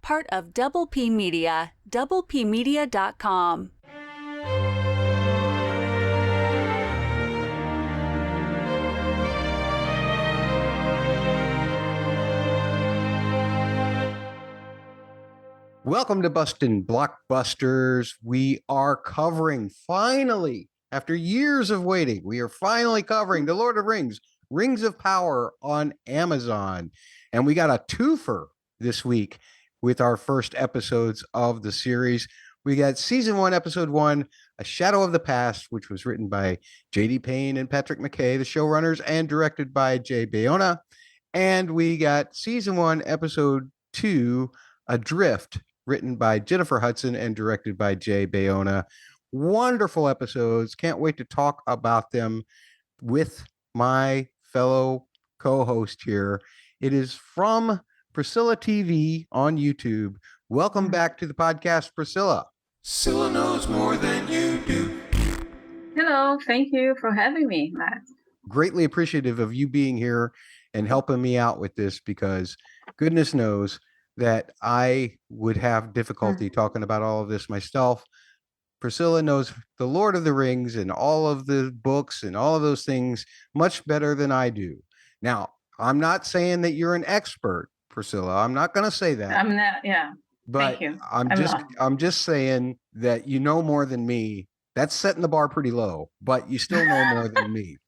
part of Double P Media, doublepmedia.com. Welcome to Bustin' Blockbusters. We are covering, finally, after years of waiting, we are finally covering The Lord of Rings, Rings of Power on Amazon. And we got a twofer this week with our first episodes of the series. We got Season 1, Episode 1, A Shadow of the Past, which was written by J.D. Payne and Patrick McKay, the showrunners, and directed by J. Bayona. And we got Season 1, Episode 2, Adrift, written by Gennifer Hutchison and directed by J. Bayona. Wonderful episodes. Can't wait to talk about them with my fellow co-host here. It is from Priscilla TV on YouTube. Welcome back to the podcast, Priscilla. Priscilla knows more than you do. Hello, thank you for having me, Matt. Greatly appreciative of you being here and helping me out with this, because goodness knows that I would have difficulty talking about all of this myself. Priscilla knows The Lord of the Rings and all of the books and all of those things much better than I do. Now, I'm not saying that you're an expert, Priscilla. I'm not going to say that. I'm not, yeah. But Thank you. I'm just saying that you know more than me. That's setting the bar pretty low, but you still know more than me.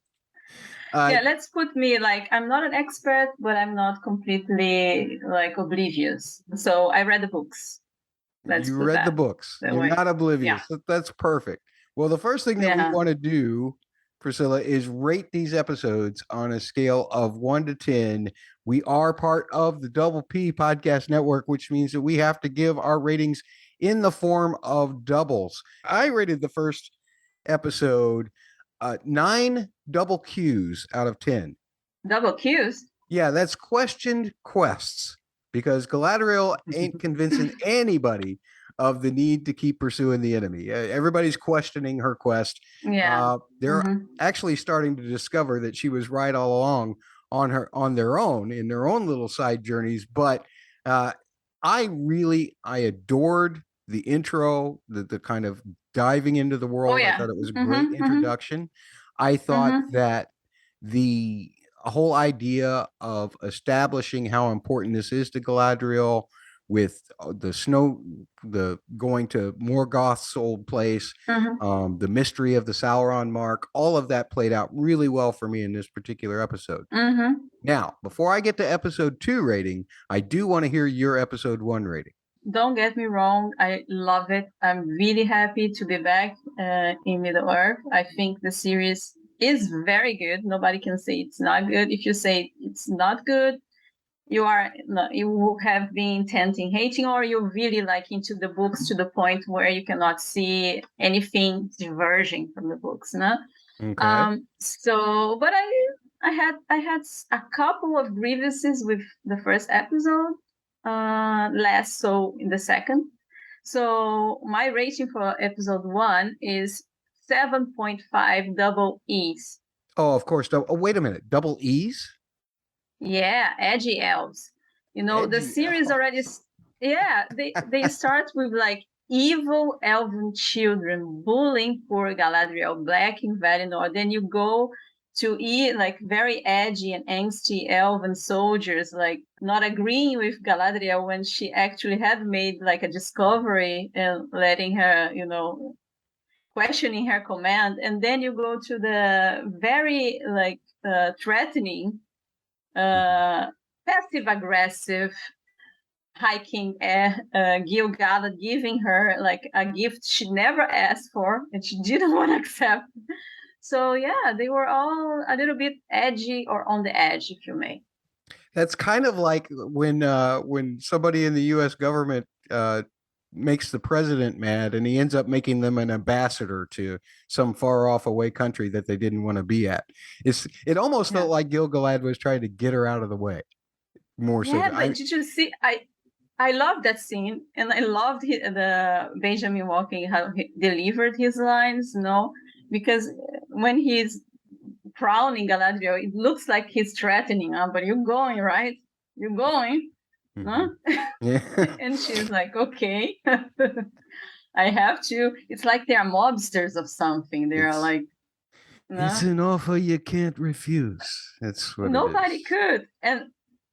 Yeah, let's put me like, I'm not an expert, but I'm not completely like oblivious. So I read the books. You read the books. You're not oblivious. Yeah. That's perfect. Well, the first thing that we want to do, Priscilla, is rate these episodes on a scale of 1 to 10. We are part of the Double P Podcast Network, which means that we have to give our ratings in the form of doubles. I rated the first episode 9 double Qs out of 10. Double Qs? Yeah, that's questioned quests, because Galadriel ain't convincing anybody of the need to keep pursuing the enemy. Everybody's questioning her quest. Yeah. They're actually starting to discover that she was right all along in their own little side journeys. But I adored the intro, the kind of diving into the world. I thought it was a great introduction. I thought that the whole idea of establishing how important this is to Galadriel, with the going to Morgoth's old place, the mystery of the Sauron mark, all of that played out really well for me in this particular episode. Now, before I get to episode 2 rating, I do want to hear your episode 1 rating. Don't get me wrong, I love it. I'm really happy to be back in Middle-earth. I think the series is very good. Nobody can say it's not good. If you say it's not good, you have been hating, or you're really like into the books to the point where you cannot see anything diverging from the books, no? Okay. But I had a couple of grievances with the first episode, less so in the second. So my rating for episode 1 is 7.5 double E's. Oh, of course. Oh, wait a minute. Double E's? Yeah, edgy elves. The series already. Yeah, they start with like evil elven children bullying poor Galadriel Black in Valinor. Then you go to like very edgy and angsty elven soldiers, like not agreeing with Galadriel when she actually had made like a discovery and letting her, questioning her command. And then you go to the very like threatening, passive aggressive High King Gil-galad, giving her like a gift she never asked for and she didn't want to accept. So yeah, they were all a little bit edgy, or on the edge, if you may. That's kind of like when somebody in the U.S. government makes the president mad, and he ends up making them an ambassador to some far off away country that they didn't want to be at. It almost felt like Gil-galad was trying to get her out of the way. More so. Yeah, but did you see? I loved that scene, and I loved the Benjamin Walking, how he delivered his lines. Because when he's crowning Galadriel, it looks like he's threatening her, but you're going, right? You're going. Huh? Yeah. And she's like, okay, I have to. It's like they are mobsters of something. They are like, it's an offer you can't refuse. That's what nobody it is. could. And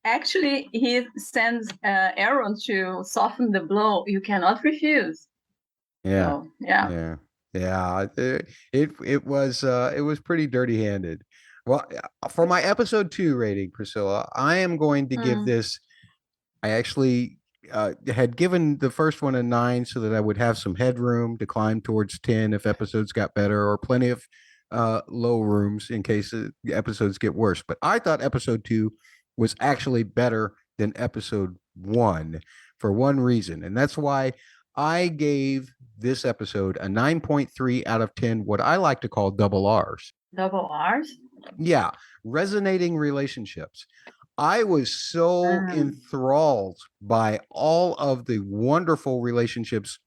actually, he sends Elrond to soften the blow. You cannot refuse. Yeah. So, yeah. Yeah. Yeah. It was pretty dirty handed. Well, for my episode 2 rating, Priscilla, I am going to give this. I actually had given the first one a 9 so that I would have some headroom to climb towards 10 if episodes got better, or plenty of low rooms in case the episodes get worse. But I thought episode 2 was actually better than episode 1 for one reason. And that's why I gave this episode a 9.3 out of 10, what I like to call double R's. Double R's? Yeah, resonating relationships. I was so enthralled by all of the wonderful relationships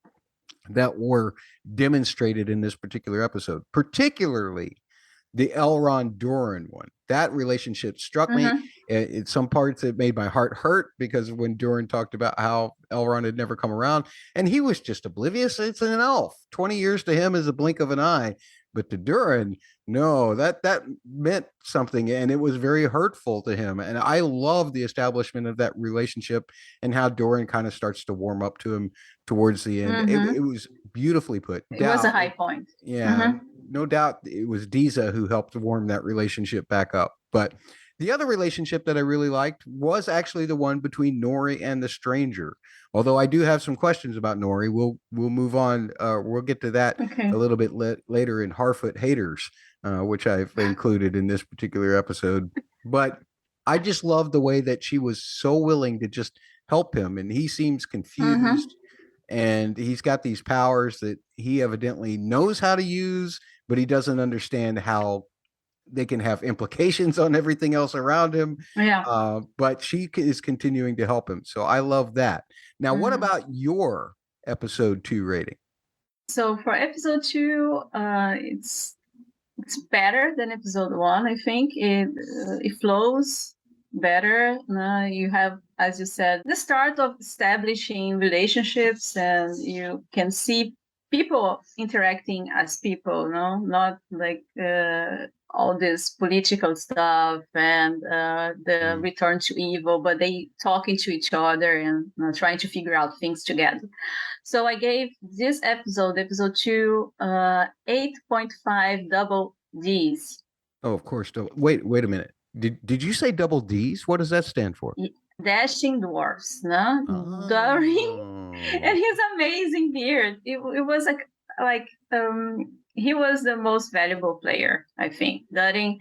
that were demonstrated in this particular episode, particularly the Elrond Durin one. That relationship struck me. In some parts, it made my heart hurt because when Durin talked about how Elrond had never come around, and he was just oblivious. It's an elf. 20 years to him is a blink of an eye, but to Durin, no, that meant something, and it was very hurtful to him. And I love the establishment of that relationship and how Durin kind of starts to warm up to him towards the end. It was beautifully put. It was a high point. Yeah, no doubt it was Diza who helped warm that relationship back up. But the other relationship that I really liked was actually the one between Nori and the stranger. Although I do have some questions about Nori. We'll move on. We'll get to that a little bit later in Harfoot Haters, which I've included in this particular episode. But I just love the way that she was so willing to just help him, and he seems confused. And he's got these powers that he evidently knows how to use, but he doesn't understand how they can have implications on everything else around him. Yeah. But she is continuing to help him. So I love that. Now, what about your episode 2 rating? So for episode 2, it's better than episode 1. I think it flows better. You have, as you said, the start of establishing relationships, and you can see people interacting as people, no, not like all this political stuff and the return to evil, but they talking to each other and trying to figure out things together. So I gave this episode 2, 8.5 double D's. Oh, of course. Wait a minute. Did you say double D's? What does that stand for? Dashing Dwarves, no? Durin and his amazing beard. It was like he was the most valuable player, I think. Durin,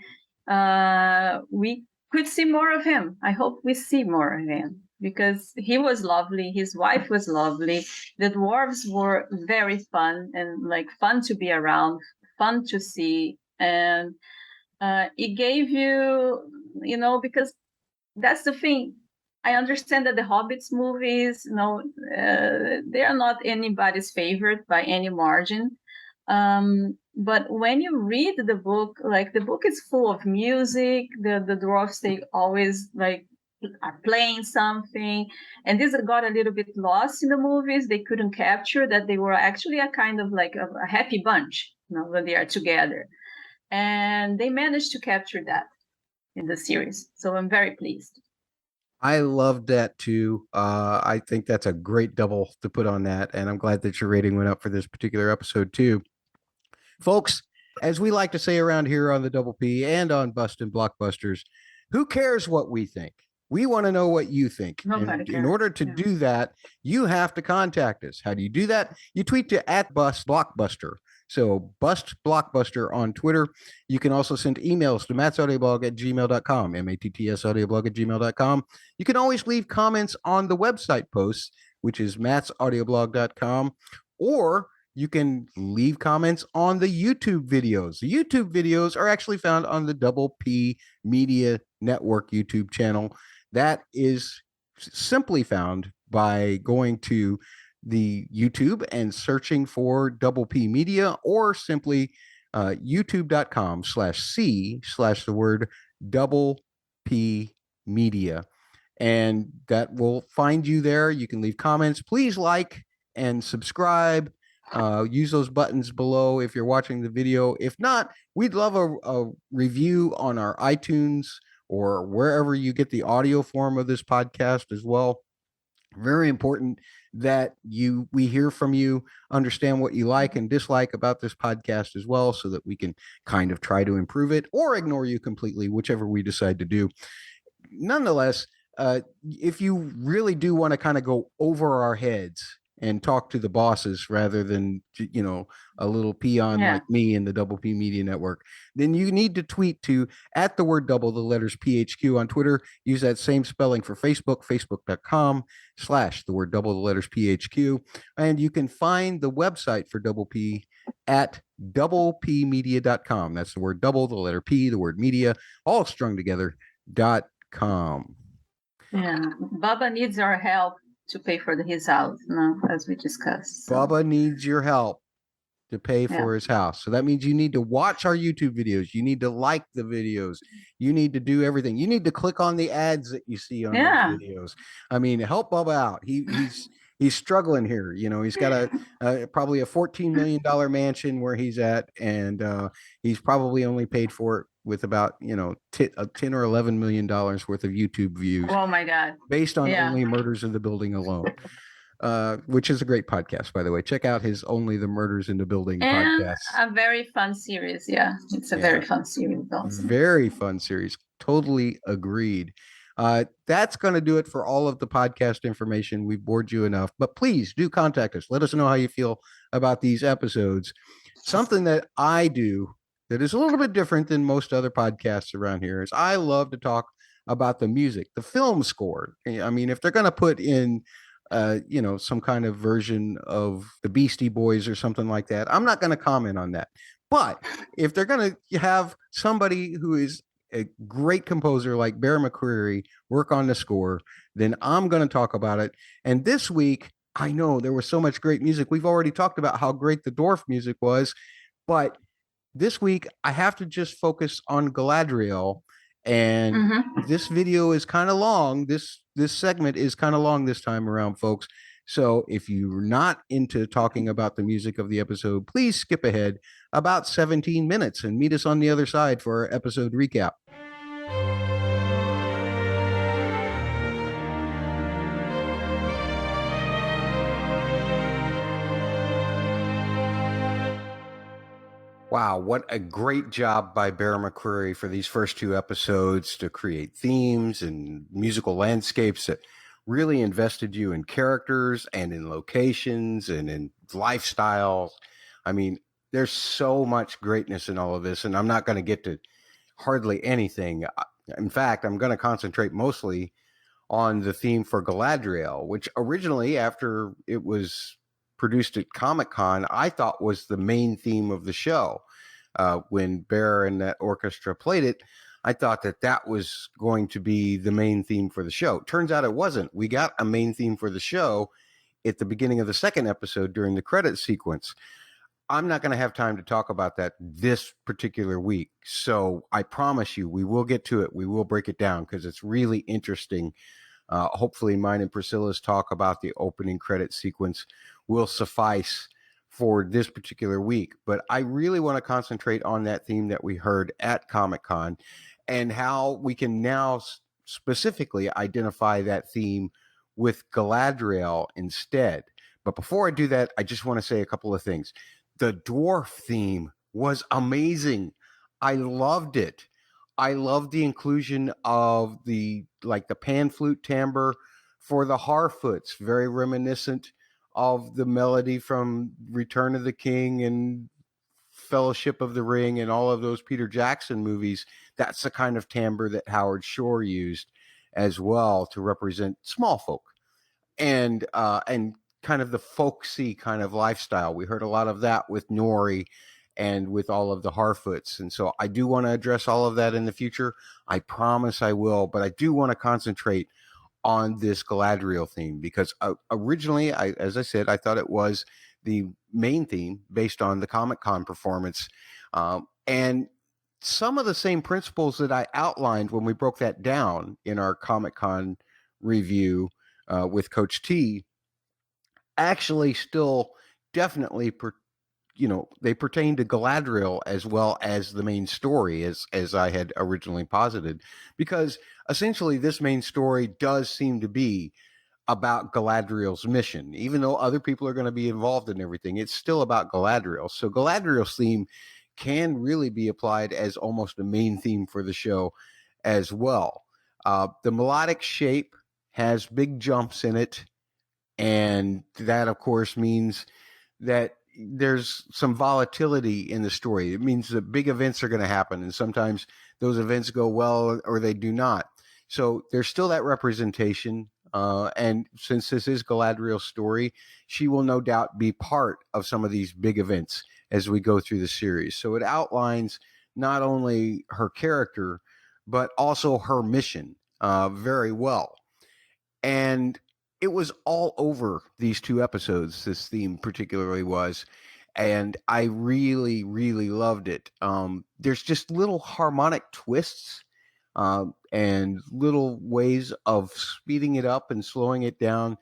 we could see more of him. I hope we see more of him because he was lovely. His wife was lovely. The dwarves were very fun and like fun to be around, fun to see, and it gave you, because that's the thing. I understand that the Hobbits movies, they are not anybody's favorite by any margin. But when you read the book, like the book is full of music. The dwarves, they always like are playing something, and this got a little bit lost in the movies. They couldn't capture that they were actually a kind of like a happy bunch, when they are together, and they managed to capture that in the series. So I'm very pleased. I loved that too. I think that's a great double to put on that, and I'm glad that your rating went up for this particular episode too. Folks, as we like to say around here on the Double P and on Bustin' Blockbusters, who cares what we think? We want to know what you think. And in order to do that, you have to contact us. How do you do that? You tweet to @BustBlockbuster. So Bust Blockbuster on Twitter. You can also send emails to mattsaudioblog@gmail.com, mattsaudioblog@gmail.com. You can always leave comments on the website posts, which is mattsaudioblog.com, or you can leave comments on the YouTube videos. The YouTube videos are actually found on the Double P Media Network YouTube channel. That is simply found by going to the YouTube and searching for Double P Media, or simply youtube.com/c/the word Double P Media. and that will find you there. You can leave comments. Please like and subscribe. Use those buttons below if you're watching the video. If not, we'd love a review on our iTunes or wherever you get the audio form of this podcast as well. Very important that we hear from you, understand what you like and dislike about this podcast as well, so that we can kind of try to improve it or ignore you completely, whichever we decide to do. Nonetheless, if you really do want to kind of go over our heads and talk to the bosses rather than, a little peon like me in the Double P Media Network, then you need to tweet to @double the letters PHQ on Twitter. Use that same spelling for Facebook, facebook.com/double the letters PHQ. And you can find the website for Double P at doublepmedia.com. That's the word double, the letter P, the word media, all strung together, .com. Yeah, Baba needs our help to pay for his house, as we discussed. So. Baba needs your help to pay for his house. So that means you need to watch our YouTube videos. You need to like the videos. You need to do everything. You need to click on the ads that you see on those videos. I mean, help Baba out. He's struggling here. He's got probably a $14 million mansion where he's at, and he's probably only paid for it with about, $10 or $11 million worth of YouTube views. Oh my God. Based on Only Murders in the Building alone. Which is a great podcast, by the way. Check out his Only the Murders in the Building podcast. A very fun series. Yeah, it's a very fun series also. Very fun series. Totally agreed. That's going to do it for all of the podcast information. We've bored you enough, but please do contact us. Let us know how you feel about these episodes. Something that I do that is a little bit different than most other podcasts around here is I love to talk about the music, the film score. I mean, if they're going to put in some kind of version of the Beastie Boys or something like that, I'm not going to comment on that. But if they're going to have somebody who is a great composer like Bear McCreary work on the score, then I'm going to talk about it. And this week, I know there was so much great music. We've already talked about how great the dwarf music was, but this week I have to just focus on Galadriel. And this video is kind of long. This segment is kind of long this time around, folks. So if you're not into talking about the music of the episode, please skip ahead about 17 minutes and meet us on the other side for our episode recap. Wow, what a great job by Bear McCreary for these first two episodes to create themes and musical landscapes that really invested you in characters and in locations and in lifestyles. I mean, there's so much greatness in all of this, and I'm not going to get to hardly anything. In fact, I'm going to concentrate mostly on the theme for Galadriel, which originally, after it was produced at Comic-Con, I thought was the main theme of the show. When Bear and that orchestra played it, I thought that was going to be the main theme for the show. Turns out it wasn't. We got a main theme for the show at the beginning of the second episode during the credit sequence. I'm not going to have time to talk about that this particular week. So I promise you, we will get to it. We will break it down because it's really interesting. Hopefully mine and Priscilla's talk about the opening credit sequence will suffice for this particular week. But I really want to concentrate on that theme that we heard at Comic-Con and how we can now specifically identify that theme with Galadriel instead. But before I do that, I just want to say a couple of things. The dwarf theme was amazing. I loved it. I loved the inclusion of the pan flute timbre for the Harfoots, very reminiscent of the melody from Return of the King and Fellowship of the Ring and all of those Peter Jackson movies. That's the kind of timbre that Howard Shore used as well to represent small folk and kind of the folksy kind of lifestyle. We heard a lot of that with Nori and with all of the Harfoots. And so I do want to address all of that in the future. I promise I will, but I do want to concentrate on this Galadriel theme because originally, as I said, I thought it was the main theme based on the Comic-Con performance. And some of the same principles that I outlined when we broke that down in our Comic-Con review with Coach T actually still definitely they pertain to Galadriel as well as the main story, as I had originally posited, because essentially this main story does seem to be about Galadriel's mission. Even though other people are going to be involved in everything, it's still about Galadriel. So Galadriel's theme can really be applied as almost a main theme for the show as well. The melodic shape has big jumps in it, and that, of course, means that there's some volatility in the story. It means that big events are going to happen, and sometimes those events go well or they do not. So there's still that representation. And since this is Galadriel's story, she will no doubt be part of some of these big events as we go through the series. So it outlines not only her character, but also her mission very well. And it was all over these 2 episodes, this theme particularly was. And I really, really loved it. There's just little harmonic twists and little ways of speeding it up and slowing it down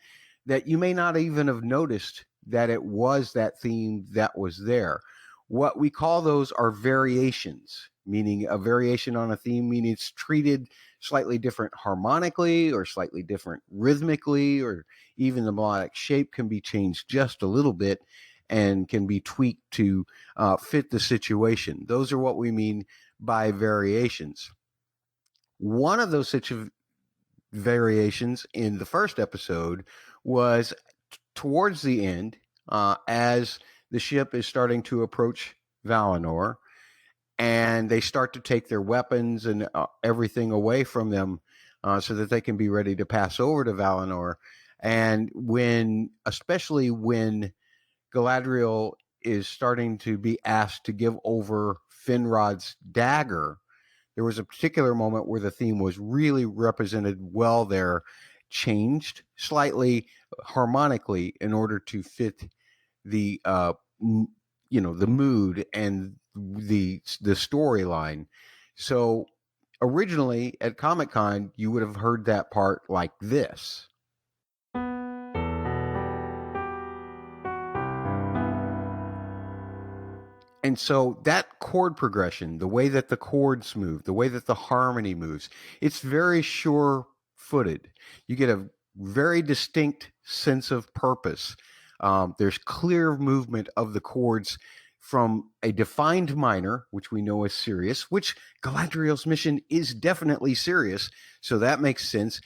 that you may not even have noticed that it was that theme that was there. What we call those are variations, meaning a variation on a theme, meaning it's treated slightly different harmonically or slightly different rhythmically, or even the melodic shape can be changed just a little bit and can be tweaked to fit the situation. Those are what we mean by variations. One of those variations in the first episode was towards the end, as the ship is starting to approach Valinor, and they start to take their weapons and everything away from them so that they can be ready to pass over to Valinor. And especially when Galadriel is starting to be asked to give over Finrod's dagger, there was a particular moment where the theme was really represented well there, changed slightly harmonically in order to fit the the mood and the storyline. So originally at Comic-Con, you would have heard that part like this. And so that chord progression, the way that the chords move, the way that the harmony moves, it's very sure-footed. You get a very distinct sense of purpose. There's clear movement of the chords from a defined minor, which we know is serious, which Galadriel's mission is definitely serious, so that makes sense,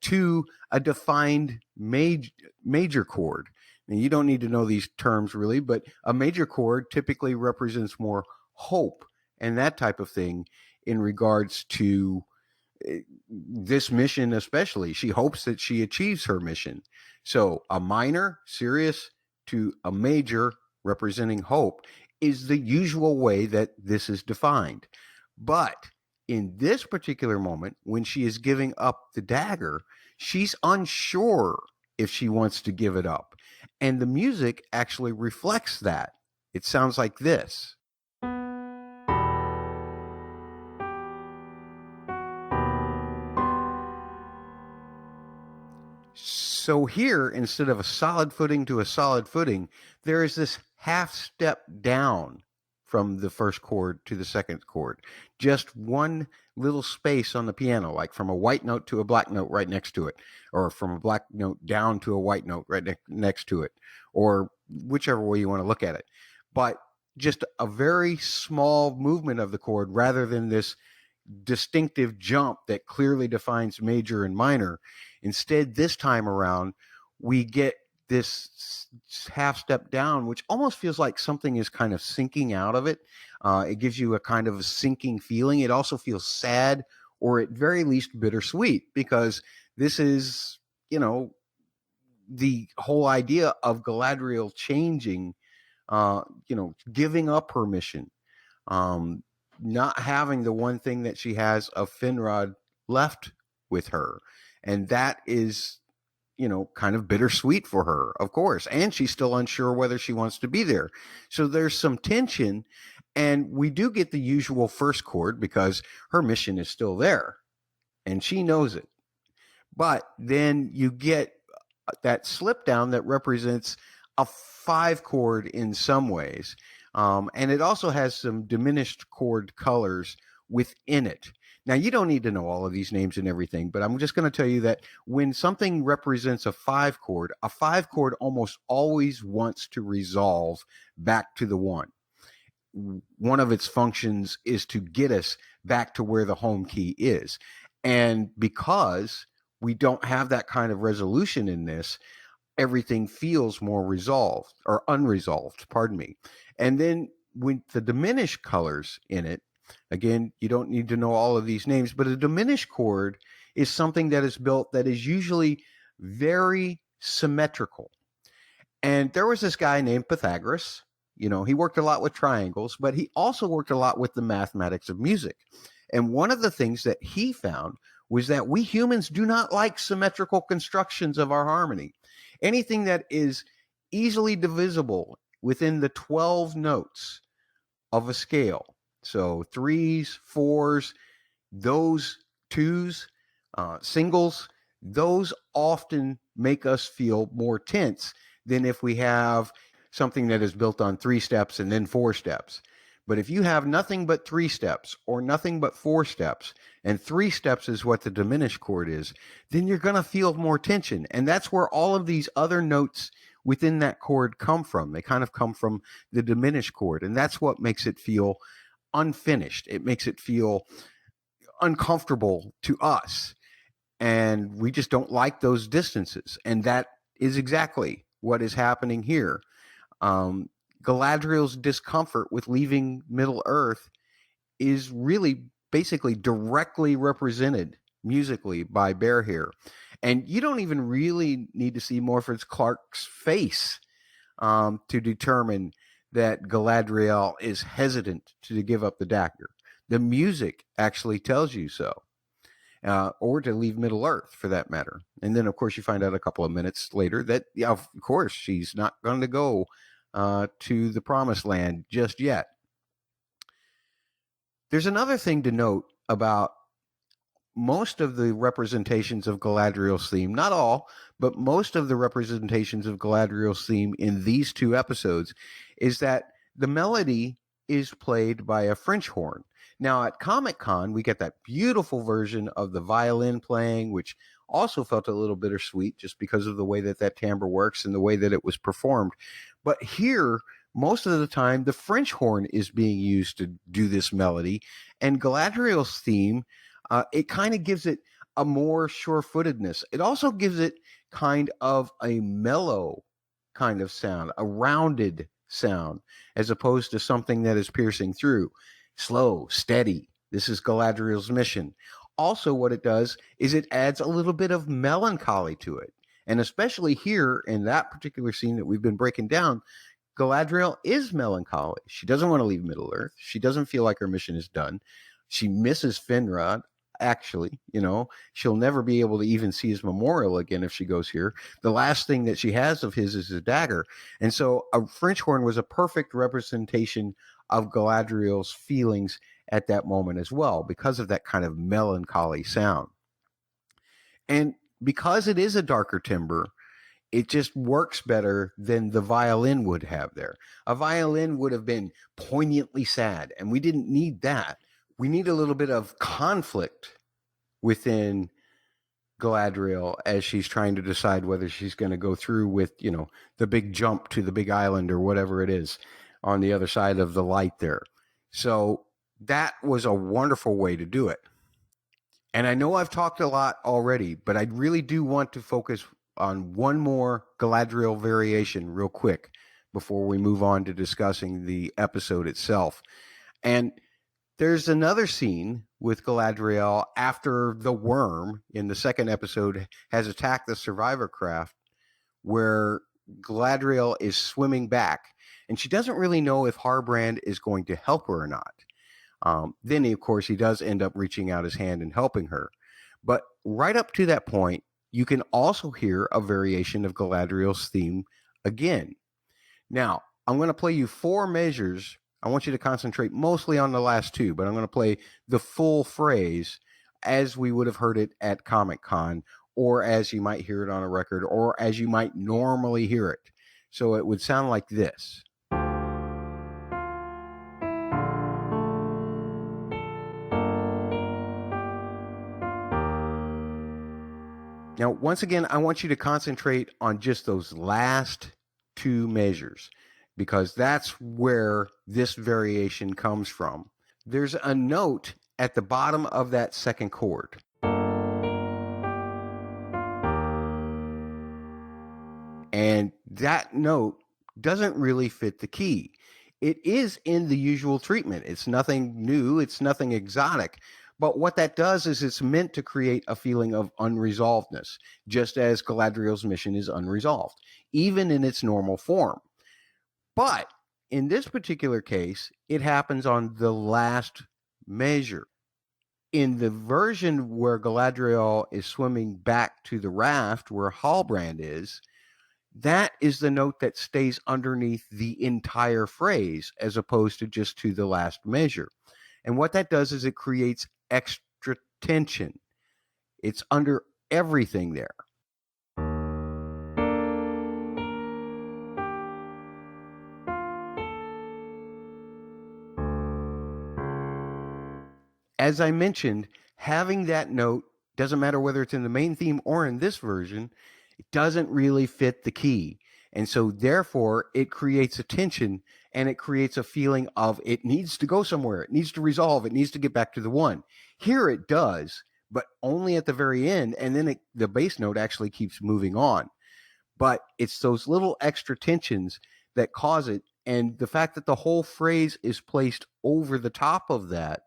to a defined major chord. And you don't need to know these terms really, but a major chord typically represents more hope and that type of thing in regards to this mission especially. She hopes that she achieves her mission. So a minor, serious, to a major, representing hope, is the usual way that this is defined. But in this particular moment, when she is giving up the dagger, she's unsure if she wants to give it up. And the music actually reflects that. It sounds like this. So here, instead of a solid footing to a solid footing, there is this half step down from the first chord to the second chord. Just one little space on the piano, like from a white note to a black note right next to it, or from a black note down to a white note right next to it, or whichever way you want to look at it. But just a very small movement of the chord rather than this distinctive jump that clearly defines major and minor. Instead, this time around, we get this half step down, which almost feels like something is kind of sinking out of it. It gives you a kind of a sinking feeling. It also feels sad, or at very least bittersweet, because this is, the whole idea of Galadriel changing, giving up her mission, not having the one thing that she has of Finrod left with her. And that is, kind of bittersweet for her, of course. And she's still unsure whether she wants to be there. So there's some tension. And we do get the usual first chord because her mission is still there. And she knows it. But then you get that slip down that represents a 5 chord in some ways. And it also has some diminished chord colors within it. Now, you don't need to know all of these names and everything, but I'm just going to tell you that when something represents a 5 chord almost always wants to resolve back to the 1. One of its functions is to get us back to where the home key is. And because we don't have that kind of resolution in this, everything feels more resolved or unresolved, pardon me. And then with the diminished colors in it, again, you don't need to know all of these names, but a diminished chord is something that is built that is usually very symmetrical. And there was this guy named Pythagoras. He worked a lot with triangles, but he also worked a lot with the mathematics of music. And one of the things that he found was that we humans do not like symmetrical constructions of our harmony. Anything that is easily divisible within the 12 notes of a scale, so 3s, 4s, those 2s, singles, those often make us feel more tense than if we have something that is built on 3 steps and then 4 steps. But if you have nothing but 3 steps or nothing but 4 steps, and 3 steps is what the diminished chord is, then you're going to feel more tension. And that's where all of these other notes within that chord come from. They kind of come from the diminished chord. And that's what makes it feel unfinished. It makes it feel uncomfortable to us. And we just don't like those distances. And that is exactly what is happening here. Galadriel's discomfort with leaving Middle Earth is really basically directly represented musically by Bear here. And you don't even really need to see Morford Clark's face to determine that Galadriel is hesitant to give up the dagger. The music actually tells you so. Or to leave Middle Earth, for that matter. And then, of course, you find out a couple of minutes later that, yeah, of course, she's not going to go to the Promised Land just yet. There's another thing to note about most of the representations of Galadriel's theme, not all, but most of the representations of Galadriel's theme in these 2 episodes, is that the melody is played by a French horn. Now, at Comic-Con, we get that beautiful version of the violin playing, which also felt a little bittersweet just because of the way that timbre works and the way that it was performed. But here, most of the time, the French horn is being used to do this melody. And Galadriel's theme, it kind of gives it a more sure-footedness. It also gives it kind of a mellow kind of sound, a rounded sound, as opposed to something that is piercing through. Slow, steady. This is Galadriel's mission. Also, what it does is it adds a little bit of melancholy to it. And especially here in that particular scene that we've been breaking down, Galadriel is melancholy. She doesn't want to leave Middle Earth. She doesn't feel like her mission is done. She misses Finrod. Actually, she'll never be able to even see his memorial again if she goes here. The last thing that she has of his is a dagger. And so a French horn was a perfect representation of Galadriel's feelings at that moment as well, because of that kind of melancholy sound. And because it is a darker timbre, it just works better than the violin would have there. A violin would have been poignantly sad, and we didn't need that. We need a little bit of conflict within Galadriel as she's trying to decide whether she's going to go through with, the big jump to the big island or whatever it is on the other side of the light there. So that was a wonderful way to do it. And I know I've talked a lot already, but I really do want to focus on one more Galadriel variation real quick before we move on to discussing the episode itself. And there's another scene with Galadriel after the worm in the second episode has attacked the survivor craft, where Galadriel is swimming back, and she doesn't really know if Halbrand is going to help her or not. Then, of course, he does end up reaching out his hand and helping her. But right up to that point, you can also hear a variation of Galadriel's theme again. Now, I'm going to play you 4 measures. I want you to concentrate mostly on the last 2, but I'm going to play the full phrase as we would have heard it at Comic-Con or as you might hear it on a record, or as you might normally hear it. So it would sound like this. Now, once again, I want you to concentrate on just those last two measures, because that's where this variation comes from. There's a note at the bottom of that second chord. And that note doesn't really fit the key. It is in the usual treatment. It's nothing new. It's nothing exotic. But what that does is it's meant to create a feeling of unresolvedness, just as Galadriel's mission is unresolved, even in its normal form. But in this particular case, it happens on the last measure. In the version where Galadriel is swimming back to the raft where Halbrand is, that is the note that stays underneath the entire phrase as opposed to just to the last measure. And what that does is it creates extra tension. It's under everything there. As I mentioned, having that note, doesn't matter whether it's in the main theme or in this version, it doesn't really fit the key. And so therefore it creates a tension, and it creates a feeling of it needs to go somewhere. It needs to resolve. It needs to get back to the one. Here it does, but only at the very end. And then the bass note actually keeps moving on. But it's those little extra tensions that cause it. And the fact that the whole phrase is placed over the top of that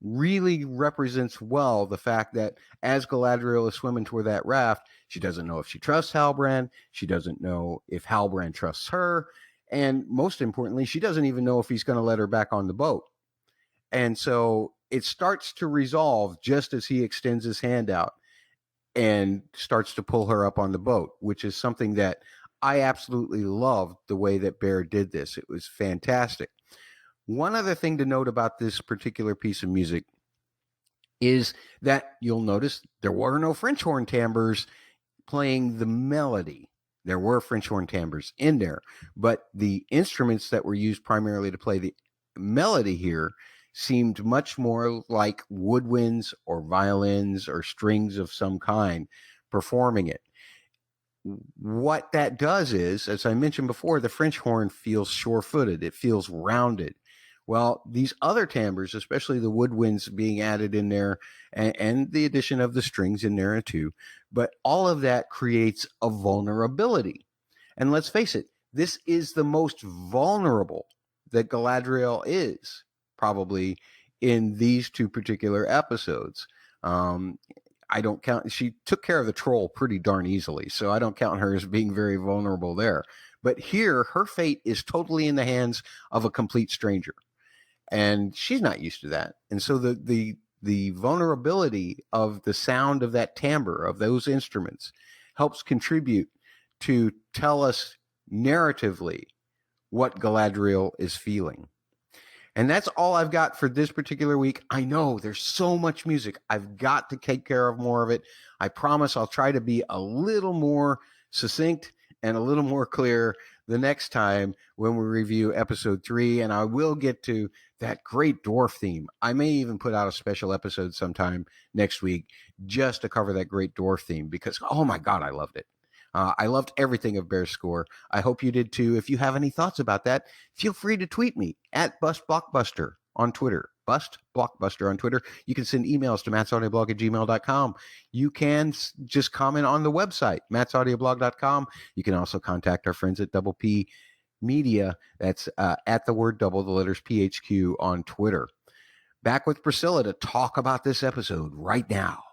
really represents well the fact that as Galadriel is swimming toward that raft, she doesn't know if she trusts Halbrand. She doesn't know if Halbrand trusts her. And most importantly, she doesn't even know if he's going to let her back on the boat. And so it starts to resolve just as he extends his hand out and starts to pull her up on the boat, which is something that I absolutely loved the way that Bear did this. It was fantastic. One other thing to note about this particular piece of music is that you'll notice there were no French horn timbres playing the melody. There were French horn timbres in there, but the instruments that were used primarily to play the melody here seemed much more like woodwinds or violins or strings of some kind performing it. What that does is, as I mentioned before, the French horn feels sure-footed. It feels rounded. Well, these other timbres, especially the woodwinds being added in there, and the addition of the strings in there too, but all of that creates a vulnerability. And let's face it, this is the most vulnerable that Galadriel is, probably, in these two particular episodes. I don't count, she took care of the troll pretty darn easily, so I don't count her as being very vulnerable there. But here, her fate is totally in the hands of a complete stranger. And she's not used to that. And so the vulnerability of the sound of that timbre, of those instruments, helps contribute to tell us narratively what Galadriel is feeling. And that's all I've got for this particular week. I know there's so much music. I've got to take care of more of it. I promise I'll try to be a little more succinct and a little more clear the next time when we review episode 3. And I will get to that great dwarf theme. I may even put out a special episode sometime next week just to cover that great dwarf theme, because, oh my God, I loved it. I loved everything of Bear's score. I hope you did too. If you have any thoughts about that, feel free to tweet me at BustBlockbuster on Twitter. BustBlockbuster on Twitter. You can send emails to mattsaudioblog@gmail.com. You can just comment on the website, mattsaudioblog.com. You can also contact our friends at Double P Media. That's at the word double, the letters PHQ on Twitter. Back with Priscilla to talk about this episode right now.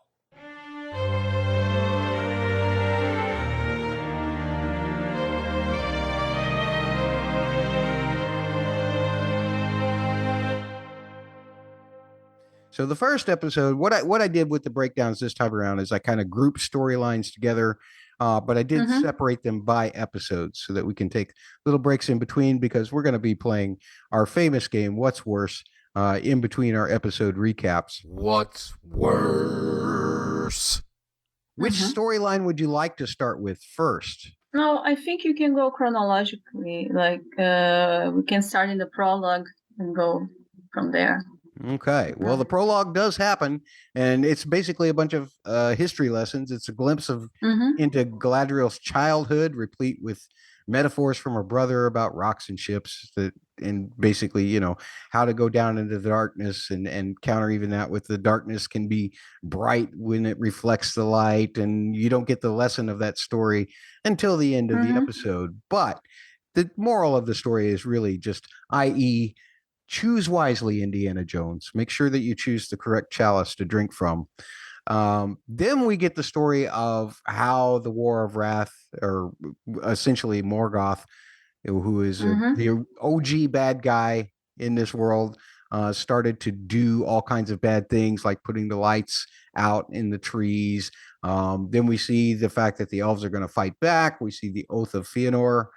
So the first episode, what I did with the breakdowns this time around is I kind of grouped storylines together, but I did separate them by episodes so that we can take little breaks in between, because we're going to be playing our famous game, What's Worse, in between our episode recaps. What's worse? Which storyline would you like to start with first? No, I think you can go chronologically. Like we can start in the prologue and go from there. Okay. Well, the prologue does happen, and it's basically a bunch of history lessons. It's a glimpse of into Galadriel's childhood, replete with metaphors from her brother about rocks and ships that, and basically, you know, how to go down into the darkness and counter even that with the darkness can be bright when it reflects the light, and you don't get the lesson of that story until the end of the episode. But the moral of the story is really just, i.e., choose wisely, Indiana Jones. Make sure that you choose the correct chalice to drink from. Then we get the story of how the War of Wrath, or essentially Morgoth, who is the OG bad guy in this world, started to do all kinds of bad things, like putting the lights out in the trees. Then we see the fact that the elves are going to fight back. We see the Oath of Fëanor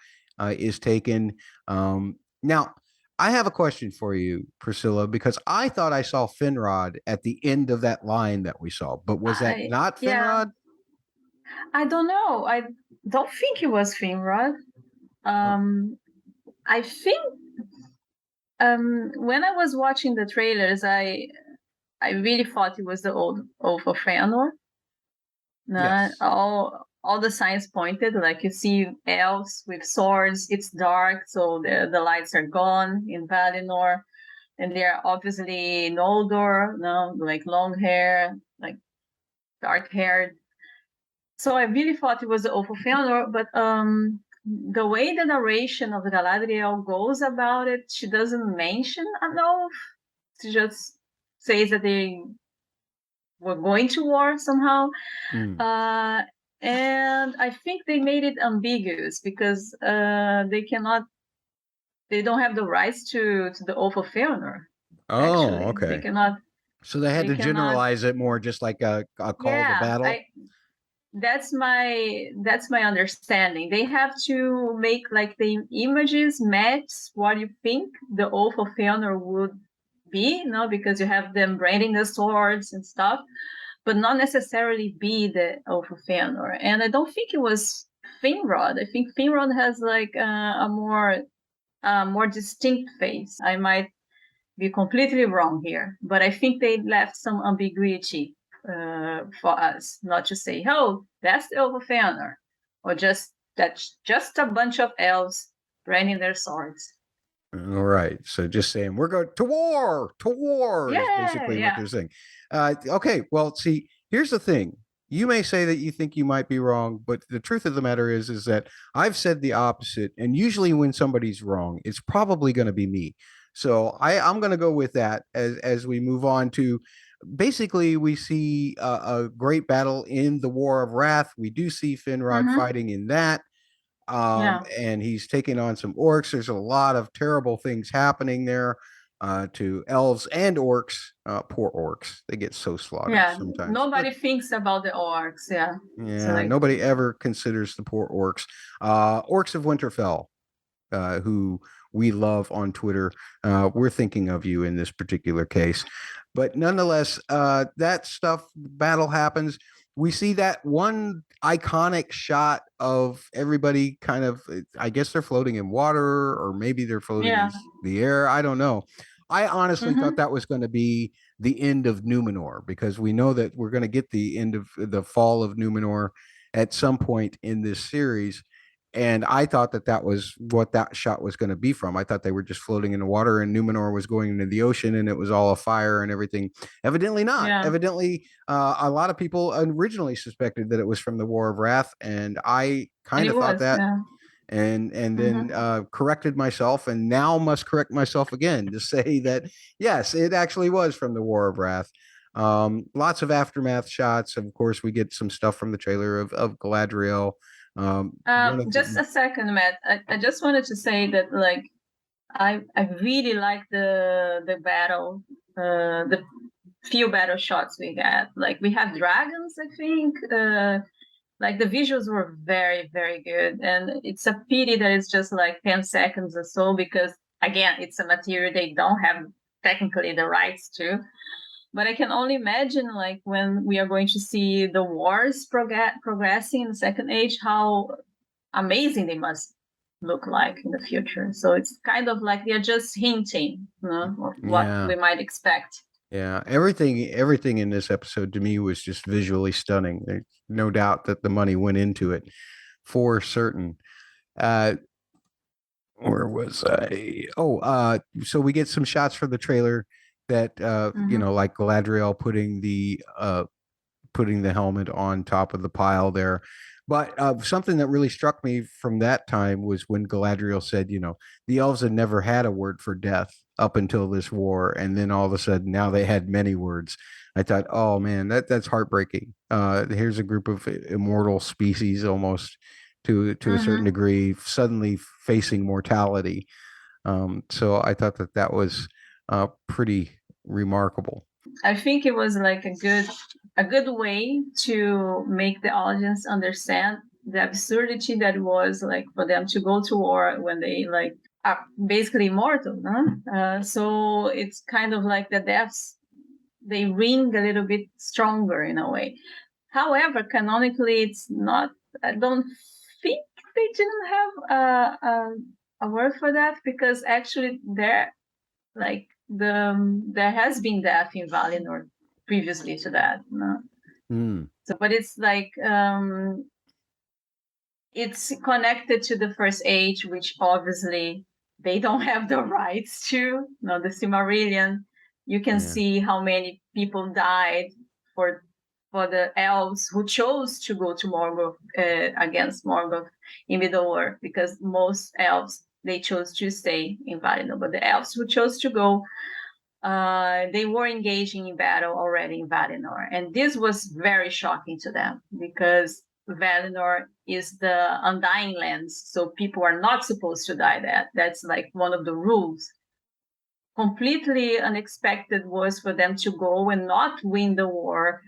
is taken. Now, I have a question for you, Priscilla, because I thought I saw Finrod at the end of that line that we saw, but was that not Finrod? Yeah. I don't know. I don't think it was Finrod. I think when I was watching the trailers, I really thought it was the old Oath of Fëanor. Yes. All the signs pointed, like you see elves with swords. It's dark, so the lights are gone in Valinor, and they're obviously Noldor, like long hair, like dark haired. So I really thought it was the Oath of Fëanor, but the way the narration of Galadriel goes about it, she doesn't mention an oath. She just says that they were going to war somehow. And I think they made it ambiguous because they don't have the rights to the Oath of Fëanor. Oh, actually. okay. They cannot. So they had to generalize it more, just like a call to battle. That's my understanding. They have to make like the images match what you think the Oath of Fëanor would be, because you have them branding the swords and stuff, but not necessarily be the Oath of Fëanor. And I don't think it was Finrod. I think Finrod has like a more distinct face. I might be completely wrong here, but I think they left some ambiguity for us, not to say, oh, that's the Oath of Fëanor, or that's just a bunch of elves branding their swords. All right. So just saying, we're going to war is basically what they're saying. Okay. Well, see, here's the thing. You may say that you think you might be wrong, but the truth of the matter is that I've said the opposite. And usually when somebody's wrong, it's probably going to be me. So I'm going to go with that as we move on to, basically we see a great battle in the War of Wrath. We do see Finrod fighting in that. And he's taking on some orcs. There's a lot of terrible things happening there to elves and orcs. Poor orcs. They get so slaughtered sometimes. Nobody thinks about the orcs. Yeah. So like, nobody ever considers the poor orcs. Orcs of Winterfell, who we love on Twitter. We're thinking of you in this particular case. But nonetheless, that stuff, battle happens. We see that one iconic shot of everybody kind of, I guess they're floating in water, or maybe they're floating in the air. I don't know. I honestly thought that was going to be the end of Numenor, because we know that we're going to get the end of the fall of Numenor at some point in this series. And I thought that was what that shot was going to be from. I thought they were just floating in the water and Numenor was going into the ocean and it was all a fire and everything. Evidently not. Yeah. Evidently, a lot of people originally suspected that it was from the War of Wrath. And I kind of thought that. Yeah. And then corrected myself, and now must correct myself again to say that, yes, it actually was from the War of Wrath. Lots of aftermath shots. Of course, we get some stuff from the trailer of Galadriel. Just a second, Matt. I just wanted to say that, like, I really like the battle, the few battle shots we had. Like, we have dragons, I think. Like, the visuals were very, very good, and it's a pity that it's just like 10 seconds or so, because again, it's a material they don't have technically the rights to. But I can only imagine, like, when we are going to see the wars progressing in the Second Age, how amazing they must look like in the future. So it's kind of like they're just hinting, of what we might expect. Yeah, everything in this episode to me was just visually stunning. There's no doubt that the money went into it for certain. Where was I? So we get some shots for the trailer that like Galadriel putting the helmet on top of the pile there. But something that really struck me from that time was when Galadriel said, the elves had never had a word for death up until this war, and then all of a sudden now they had many words. I thought, oh man, that's heartbreaking. Here's a group of immortal species almost to a certain degree suddenly facing mortality. So I thought that was pretty remarkable. I think it was like a good way to make the audience understand the absurdity that was like for them to go to war when they like are basically immortal. So it's kind of like the deaths, they ring a little bit stronger in a way. However, canonically, it's not. I don't think they didn't have a word for that, because actually there has been death in Valinor previously to that. So, but it's like it's connected to the First Age, which obviously they don't have the rights to. The Silmarillion. You can see how many people died for the elves who chose to go to Morgoth against Morgoth in Middle-earth, because most elves, they chose to stay in Valinor, but the elves who chose to go, they were engaging in battle already in Valinor, and this was very shocking to them because Valinor is the Undying Lands, so people are not supposed to die. That's like one of the rules. Completely unexpected was for them to go and not win the war,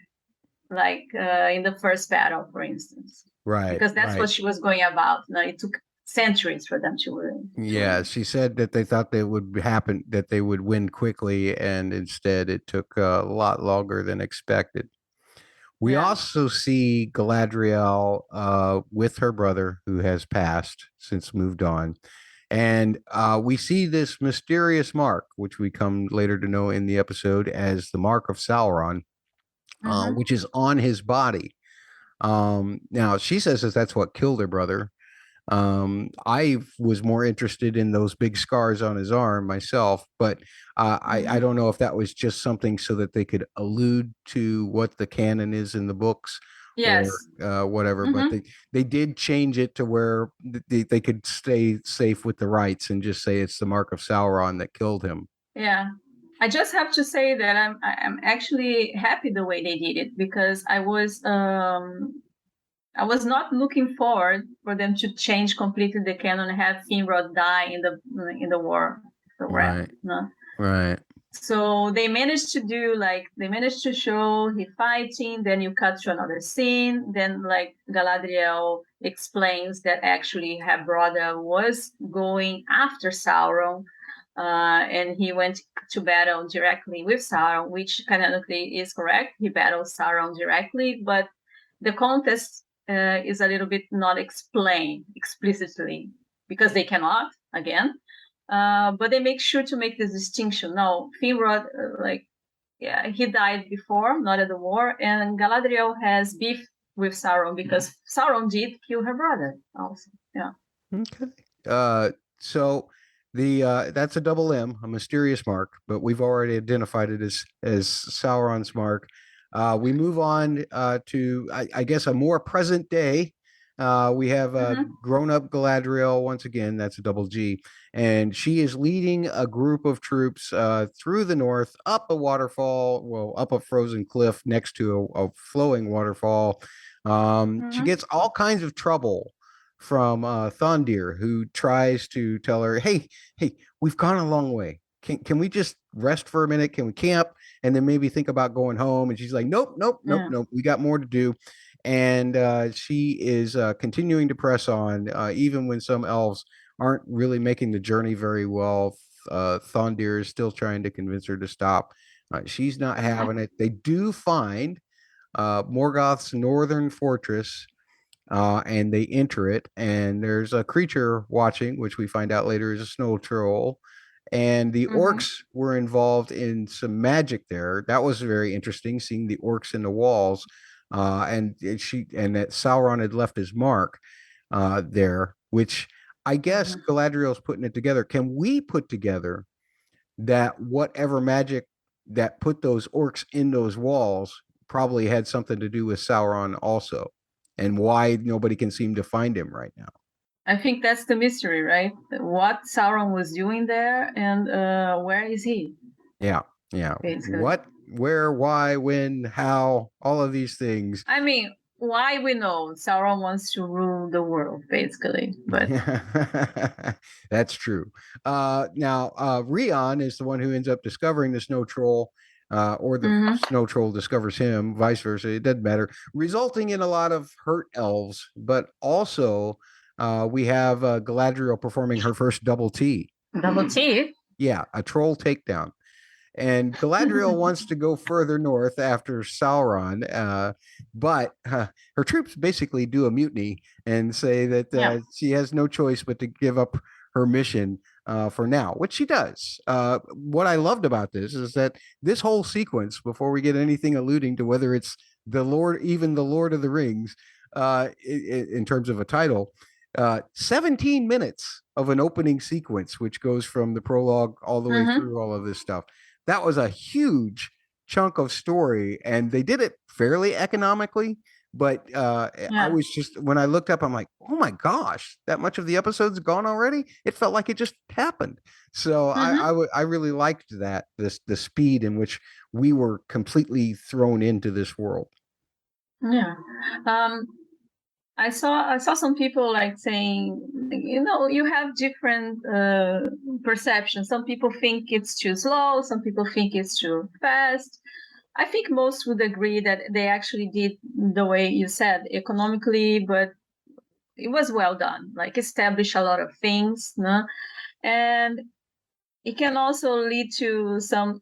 like in the first battle, for instance. Right. Because that's what she was going about. It took centuries for them to win. Yeah, she said that they thought they would win quickly, and instead it took a lot longer than expected. We also see Galadriel with her brother, who has passed since moved on. And we see this mysterious mark, which we come later to know in the episode as the mark of Sauron, which is on his body. Now, she says that that's what killed her brother. I was more interested in those big scars on his arm myself, but I don't know if that was just something so that they could allude to what the canon is in the books. Yes. Or whatever, but they did change it to where they could stay safe with the rights and just say it's the mark of Sauron that killed him. Yeah. I just have to say that I'm actually happy the way they did it, because I was not looking forward for them to change completely the canon and have Finrod die in the war. Right. Right. So they managed to show he fighting, then you cut to another scene, then like Galadriel explains that actually her brother was going after Sauron, and he went to battle directly with Sauron, which canonically is correct. He battled Sauron directly, but the contest is a little bit not explained explicitly, because they cannot, again. But they make sure to make this distinction. Now, Finrod, he died before, not at the war, and Galadriel has beef with Sauron because Sauron did kill her brother also. Yeah. Okay. So that's a double M, a mysterious mark, but we've already identified it as Sauron's mark. We move on to, I guess, a more present day. We have grown-up Galadriel once again. That's a double G, and she is leading a group of troops through the north, up a waterfall, up a frozen cliff next to a flowing waterfall. She gets all kinds of trouble from Thondir, who tries to tell her, hey, we've gone a long way. Can we just rest for a minute? Can we camp and then maybe think about going home? And she's like, nope. We got more to do. And she is continuing to press on, even when some elves aren't really making the journey very well. Thondir is still trying to convince her to stop. She's not having it. They do find Morgoth's northern fortress, and they enter it, and there's a creature watching, which we find out later is a snow troll. And the orcs were involved in some magic there. That was very interesting, seeing the orcs in the walls, and that Sauron had left his mark there, which I guess Galadriel's putting it together. Can we put together that whatever magic that put those orcs in those walls probably had something to do with Sauron also, and why nobody can seem to find him right now? I think that's the mystery, right? What Sauron was doing there, and where is he? Yeah. Basically. What, where, why, when, how, all of these things. I mean, why we know Sauron wants to rule the world, basically. But that's true. Now, Rion is the one who ends up discovering the snow troll, or the snow troll discovers him, vice versa. It doesn't matter, resulting in a lot of hurt elves. But also, we have Galadriel performing her first double T. Double T? Yeah, a troll takedown. And Galadriel wants to go further north after Sauron, but her troops basically do a mutiny and say that she has no choice but to give up her mission for now, which she does. What I loved about this is that this whole sequence, before we get anything alluding to whether it's even the Lord of the Rings, in terms of a title, 17 minutes of an opening sequence, which goes from the prologue all the way through all of this stuff. That was a huge chunk of story, and they did it fairly economically. But I was just, when I looked up, I'm like, oh my gosh, that much of the episode's gone already. It felt like it just happened. So I really liked that, the speed in which we were completely thrown into this world. Yeah. I saw some people like saying, you have different perceptions. Some people think it's too slow. Some people think it's too fast. I think most would agree that they actually did the way you said, economically, but it was well done. Like, establish a lot of things, no? And it can also lead to some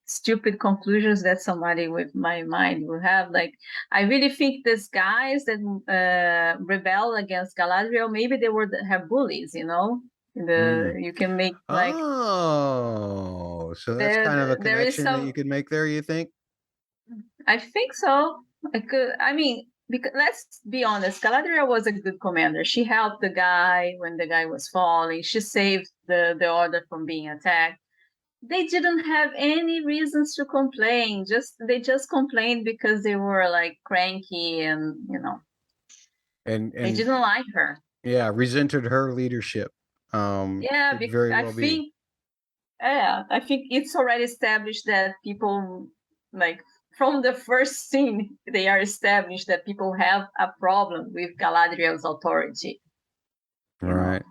stupid conclusions that somebody with my mind will have. Like, I really think these guys that rebel against Galadriel, maybe they have bullies, you can make like, so that's kind of a connection that you could make there, you think? I think so. Because let's be honest, Galadriel was a good commander. She helped the guy when the guy was falling. She saved the order from being attacked. They didn't have any reasons to complain. They just complained because they were like cranky and and they didn't like her. Yeah, resented her leadership. Because I think it's already established that people, like, from the first scene, they are established that people have a problem with Galadriel's authority. Right.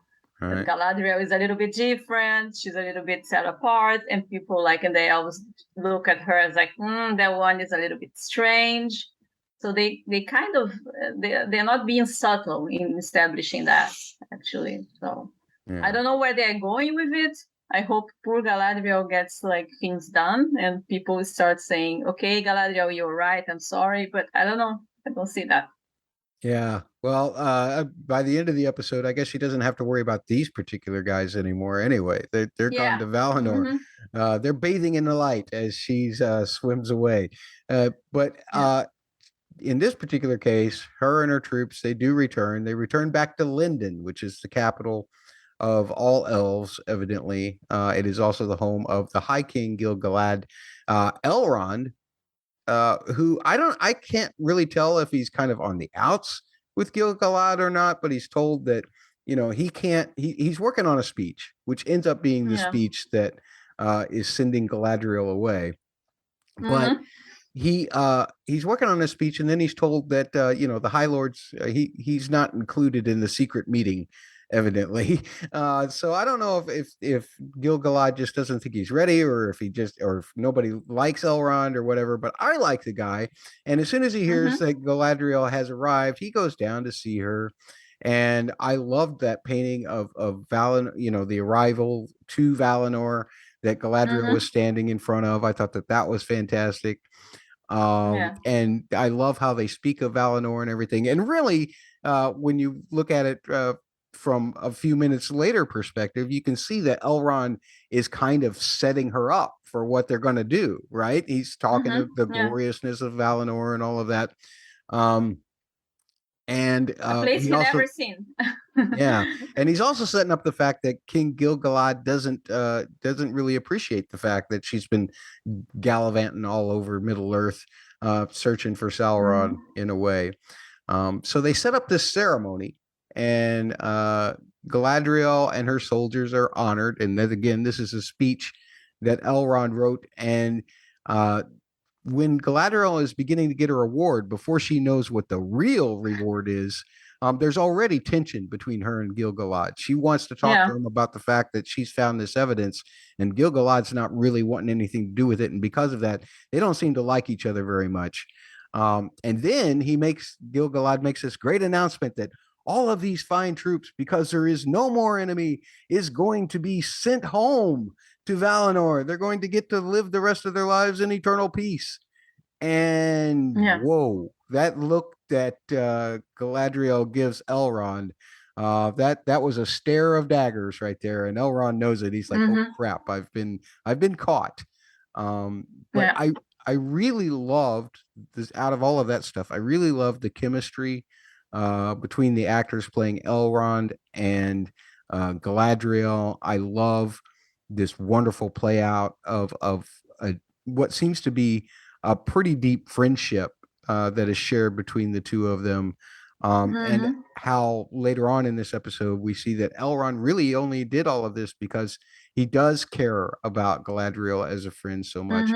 Galadriel is a little bit different. She's a little bit set apart, and people and they always look at her as like, that one is a little bit strange. So they kind of they're not being subtle in establishing that, actually. So I don't know where they're going with it. I hope poor Galadriel gets like things done, and people start saying, "Okay, Galadriel, you're right. I'm sorry," but I don't know. I don't see that. Yeah. Well, by the end of the episode, I guess she doesn't have to worry about these particular guys anymore. Anyway, they're gone to Valinor. They're bathing in the light as she swims away. But in this particular case, her and her troops, they do return. They return back to Lindon, which is the capital of all elves. Evidently, it is also the home of the High King Gil-galad. Elrond, who I can't really tell if he's kind of on the outs with Gil-galad or not, but he's told that he's working on a speech, which ends up being the speech that is sending Galadriel away. But he's working on a speech, and then he's told that the High Lords, he's not included in the secret meeting, evidently. So I don't know if Gil-galad just doesn't think he's ready, or if nobody likes Elrond or whatever. But I like the guy, and as soon as he hears that Galadriel has arrived, he goes down to see her. And I loved that painting of Valinor, the arrival to Valinor. that Galadriel was standing in front of. I thought that was fantastic. And I love how they speak of Valinor and everything. And really, when you look at it from a few minutes later perspective, you can see that Elrond is kind of setting her up for what they're going to do, right? He's talking of the gloriousness of Valinor and all of that. And a place he never seen. Yeah, and he's also setting up the fact that King Gil-galad doesn't really appreciate the fact that she's been gallivanting all over Middle Earth, searching for Sauron in a way. So they set up this ceremony, and Galadriel and her soldiers are honored. And then again, this is a speech that Elrond wrote, and when Galadriel is beginning to get her reward, before she knows what the real reward is, there's already tension between her and Gil-galad. She wants to talk to him about the fact that she's found this evidence, and Gil-galad's not really wanting anything to do with it. And because of that, they don't seem to like each other very much. And then Gil-galad makes this great announcement that all of these fine troops, because there is no more enemy, is going to be sent home to Valinor. They're going to get to live the rest of their lives in eternal peace. And whoa, that look that Galadriel gives Elrond, that was a stare of daggers right there, and Elrond knows it. He's like, oh crap, I've been caught. But I really loved this. Out of all of that stuff, I really loved the chemistry between the actors playing Elrond and Galadriel. I love this wonderful play out of what seems to be a pretty deep friendship that is shared between the two of them. And how later on in this episode, we see that Elrond really only did all of this because he does care about Galadriel as a friend so much.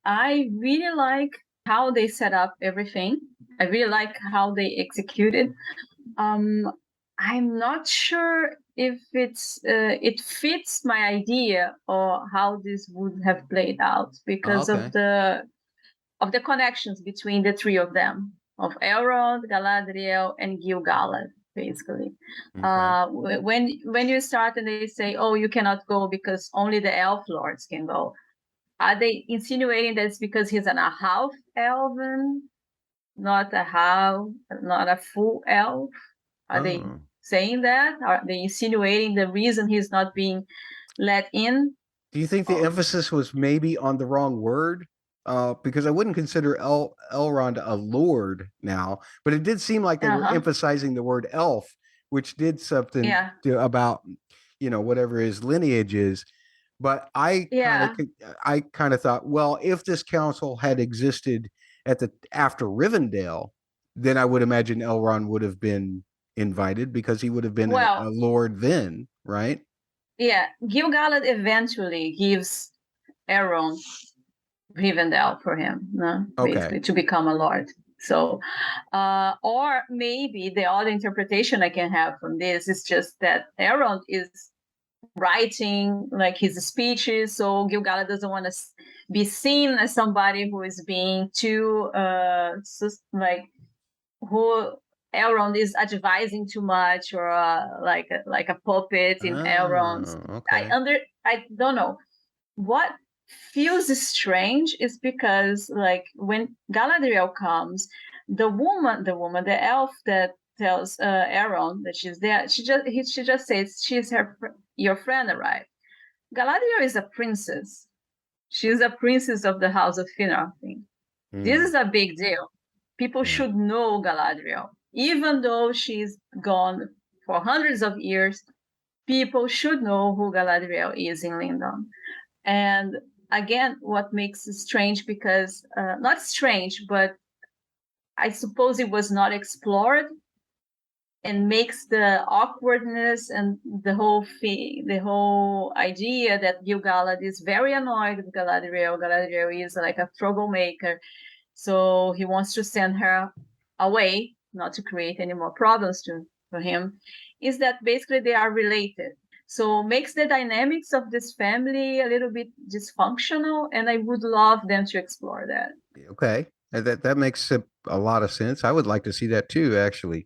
I really like how they set up everything. I really like how they executed. I'm not sure if it fits my idea or how this would have played out because of the connections between the three of them, of Elrond, Galadriel, and Gil-galad, basically. When you start and they say, oh, you cannot go because only the elf lords can go, are they insinuating that it's because he's a half elven, not a full elf? Are they saying that? Are they insinuating the reason he's not being let in? Do you think the emphasis was maybe on the wrong word? Because I wouldn't consider Elrond a lord now, but it did seem like they were emphasizing the word elf, which did something about whatever his lineage is. But I kind of thought, well, if this council had existed after Rivendell, then I would imagine Elrond would have been invited because he would have been a lord then, right? Yeah, Gil-galad eventually gives Elrond Rivendell for him, basically, to become a lord. So, or maybe the other interpretation I can have from this is just that Elrond is writing like his speeches, so Gil-galad doesn't want to be seen as somebody who is being too who Elrond is advising too much, or like a puppet in Elrond's. I don't know. What feels strange is because like when Galadriel comes, the elf that tells Elrond that she's there, she just says she's your friend arrived. Galadriel is a princess. She's a princess of the House of Finarfin. This is a big deal. People should know Galadriel. Even though she's gone for hundreds of years, people should know who Galadriel is in Lindon. And again, what makes it strange, because not strange, but I suppose it was not explored, and makes the awkwardness and the whole idea that Gil-galad is very annoyed with Galadriel. Galadriel is like a troublemaker, so he wants to send her away, not to create any more problems for him, is that basically they are related. So makes the dynamics of this family a little bit dysfunctional, and I would love them to explore that. Okay, that makes a lot of sense. I would like to see that too, actually.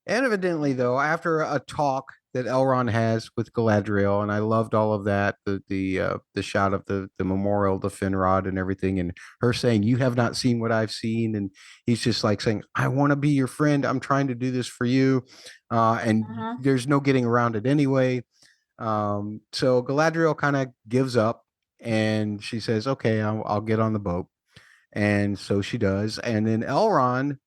And evidently, though, after a talk that Elrond has with Galadriel, and I loved all of that. The shot of the memorial to Finrod and everything, and her saying, "You have not seen what I've seen," and he's just like saying, "I want to be your friend. I'm trying to do this for you," and there's no getting around it anyway. So Galadriel kind of gives up, and she says, "Okay, I'll get on the boat," and so she does. And then Elrond,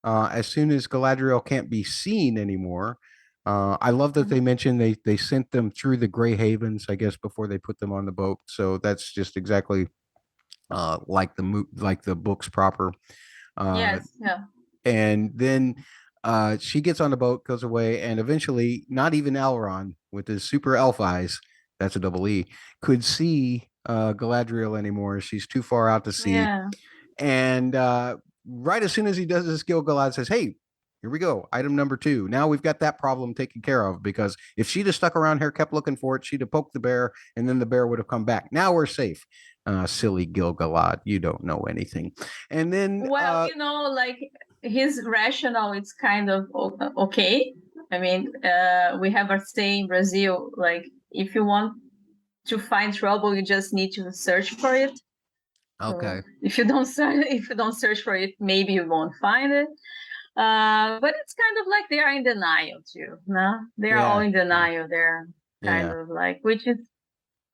as soon as Galadriel can't be seen anymore, I love that they mentioned they sent them through the Grey Havens, I guess, before they put them on the boat. So that's just exactly like the books proper. Yes, yeah. And then she gets on the boat, goes away, and eventually, not even Elrond with his super elf eyes, that's a double E, could see Galadriel anymore. She's too far out to sea. Yeah. And right as soon as he does this, Gil-galad says, "Hey, here we go. Item number 2. Now we've got that problem taken care of, because if she'd have stuck around here, kept looking for it, she'd have poked the bear, and then the bear would have come back. Now we're safe." Silly Gil-galad, you don't know anything. And then, well, like his rationale, it's kind of okay. I mean, we have a saying in Brazil, like, if you want to find trouble, you just need to search for it. okay. So if you don't search for it, maybe you won't find it. But it's kind of like they are in denial too. No, they are all in denial. They're kind of like, which is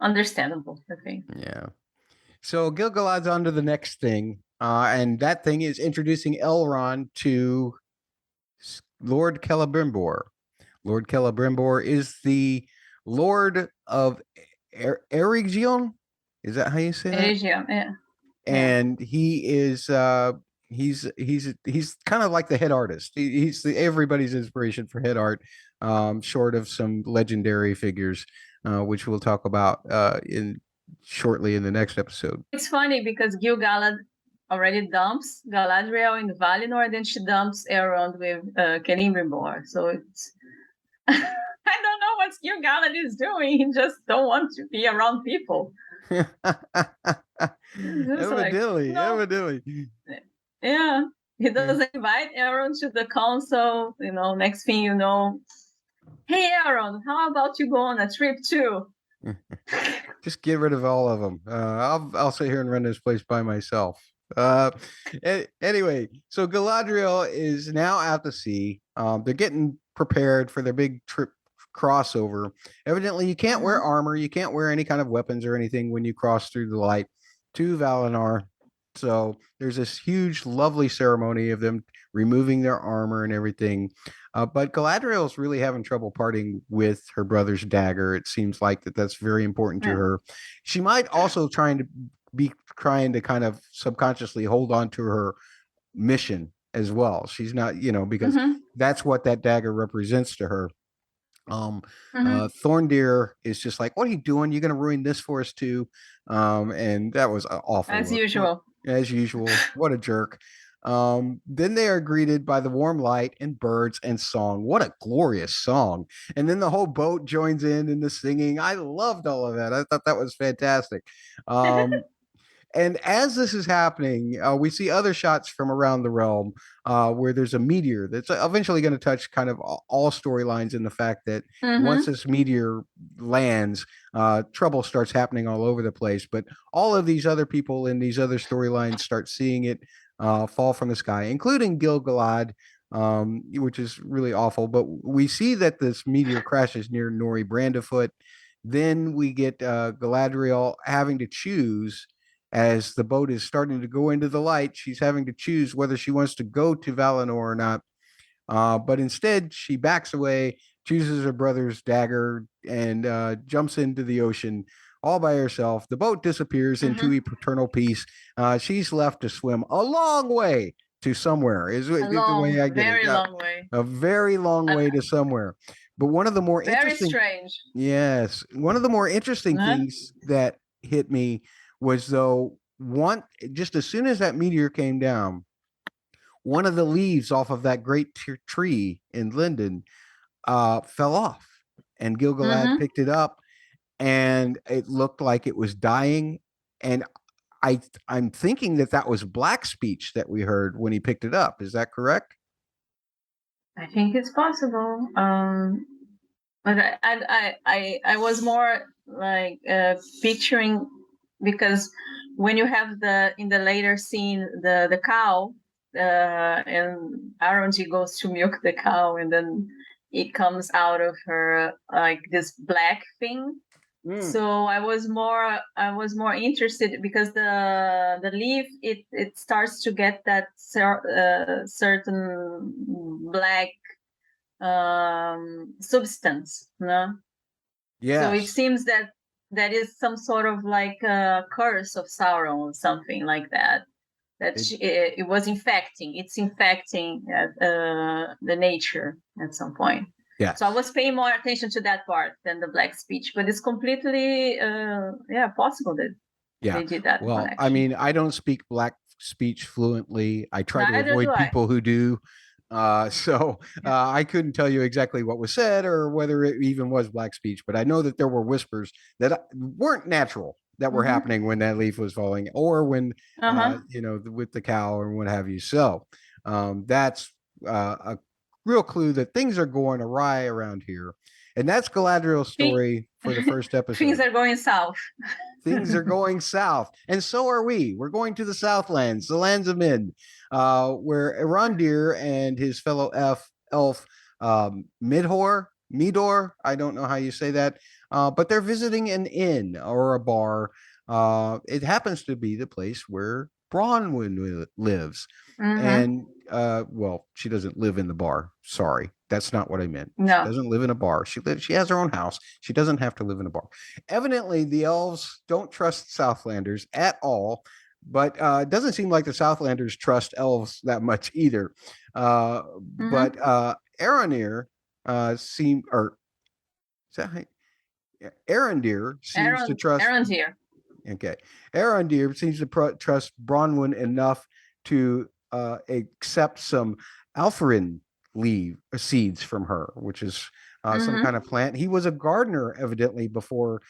understandable, I think. Yeah. So Gil-galad's on to the next thing, and that thing is introducing Elrond to Lord Celebrimbor. Lord Celebrimbor is the Lord of Eregion. Is that how you say that? Eregion, yeah. And he is he's kind of like the head artist. He's everybody's inspiration for head art, short of some legendary figures, which we'll talk about shortly in the next episode. It's funny because Gil-galad already dumps Galadriel in Valinor, then she dumps Elrond with Celebrimbor. So it's I don't know what Gil-galad is doing. He just don't want to be around people. Evidently, evidently. Yeah, he doesn't invite Elrond to the council. Next thing you know, "Hey Elrond, how about you go on a trip too?" Just get rid of all of them. I'll sit here and run this place by myself. Anyway, so Galadriel is now out to sea. They're getting prepared for their big trip crossover. Evidently, you can't wear armor. You can't wear any kind of weapons or anything when you cross through the light to Valinor. So there's this huge, lovely ceremony of them removing their armor and everything. But Galadriel is really having trouble parting with her brother's dagger. It seems like that's very important to her. She might also trying to kind of subconsciously hold on to her mission as well. She's not, because that's what that dagger represents to her. Thorndeer is just like, "What are you doing? You're going to ruin this for us too." And that was awful. As usual. What a jerk. Then they are greeted by the warm light and birds and song. What a glorious song. And then the whole boat joins in the singing. I loved all of that. I thought that was fantastic. And as this is happening, we see other shots from around the realm where there's a meteor that's eventually going to touch kind of all storylines in the fact that once this meteor lands, trouble starts happening all over the place. But all of these other people in these other storylines start seeing it fall from the sky, including Gil-galad, which is really awful. But we see that this meteor crashes near Nori Brandefoot. Then we get Galadriel having to choose. As the boat is starting to go into the light, she's having to choose whether she wants to go to Valinor or not. But instead, she backs away, chooses her brother's dagger, and jumps into the ocean all by herself. The boat disappears into eternal peace. She's left to swim a long way to somewhere. Is the way I get very it. Long way. A very long way to somewhere. But one of the more interesting, strange. Yes, one of the more interesting things that hit me was just as soon as that meteor came down, one of the leaves off of that great tree in Linden fell off, and Gil-galad picked it up, and it looked like it was dying. And I'm thinking that was black speech that we heard when he picked it up. Is that correct? I think it's possible. But I was more like picturing, because when you have in the later scene the cow, and Elrond goes to milk the cow, and then it comes out of her like this black thing. So I was more interested, because the leaf, it starts to get that certain black substance, no? Yes. So it seems that that is some sort of like a curse of Sauron or something like that. It was infecting. It's infecting the nature at some point. Yeah. So I was paying more attention to that part than the black speech, but it's completely possible that they did that. Well, connection. I mean, I don't speak black speech fluently. I try to Neither avoid do I. people who do. I couldn't tell you exactly what was said or whether it even was black speech, but I know that there were whispers that weren't natural that were happening when that leaf was falling, or when with the cow or what have you. So that's a real clue that things are going awry around here. And that's Galadriel's story for the first episode. Things are going south. Things are going south, and so are we. We're going to the Southlands, the lands of men, where Arondir and his fellow elf Midor, I don't know how you say that, but they're visiting an inn or a bar. It happens to be the place where Bronwyn lives, and well, she doesn't live in the bar. Sorry, that's not what I meant. No. She doesn't live in a bar. She has her own house. She doesn't have to live in a bar. Evidently, the elves don't trust Southlanders at all, but it doesn't seem like the Southlanders trust elves that much either. But Arondir seems to trust. Arondir. Okay, Arondir seems to trust Bronwyn enough to accept some Alpharin seeds from her, which is some kind of plant. He was a gardener, evidently, before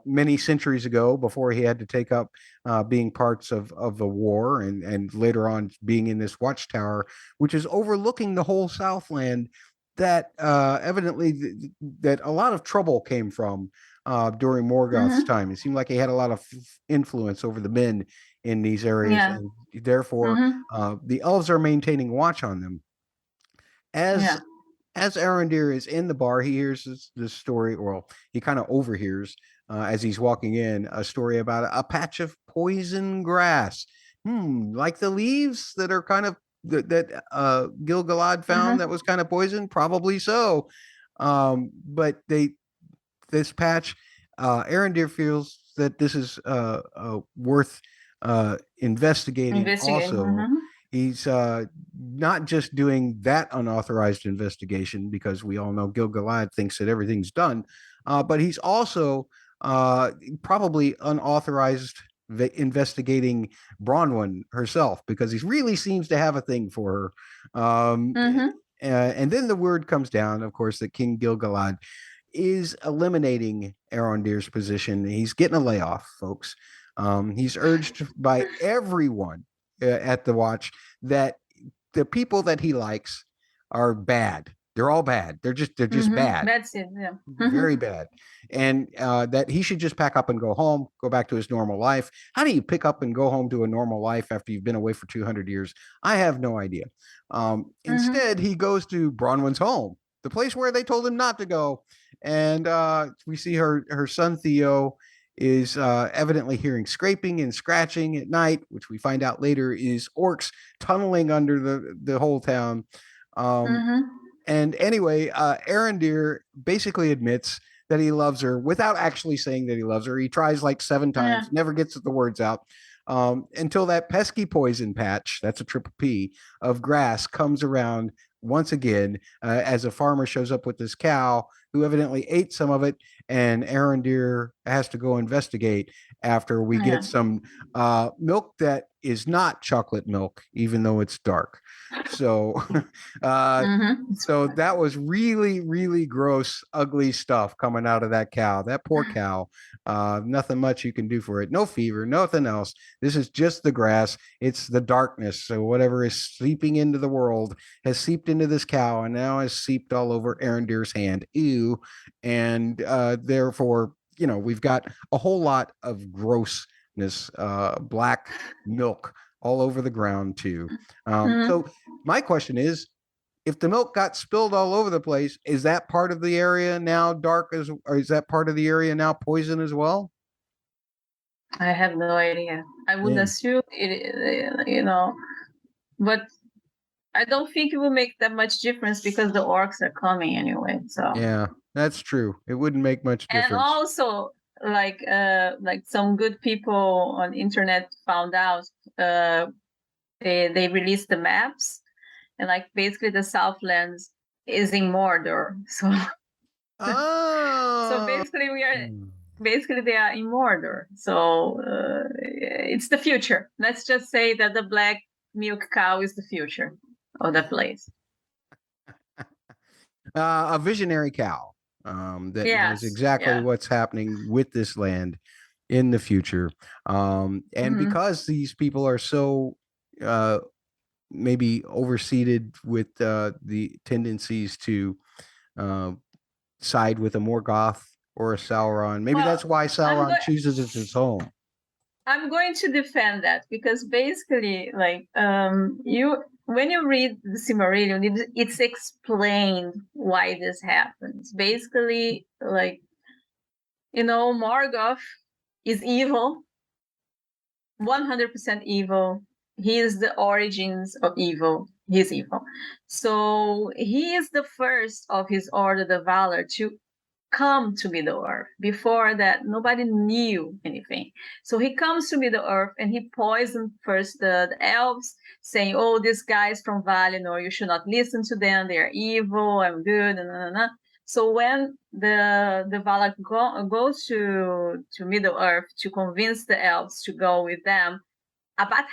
many centuries ago, before he had to take up being parts of the war, and later on being in this watchtower, which is overlooking the whole Southland. That evidently that a lot of trouble came from during Morgoth's time. It seemed like he had a lot of influence over the men in these areas, and therefore the elves are maintaining watch on them. As Arondir is in the bar, he hears this story, or he kind of overhears as he's walking in a story about a patch of poison grass, like the leaves that are kind of that Gil-galad found that was kind of poison, probably so. But this patch, Arondir feels that this is worth investigating. Also, he's not just doing that unauthorized investigation, because we all know Gil-galad thinks that everything's done, but he's also probably unauthorized investigating Bronwyn herself, because he really seems to have a thing for her. And then the word comes down, of course, that King Gil-galad is eliminating Arondir's position. He's getting a layoff, folks. He's urged by everyone at the watch that the people that he likes are bad. They're all bad. They're just bad. That's it. Yeah. Very bad. And that he should just pack up and go home, go back to his normal life. How do you pick up and go home to a normal life after you've been away for 200 years? I have no idea. Instead, he goes to Bronwyn's home, the place where they told him not to go. And we see her son Theo is evidently hearing scraping and scratching at night, which we find out later is orcs tunneling under the whole town. And anyway, Arondir basically admits that he loves her without actually saying that he loves her. He tries like 7 times, never gets the words out, until that pesky poison patch, that's a triple P, of grass comes around once again, as a farmer shows up with this cow who evidently ate some of it, and Arondir has to go investigate. after we get some milk that is not chocolate milk, even though it's dark. So, so that was really, really gross, ugly stuff coming out of that cow. That poor cow. Nothing much you can do for it. No fever, nothing else. This is just the grass. It's the darkness. So whatever is seeping into the world has seeped into this cow and now has seeped all over Arendir's hand. Ew. And therefore, we've got a whole lot of grossness, black milk all over the ground too. So my question is, if the milk got spilled all over the place, is that part of the area now dark or is that part of the area now poison as well? I have no idea. I would assume it, but I don't think it will make that much difference because the orcs are coming anyway. So yeah, that's true. It wouldn't make much difference. And also, like some good people on internet found out, they released the maps, and like basically the Southlands is in Mordor. So so basically they are in Mordor. So it's the future. Let's just say that the black milk cow is the future of the place. A visionary cow that knows exactly what's happening with this land in the future. And because these people are so maybe overseated with the tendencies to side with a Morgoth or a Sauron, maybe that's why Sauron chooses it as his home. I'm going to defend that because basically, like, when you read the Silmarillion, it's explained why this happens. Basically, like, Morgoth is evil, 100% evil. He is the origins of evil. He's evil. So he is the first of his order, the Valar, to come to Middle-earth. Before that, nobody knew anything. So he comes to Middle-earth and he poisoned first the elves, saying, "Oh, these guys from Valinor, you should not listen to them. They are evil. I'm good." So when the Valar goes to Middle-earth to convince the elves to go with them, about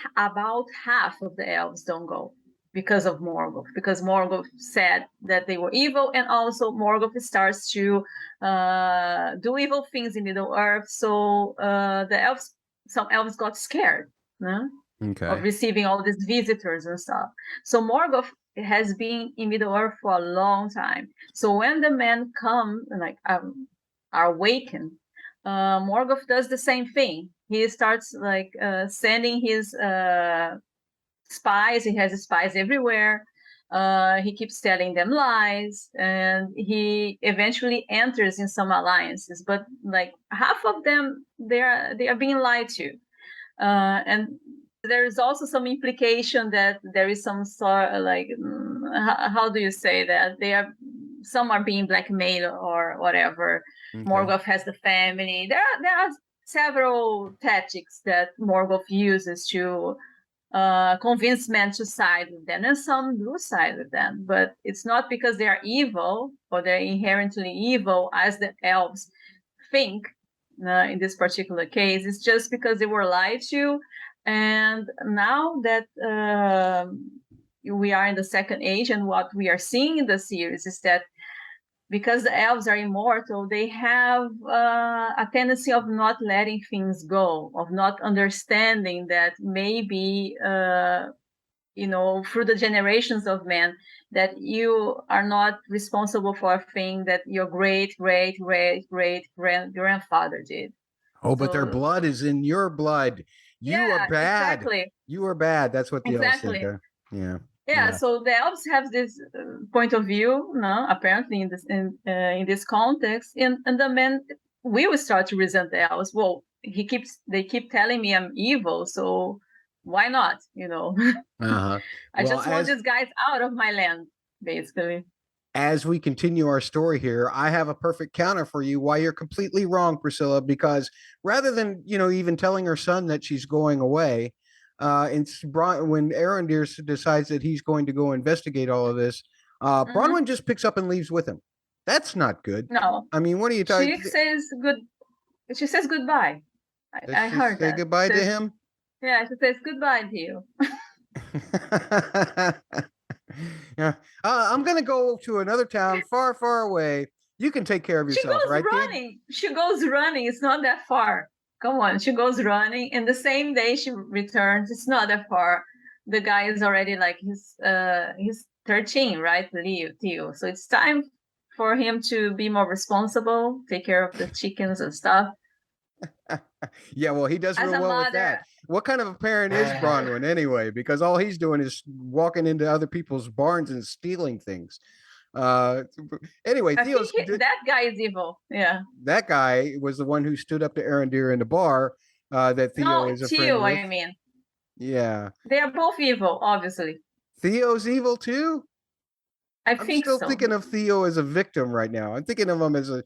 half of the elves don't go because of Morgoth, because Morgoth said that they were evil, and also Morgoth starts to do evil things in Middle-earth. So some elves got scared of receiving all these visitors and stuff. So Morgoth has been in Middle-earth for a long time. So when the men come, are awakened, Morgoth does the same thing. He starts sending his spies. He has spies everywhere. He keeps telling them lies, and he eventually enters in some alliances. But like half of them, they are being lied to, and there is also some implication that there is some sort of how do you say that some are being blackmailed or whatever. Morgoth has the family. There are several tactics that Morgoth uses to convince men to side with them, and some do side with them, but it's not because they are evil or they're inherently evil as the elves think in this particular case. It's just because they were lied to. And now that we are in the Second Age, and what we are seeing in the series is that because the elves are immortal, they have a tendency of not letting things go, of not understanding that maybe, through the generations of men, that you are not responsible for a thing that your great-great-great-great-grandfather did. Oh, but their blood is in your blood. You are bad. Exactly. You are bad. That's what the elves think. Yeah, so the elves have this point of view, apparently in this context, and the men will start to resent the elves. Well, they keep telling me I'm evil, so why not? I just want these guys out of my land, basically. As we continue our story here, I have a perfect counter for you why you're completely wrong, Priscilla, because rather than, even telling her son that she's going away, when Arondir decides that he's going to go investigate all of this, Bronwyn just picks up and leaves with him. That's not good. No. I mean, what are you talking? She says goodbye. Let's I just heard say that. goodbye to him. Yeah, she says goodbye to you. Yeah. I'm going to go to another town far, far away. You can take care of She yourself, goes right, Thea? running. She goes running. It's not that far. Come on. She goes running. And the same day she returns, it's not that far. The guy is already like he's 13, right? Theo. So it's time for him to be more responsible, take care of the chickens and stuff. Yeah, well, he does As real a well with that. mother, What kind of a parent is Bronwyn anyway? Because all he's doing is walking into other people's barns and stealing things. Uh, anyway, I think that guy is evil. Yeah. that guy was the one who stood up to Arendir in the bar that Theo No, is a friend Theo, with. I mean. Yeah. They are both evil, obviously. Theo's evil too? I'm I'm still so. thinking of Theo as a victim right now. I'm thinking of him as a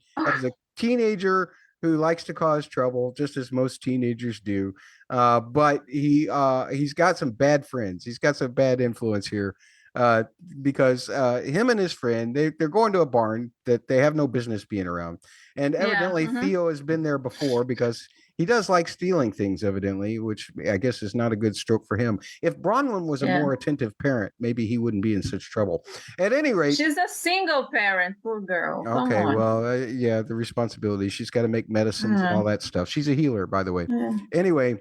teenager who likes to cause trouble, just as most teenagers do. But he's got some bad friends. He's got some bad influence here. Uh, because him and his friend they're going to a barn that they have no business being around, and evidently Theo has been there before because he does like stealing things, evidently, which I guess is not a good stroke for him. If Bronwyn was a more attentive parent, maybe he wouldn't be in such trouble. At any rate, she's a single parent, poor girl. okay, well, yeah, the responsibility. She's got to make medicines and all that stuff. She's a healer, by the way. Anyway,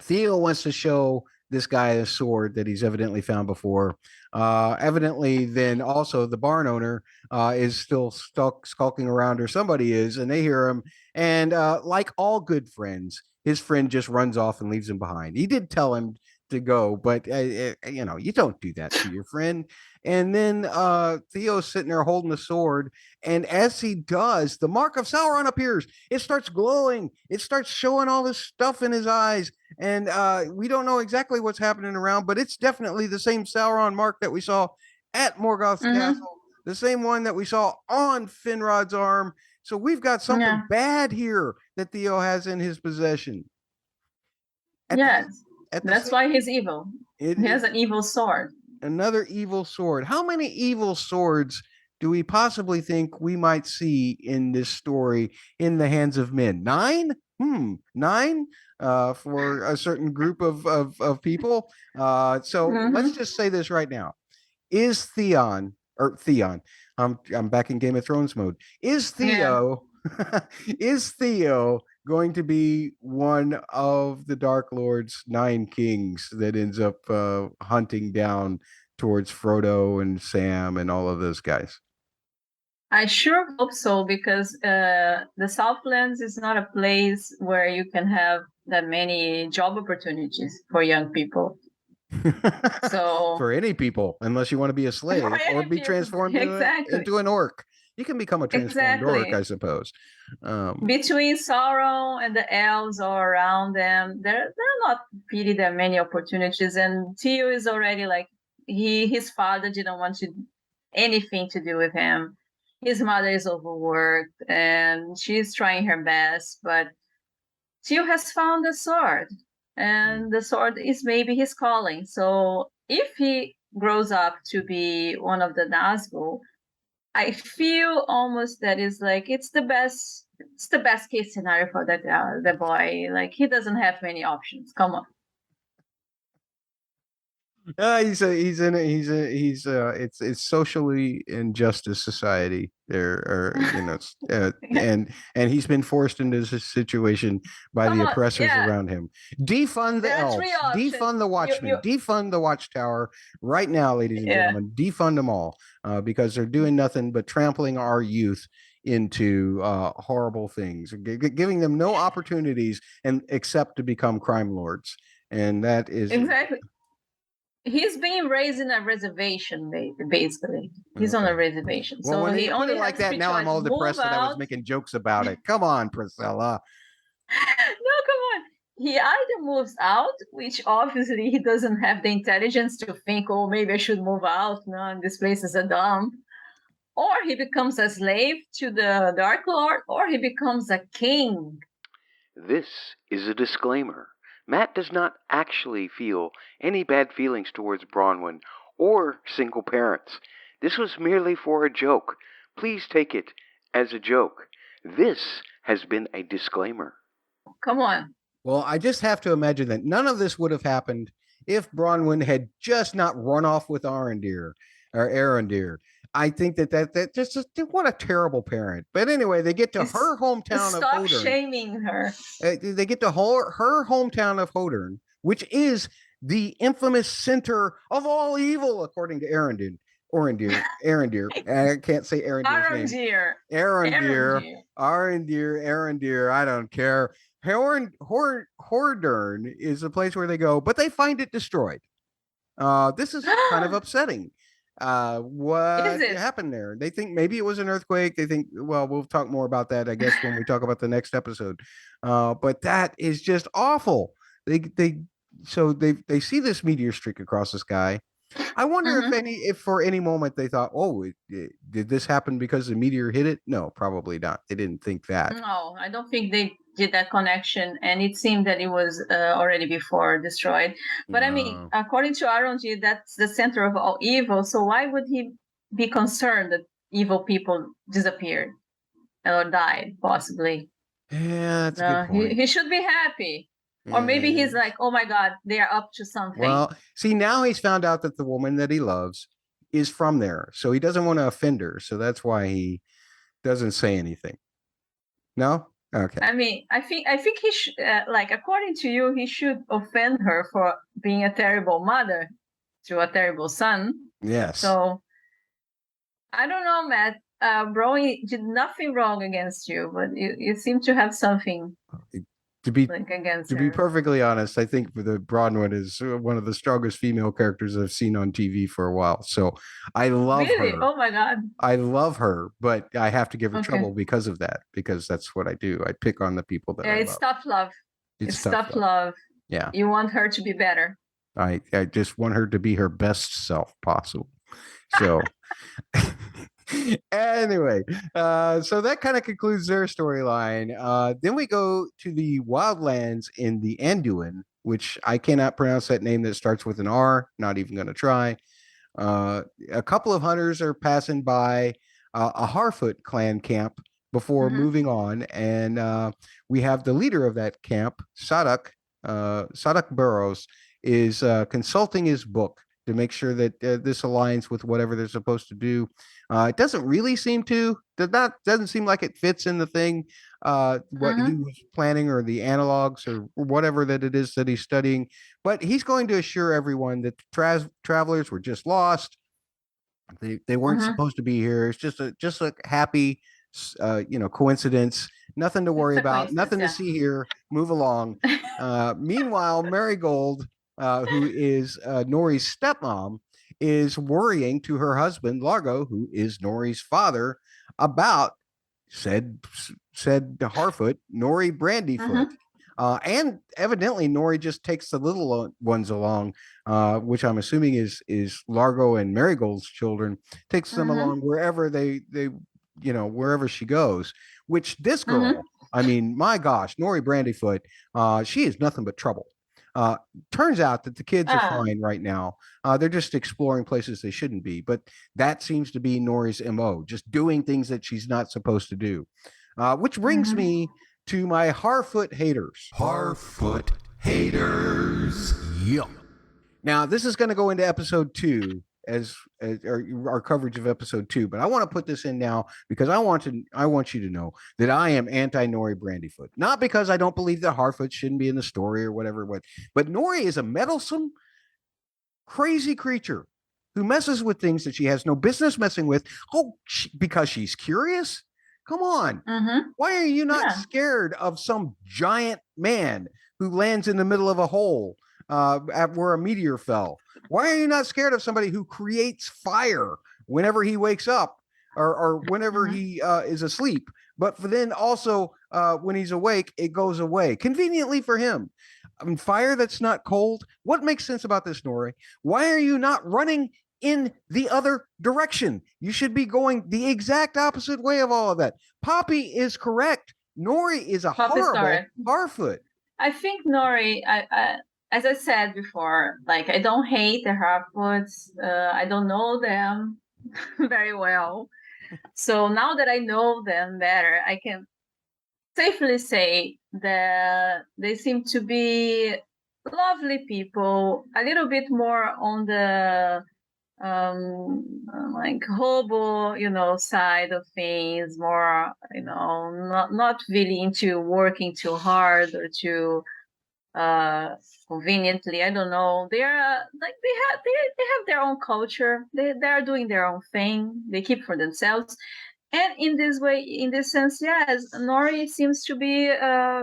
Theo wants to show this guy a sword that he's evidently found before. Evidently, then also the barn owner is still skulking around, or somebody is, and they hear him. And like all good friends, his friend just runs off and leaves him behind. He did tell him to go, but you don't do that to your friend. And then Theo's sitting there holding the sword, and as he does, the mark of Sauron appears. It starts glowing. It starts showing all this stuff in his eyes, and we don't know exactly what's happening around, but it's definitely the same Sauron mark that we saw at Morgoth's castle, the same one that we saw on Finrod's arm. So we've got something bad here that Theo has in his possession. That's why he's evil. He has an evil sword. Another evil sword. How many evil swords do we possibly think we might see in this story in the hands of men? 9? 9 for a certain group of people. So let's just say this right now. Is Theon, I'm back in Game of Thrones mode. Is Theo is Theo going to be one of the Dark Lord's 9 kings that ends up hunting down towards Frodo and Sam and all of those guys? I sure hope so, because the Southlands is not a place where you can have that many job opportunities for young people. So for any people, unless you want to be a slave or be transformed into an orc. You can become a transformed orc, I suppose. Between Sauron and the elves all around them, there are not really that many opportunities. And Theo is already like, his father didn't want anything to do with him. His mother is overworked and she's trying her best, but Theo has found a sword, and the sword is maybe his calling. So if he grows up to be one of the Nazgûl, I feel almost that is like it's the best case scenario for that the boy. Like, he doesn't have many options. Come on. It's socially injustice society there, and he's been forced into this situation by the oppressors around him. Defund the elves, defund the watchmen, defund the watchtower right now, ladies and gentlemen. Defund them all because they're doing nothing but trampling our youth into horrible things, giving them no opportunities and except to become crime lords, and that is exactly. He's being raised in a reservation, basically. He's on a reservation. Well, so when he only put it like that, now I'm all depressed that I was making jokes about it. Come on, Priscilla. No, come on. He either moves out, which obviously he doesn't have the intelligence to think, oh, maybe I should move out. No, this place is a dump. Or he becomes a slave to the Dark Lord, or he becomes a king. This is a disclaimer. Matt does not actually feel any bad feelings towards Bronwyn or single parents. This was merely for a joke. Please take it as a joke. This has been a disclaimer. Come on. Well, I just have to imagine that none of this would have happened if Bronwyn had just not run off with Arondir or Arondir. I think that just what a terrible parent. But anyway, they get to her hometown of Stop Hodern. shaming her. They get to her hometown of Hodern, which is the infamous center of all evil, according to Arondir. Arondir. I can't say Arondir's name. Arondir. I don't care. Hordern is a place where they go, but they find it destroyed. This is kind of upsetting. What happened there? They think maybe it was an earthquake. They think, well, we'll talk more about that, I guess, when we talk about the next episode. But that is just awful. They see this meteor streak across the sky. I wonder if for any moment they thought, oh, did this happen because the meteor hit it? No, probably not. They didn't think that. No, I don't think they did that connection, and it seemed that it was already before destroyed. But I mean, according to Arondir, that's the center of all evil. So why would he be concerned that evil people disappeared or died, possibly? Yeah, that's a good point. He should be happy. Or maybe he's like, oh my God, they are up to something. Well, see, now he's found out that the woman that he loves is from there. So he doesn't want to offend her. So that's why he doesn't say anything. No? Okay. I mean, I think he should, according to you, he should offend her for being a terrible mother to a terrible son. Yes. So, I don't know, Matt. Broly did nothing wrong against you, but you seem to have something to be against her. Be perfectly honest, I think the Bronwyn is one of the strongest female characters I've seen on TV for a while. So I love her. Oh my God. I love her, but I have to give her trouble because of that, because that's what I do. I pick on the people that I love. It's tough love. It's tough love. Yeah. You want her to be better. I just want her to be her best self possible. So anyway, so that kind of concludes their storyline. Then we go to the wildlands in the Anduin, which I cannot pronounce that name that starts with an R. Not even going to try. A couple of hunters are passing by a Harfoot clan camp before moving on, and we have the leader of that camp, Sadak Burrows, is consulting his book to make sure that this aligns with whatever they're supposed to do. It doesn't really seem to. Doesn't seem like it fits in the thing. What he was planning, or the analogs, or whatever that it is that he's studying. But he's going to assure everyone that travelers were just lost. They weren't supposed to be here. It's just a happy, coincidence. Nothing to worry about. Nothing to see here. Move along. Meanwhile, Marigold, who is Nori's stepmom, is worrying to her husband Largo, who is Nori's father, about said Harfoot, Nori Brandyfoot. And evidently Nori just takes the little ones along, which I'm assuming is Largo and Marigold's children, takes them along wherever they wherever she goes. Which this girl, I mean, my gosh, Nori Brandyfoot, she is nothing but trouble. Turns out that the kids are fine right now. They're just exploring places they shouldn't be, but that seems to be Nori's MO, just doing things that she's not supposed to do. Which brings me to my Harfoot haters. Harfoot haters. Yep. Now, this is going to go into episode 2 as our coverage of episode 2, but I want to put this in now because I want you to know that I am anti-Nori Brandyfoot. Not because I don't believe that Harfoot shouldn't be in the story or whatever, but Nori is a meddlesome, crazy creature who messes with things that she has no business messing with. Because she's curious? Come on. Why are you not scared of some giant man who lands in the middle of a hole where a meteor fell? Why are you not scared of somebody who creates fire whenever he wakes up or whenever he is asleep? But then also when he's awake, it goes away conveniently for him. I mean, fire that's not cold. What makes sense about this, Nori? Why are you not running in the other direction? You should be going the exact opposite way of all of that. Poppy is correct. Nori is a horrible Harfoot. I think Nori, as I said before, I don't hate the Harfoots. I don't know them very well. So now that I know them better, I can safely say that they seem to be lovely people, a little bit more on the like hobo, side of things, more, not really into working too hard or too conveniently. I don't know. They're like they have their own culture. They are doing their own thing. They keep for themselves. And in this way, in this sense, yes, Nori seems to be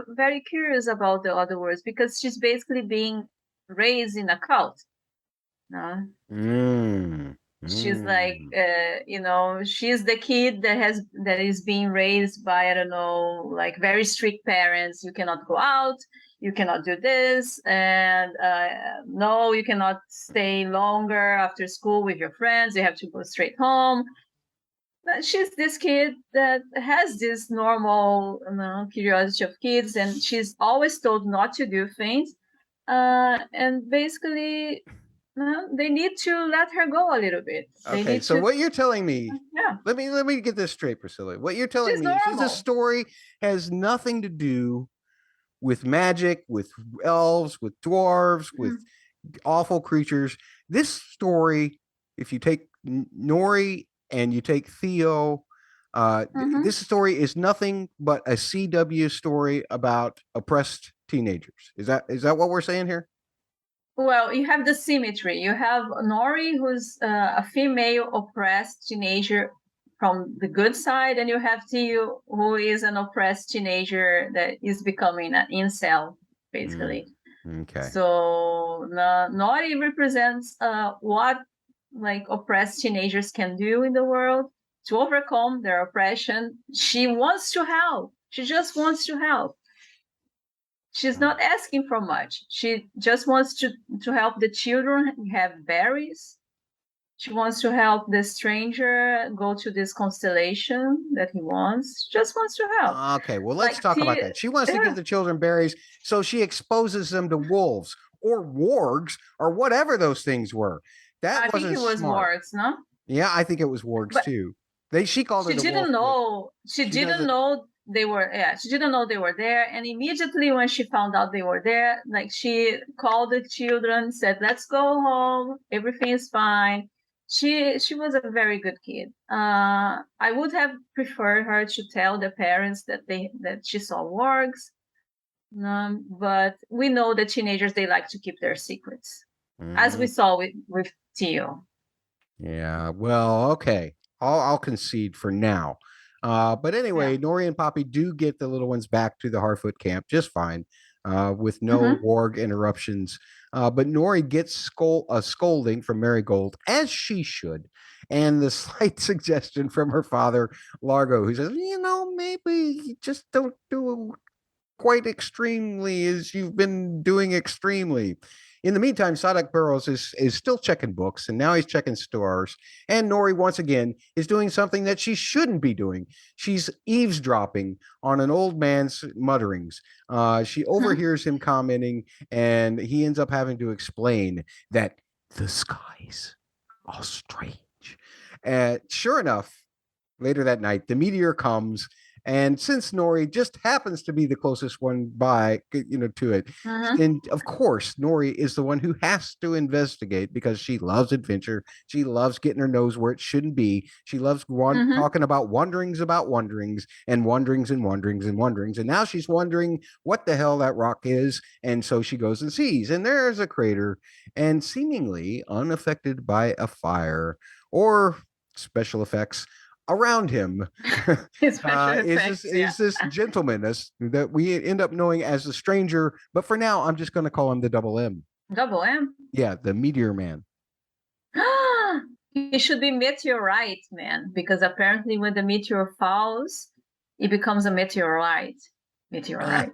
very curious about the other worlds because she's basically being raised in a cult. No? She's like, she's the kid that is being raised by, I don't know, like very strict parents. You cannot go out, you cannot do this, and no, you cannot stay longer after school with your friends. You have to go straight home. But she's this kid that has this normal curiosity of kids, and she's always told not to do things. And basically, they need to let her go a little bit. Okay, so what you're telling me, yeah, let me get this straight, Priscilla. What you're telling she's me is normal. this story has nothing to do with magic, with elves, with dwarves, with awful creatures. This story, if you take Nori and you take Theo, this story is nothing but a CW story about oppressed teenagers. Is that what we're saying here? Well, you have the symmetry. You have Nori, who's a female oppressed teenager from the good side, and you have Theo, who is an oppressed teenager that is becoming an incel, basically. Okay. So Nori represents what like oppressed teenagers can do in the world to overcome their oppression. She wants to help. She just wants to help. She's not asking for much. She just wants to help the children have berries. She wants to help the stranger go to this constellation that he wants. She just wants to help. Okay, well, let's talk about that. She wants to give the children berries, so she exposes them to wolves or wargs or whatever those things were. That wasn't think it was smart. wargs, no? Yeah, I think it was wargs too. She called it a wolf. She didn't know. She didn't know they were. Yeah, she didn't know they were there. And immediately when she found out they were there, like she called the children, said, "Let's go home. Everything is fine." She was a very good kid. I would have preferred her to tell the parents that she saw wargs. But we know that teenagers, they like to keep their secrets, as we saw with Theo. Yeah, well, okay. I'll concede for now. But anyway, Nori and Poppy do get the little ones back to the Harfoot camp just fine, with no warg interruptions. But Nori gets a scolding from Marigold, as she should, and the slight suggestion from her father, Largo, who says, maybe just don't do quite extremely as you've been doing extremely. In the meantime, Sadak Burrows is still checking books, and now he's checking stars. And Nori, once again, is doing something that she shouldn't be doing. She's eavesdropping on an old man's mutterings. She overhears him commenting, and he ends up having to explain that the skies are strange. Sure enough, later that night, the meteor comes. And since Nori just happens to be the closest one to it, and of course, Nori is the one who has to investigate because she loves adventure. She loves getting her nose where it shouldn't be. She loves talking about wonderings and wanderings and wanderings and wanderings. And now she's wondering what the hell that rock is. And so she goes and sees, and there's a crater, and seemingly unaffected by a fire or special effects around him is this gentleman that we end up knowing as the stranger, but for now I'm just going to call him the Double M. Double M? Yeah, the Meteor Man. He should be Meteorite Man, because apparently when the meteor falls, it becomes a meteorite. Meteorite.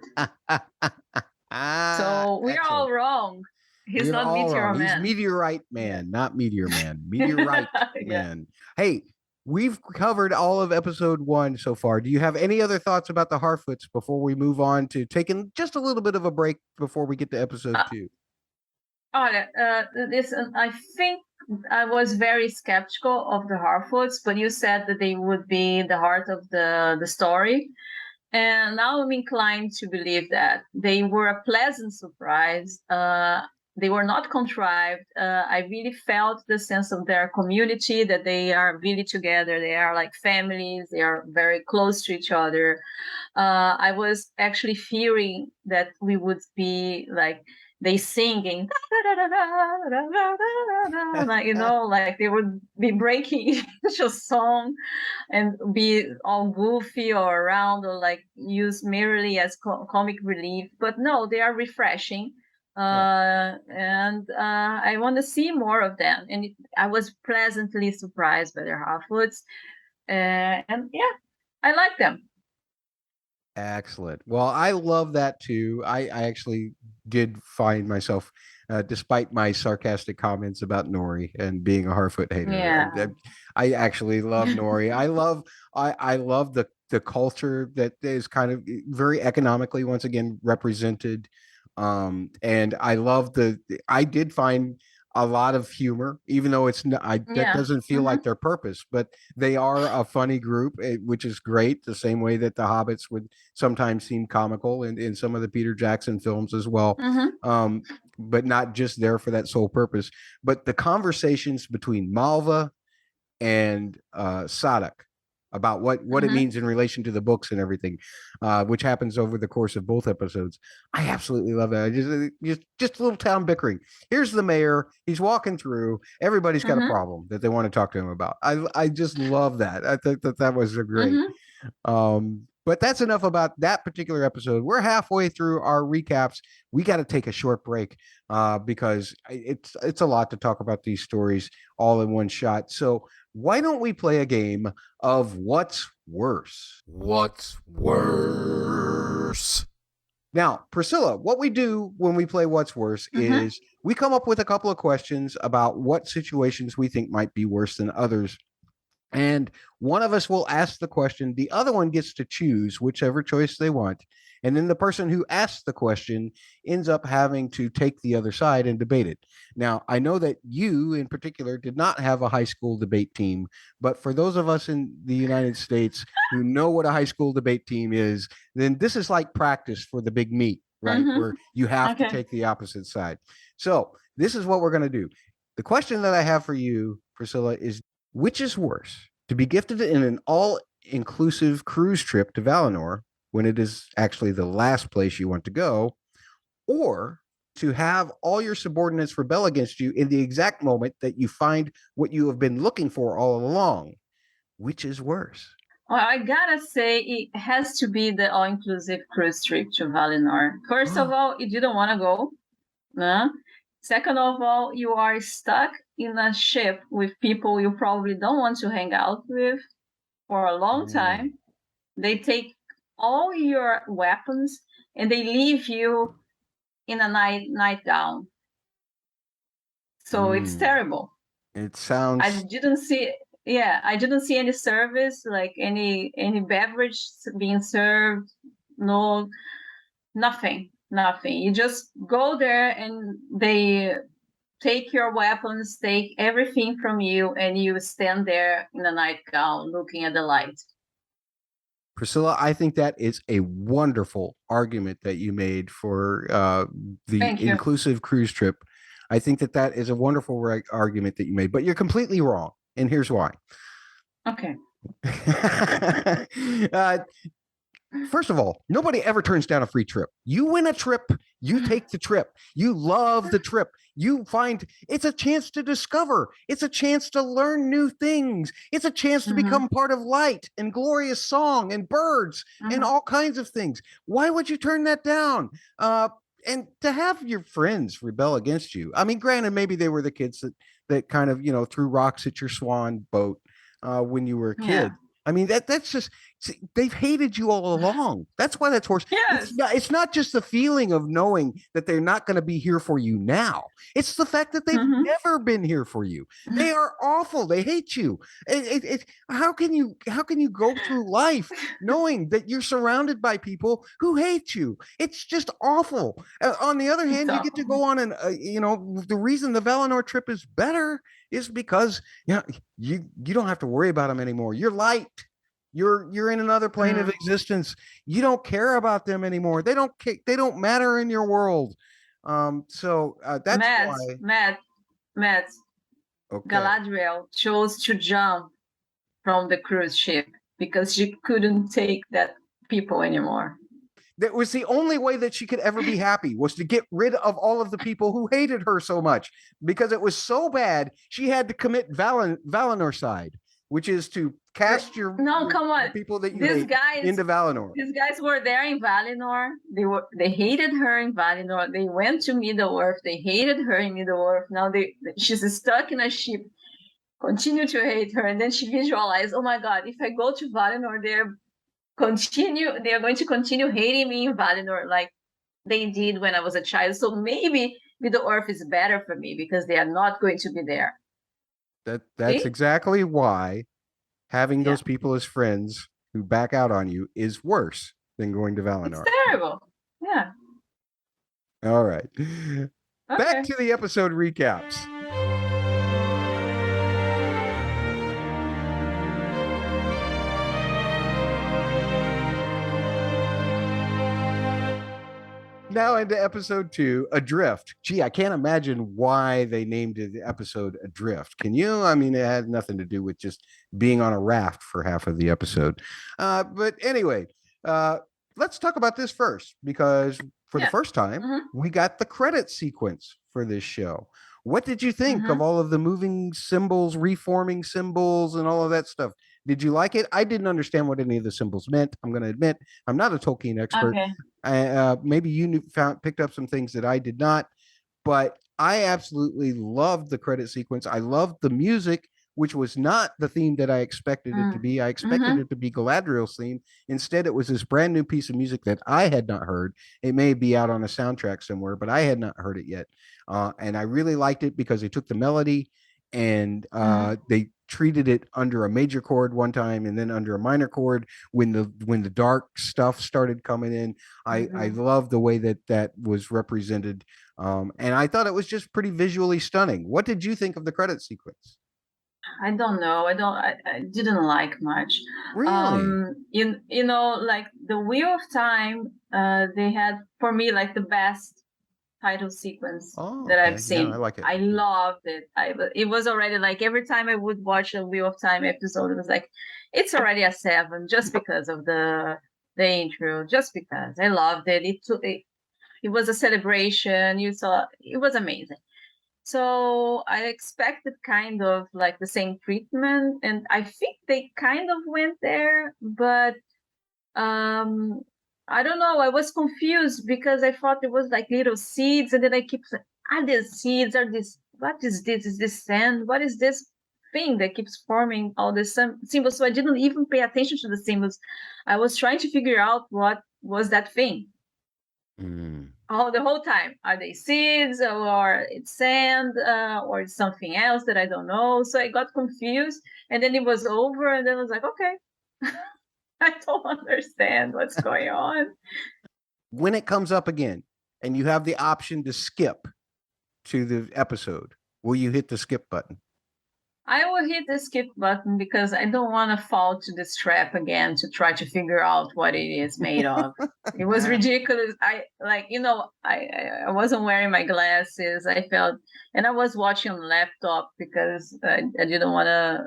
So we're all wrong. He's not Meteor Man. He's Meteorite Man, not Meteor Man. Meteorite Man. Hey, we've covered all of episode 1 so far. Do you have any other thoughts about the Harfoots before we move on to taking just a little bit of a break before we get to episode 2? I think I was very skeptical of the Harfoots, but you said that they would be the heart of the story. And now I'm inclined to believe that they were a pleasant surprise. They were not contrived. I really felt the sense of their community, that they are really together. They are like families. They are very close to each other. I was actually fearing that we would be like they singing, like, like they would be breaking a song and be all goofy or around or like used merely as comic relief. But no, they are refreshing. And I want to see more of them. And I was pleasantly surprised by their Harfoots. And yeah, I like them. Excellent. Well, I love that too. I actually did find myself, despite my sarcastic comments about Nori and being a Harfoot hater, Yeah. I actually love Nori. I love the culture that is kind of very economically once again represented. And I love I did find a lot of humor, even though it's not, that doesn't feel like their purpose, but they are a funny group, which is great. The same way that the Hobbits would sometimes seem comical in some of the Peter Jackson films as well. But not just there for that sole purpose. But the conversations between Malva and Sadak about what it means in relation to the books and everything, which happens over the course of both episodes. I absolutely love that. Just a little town bickering. Here's the mayor. He's walking through. Everybody's got a problem that they want to talk to him about. I just love that. I think that was a great. But that's enough about that particular episode. We're halfway through our recaps. We got to take a short break because it's a lot to talk about these stories all in one shot. So why don't we play a game of What's Worse? What's worse? Now, Priscilla, what we do when we play What's Worse is we come up with a couple of questions about what situations we think might be worse than others. And one of us will ask the question, the other one gets to choose whichever choice they want. And then the person who asks the question ends up having to take the other side and debate it. Now, I know that you in particular did not have a high school debate team, but for those of us in the United States who know what a high school debate team is, then this is like practice for the big meet, right? Where you have to take the opposite side. So this is what we're going to do. The question that I have for you, Priscilla, is which is worse, to be gifted in an all-inclusive cruise trip to Valinor when it is actually the last place you want to go, or to have all your subordinates rebel against you in the exact moment that you find what you have been looking for all along? Which is worse? Well, I gotta say, it has to be the all-inclusive cruise trip to Valinor. First of all, you don't want to go. No? Second of all, you are stuck in a ship with people you probably don't want to hang out with for a long time. They take all your weapons and they leave you in a nightgown. So it's terrible. It sounds. I didn't see any service, like any beverage being served. No, nothing. You just go there and they take your weapons, take everything from you, and you stand there in a nightgown looking at the light. Priscilla, I think that is a wonderful argument that you made for the inclusive cruise trip. I think that is a wonderful argument that you made, but you're completely wrong. And here's why. Okay. First of all, nobody ever turns down a free trip. You win a trip, you take the trip. You love the trip. You find it's a chance to discover. It's a chance to learn new things. It's a chance to become part of light and glorious song and birds and all kinds of things. Why would you turn that down? And to have your friends rebel against you. I mean, granted, maybe they were the kids that kind of, threw rocks at your swan boat when you were a kid. Yeah. I mean, that's just, see, they've hated you all along. That's why that's worse. Yes. It's not just the feeling of knowing that they're not going to be here for you now. It's the fact that they've never been here for you. They are awful. They hate you. How can you go through life knowing that you're surrounded by people who hate you? It's just awful. On the other hand, you get to go on the reason the Valinor trip is better is because you don't have to worry about them anymore. You're light. You're in another plane of existence. You don't care about them anymore. They don't matter in your world. So that's why. Matt. Okay. Galadriel chose to jump from the cruise ship because she couldn't take that people anymore. That was the only way that she could ever be happy, was to get rid of all of the people who hated her so much, because it was so bad. She had to commit Valinorcide, which is to cast the people that you hate into Valinor. These guys were there in Valinor. They hated her in Valinor. They went to Middle Earth. They hated her in Middle Earth. Now she's stuck in a ship. Continue to hate her, and then she visualized, oh my God, if I go to Valinor, they're going to continue hating me in Valinor like they did when I was a child. So maybe Middle Earth is better for me because they are not going to be there. That's exactly why having those people as friends who back out on you is worse than going to Valinor. It's terrible. Yeah. All right. Back to the episode recaps. Now into episode 2, Adrift. Gee, I can't imagine why they named the episode Adrift. Can you? I mean, it had nothing to do with just being on a raft for half of the episode. But anyway, let's talk about this first, because for the first time, we got the credit sequence for this show. What did you think of all of the moving symbols, reforming symbols, and all of that stuff? Did you like it? I didn't understand what any of the symbols meant. I'm going to admit, I'm not a Tolkien expert. Okay. Maybe you picked up some things that I did not, but I absolutely loved the credit sequence. I loved the music, which was not the theme that I expected it to be. I expected it to be Galadriel's theme. Instead, it was this brand new piece of music that I had not heard. It may be out on a soundtrack somewhere, but I had not heard it yet. And I really liked it because they took the melody and they treated it under a major chord one time and then under a minor chord when the dark stuff started coming in. I love the way that was represented, and I thought it was just pretty visually stunning. What did you think of the credit sequence? I don't know. I didn't like much. Really? You know, like the Wheel of Time, they had for me like the best title sequence that I've seen. Yeah, I like it. I loved it. It was already like every time I would watch a Wheel of Time episode, it was like it's already a 7 just because of the intro, just because I loved it. It was a celebration. You saw it was amazing. So I expected kind of like the same treatment, and I think they kind of went there, but I don't know. I was confused because I thought it was like little seeds, and then I keep saying, are these seeds? Are this? What is this? Is this sand? What is this thing that keeps forming all these symbols? So I didn't even pay attention to the symbols. I was trying to figure out what was that thing. The whole time. Are they seeds, or it's sand, or it's something else that I don't know? So I got confused, and then it was over, and then I was like, okay. I don't understand what's going on. When it comes up again and you have the option to skip to the episode, will you hit the skip button? I will hit the skip button because I don't want to fall to this trap again to try to figure out what it is made of. It was ridiculous. I wasn't wearing my glasses. I felt, and I was watching on the laptop because I didn't want to,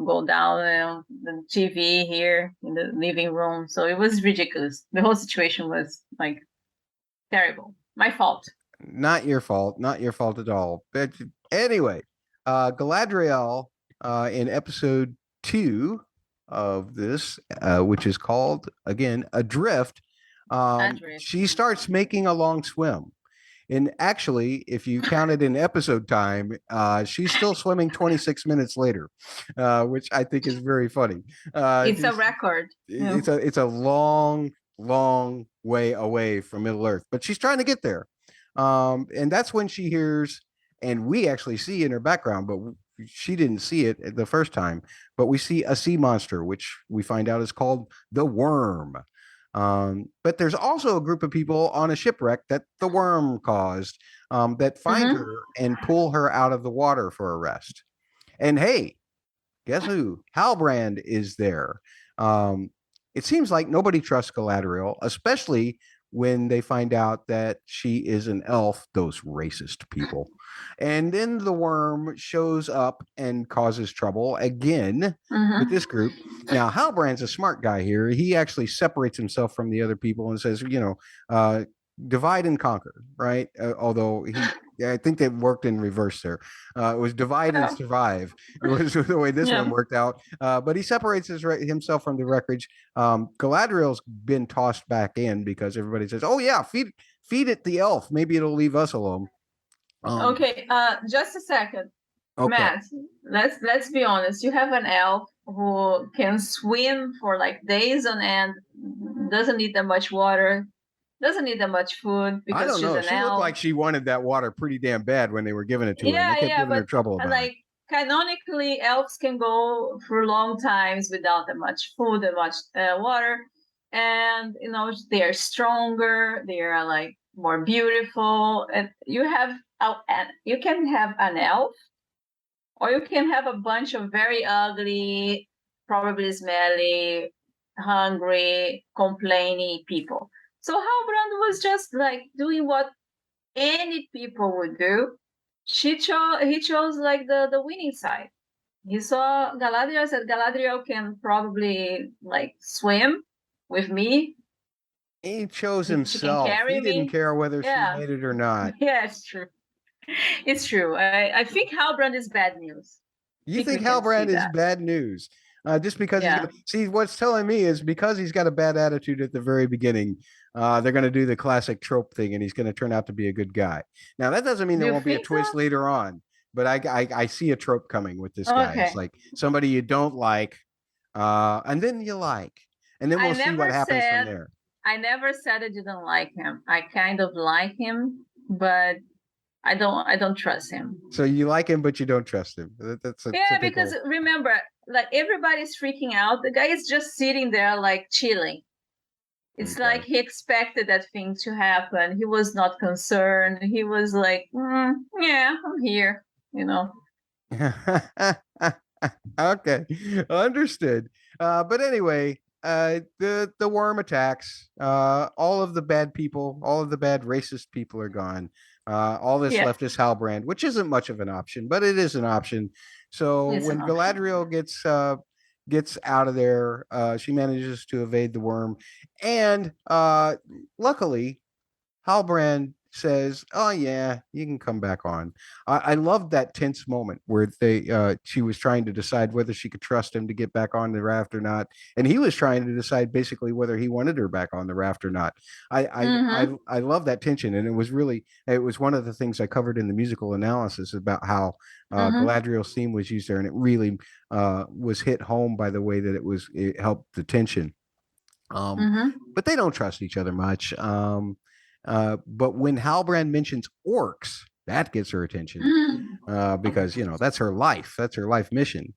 go down the TV here in the living room. So it was ridiculous. The whole situation was like terrible. My fault. Not your fault. Not your fault at all. But anyway. Galadriel in episode 2 of this, which is called again Adrift, she starts making a long swim. And actually, if you count it in episode time, she's still swimming 26 minutes later, which I think is very funny. It's a record. It's a long way away from Middle Earth, but she's trying to get there. And that's when she hears. And we actually see in her background, but she didn't see it the first time. But we see a sea monster, which we find out is called the Worm. But there's also a group of people on a shipwreck that the Worm caused that find her and pull her out of the water for a rest. And hey, guess who? Halbrand is there. It seems like nobody trusts Galadriel, especially when they find out that she is an elf, those racist people. And then the worm shows up and causes trouble again with this group. Now, Halbrand's a smart guy here. He actually separates himself from the other people and says, divide and conquer, right? Although I think they worked in reverse there. It was divide and survive. It was the way this one worked out. But he separates himself from the wreckage. Galadriel's been tossed back in because everybody says, "Oh yeah, feed it the elf. Maybe it'll leave us alone." Okay, just a second, Matt. Let's be honest. You have an elf who can swim for like days on end, doesn't need that much water, doesn't need that much food because I don't she's know. an She elf. looked like she wanted that water pretty damn bad when they were giving it to her. And they kept giving her trouble about like canonically, elves can go through long times without that much food and much water, and they are stronger. They are like more beautiful, and you can have an elf, or you can have a bunch of very ugly, probably smelly, hungry, complaining people. So Halbrand was just like doing what any people would do. He chose like the winning side. He saw Galadriel, said Galadriel can probably like swim with me. He chose himself. He didn't care whether she made it or not. Yeah, it's true. It's true. I think Halbrand is bad news. You think Halbrand is bad news? Just because see, what's telling me is because he's got a bad attitude at the very beginning, they're going to do the classic trope thing, and he's going to turn out to be a good guy. Now, that doesn't mean there won't be a twist later on, but I see a trope coming with this guy. It's like somebody you don't like, and then you like, and then we'll see what happens from there. I never said I didn't like him. I kind of like him, but I don't trust him. So you like him, but you don't trust him. That's because remember, like everybody's freaking out. The guy is just sitting there, like chilling. It's like he expected that thing to happen. He was not concerned. He was like, "Yeah, I'm here," Okay, understood. But anyway, the worm attacks. All of the bad people, all of the bad racist people are gone. All this left is Halbrand, which isn't much of an option, but it is an option. So when Galadriel gets out of there, she manages to evade the worm, and luckily, Halbrand says, "Oh yeah, you can come back on." I loved that tense moment where she was trying to decide whether she could trust him to get back on the raft or not, and he was trying to decide basically whether he wanted her back on the raft or not. I love that tension, and it was one of the things I covered in the musical analysis about how Galadriel's theme was used there, and it really was hit home by the way that it helped the tension. But they don't trust each other much. But when Halbrand mentions orcs, that gets her attention because that's her life. That's her life mission.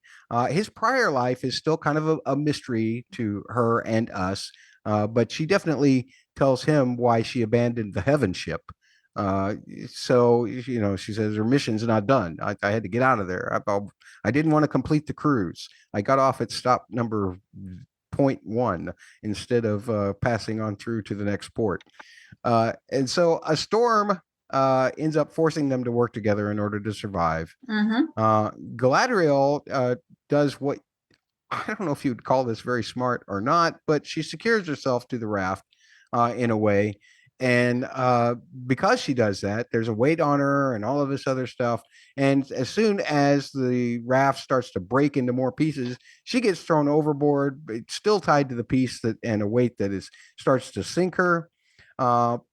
His prior life is still kind of a mystery to her and us, but she definitely tells him why she abandoned the Heaven ship. So she says her mission's not done. I had to get out of there. I didn't want to complete the cruise. I got off at stop number 0.1 instead of passing on through to the next port. And so a storm ends up forcing them to work together in order to survive. Galadriel does what I don't know if you would call this very smart or not, but she secures herself to the raft in a way. And because she does that, there's a weight on her and all of this other stuff. And as soon as the raft starts to break into more pieces, she gets thrown overboard. It's still tied to the piece and a weight that starts to sink her.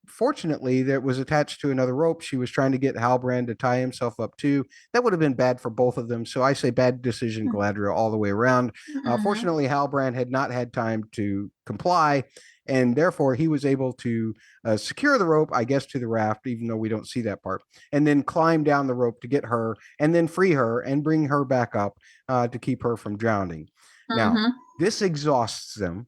Fortunately, that was attached to another rope. She was trying to get Halbrand to tie himself up too. That would have been bad for both of them. So I say bad decision, Galadriel, all the way around. Fortunately, Halbrand had not had time to comply, and therefore he was able to secure the rope, I guess, to the raft, even though we don't see that part, and then climb down the rope to get her, and then free her and bring her back up to keep her from drowning. Now, this exhausts them.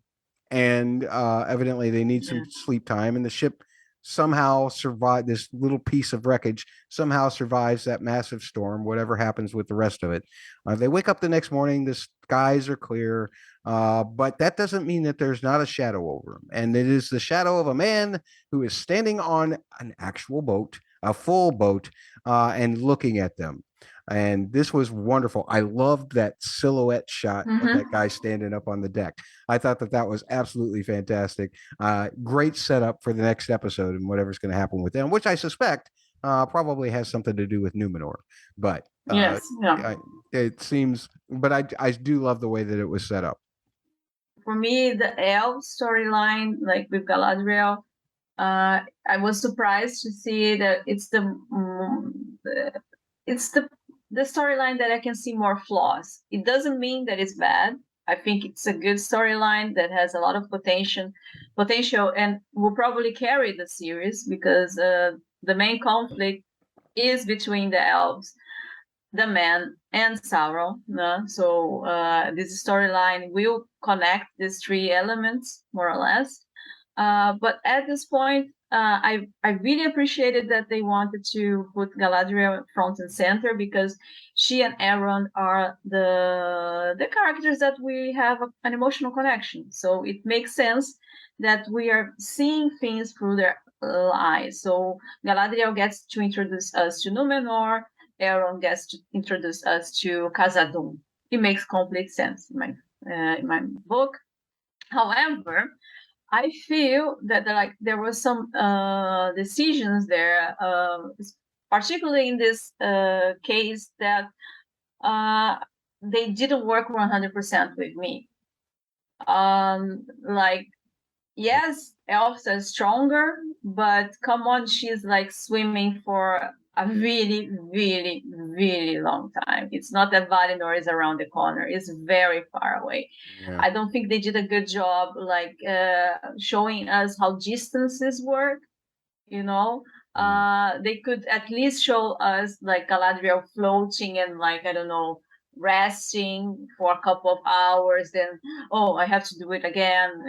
And evidently they need some sleep time, and the ship somehow survived. This little piece of wreckage somehow survives that massive storm, whatever happens with the rest of it. They wake up the next morning. This skies are clear, but that doesn't mean that there's not a shadow over him. And it is the shadow of a man who is standing on an actual boat, a full boat, and looking at them. And this was wonderful. I loved that silhouette shot of that guy standing up on the deck. I thought that that was absolutely fantastic. Great setup for the next episode and whatever's going to happen with them, which I suspect probably has something to do with Numenor. But Yes, yeah. it seems, but I do love the way that it was set up. For me, the Elves storyline, like with Galadriel, I was surprised to see that it's the storyline that I can see more flaws. It doesn't mean that it's bad. I think it's a good storyline that has a lot of potential, and will probably carry the series because the main conflict is between the elves, the man, and Sauron. So this storyline will connect these three elements more or less. But at this point, I really appreciated that they wanted to put Galadriel front and center because she and Elrond are the characters that we have an emotional connection. So it makes sense that we are seeing things through their eyes. So Galadriel gets to introduce us to Numenor. Elrond gets to introduce us to Khazad-dum. It makes complete sense in my book. However, I feel that there were some decisions there, particularly in this case, that they didn't work 100% with me. Yes, elves are stronger, but come on, she's like swimming for a really, really, really long time. It's not that Valinor is around the corner; it's very far away. Yeah. I don't think they did a good job, showing us how distances work. They could at least show us like Galadriel floating and I don't know, resting for a couple of hours, then I have to do it again.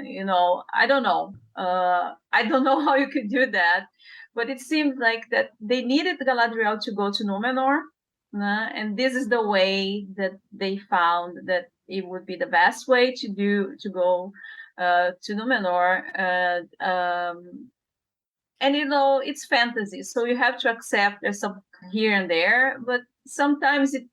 I don't know. I don't know how you could do that, but it seemed like that they needed Galadriel to go to Numenor, and this is the way that they found that it would be the best way to go to Numenor. And it's fantasy, so you have to accept there's some here and there, but sometimes it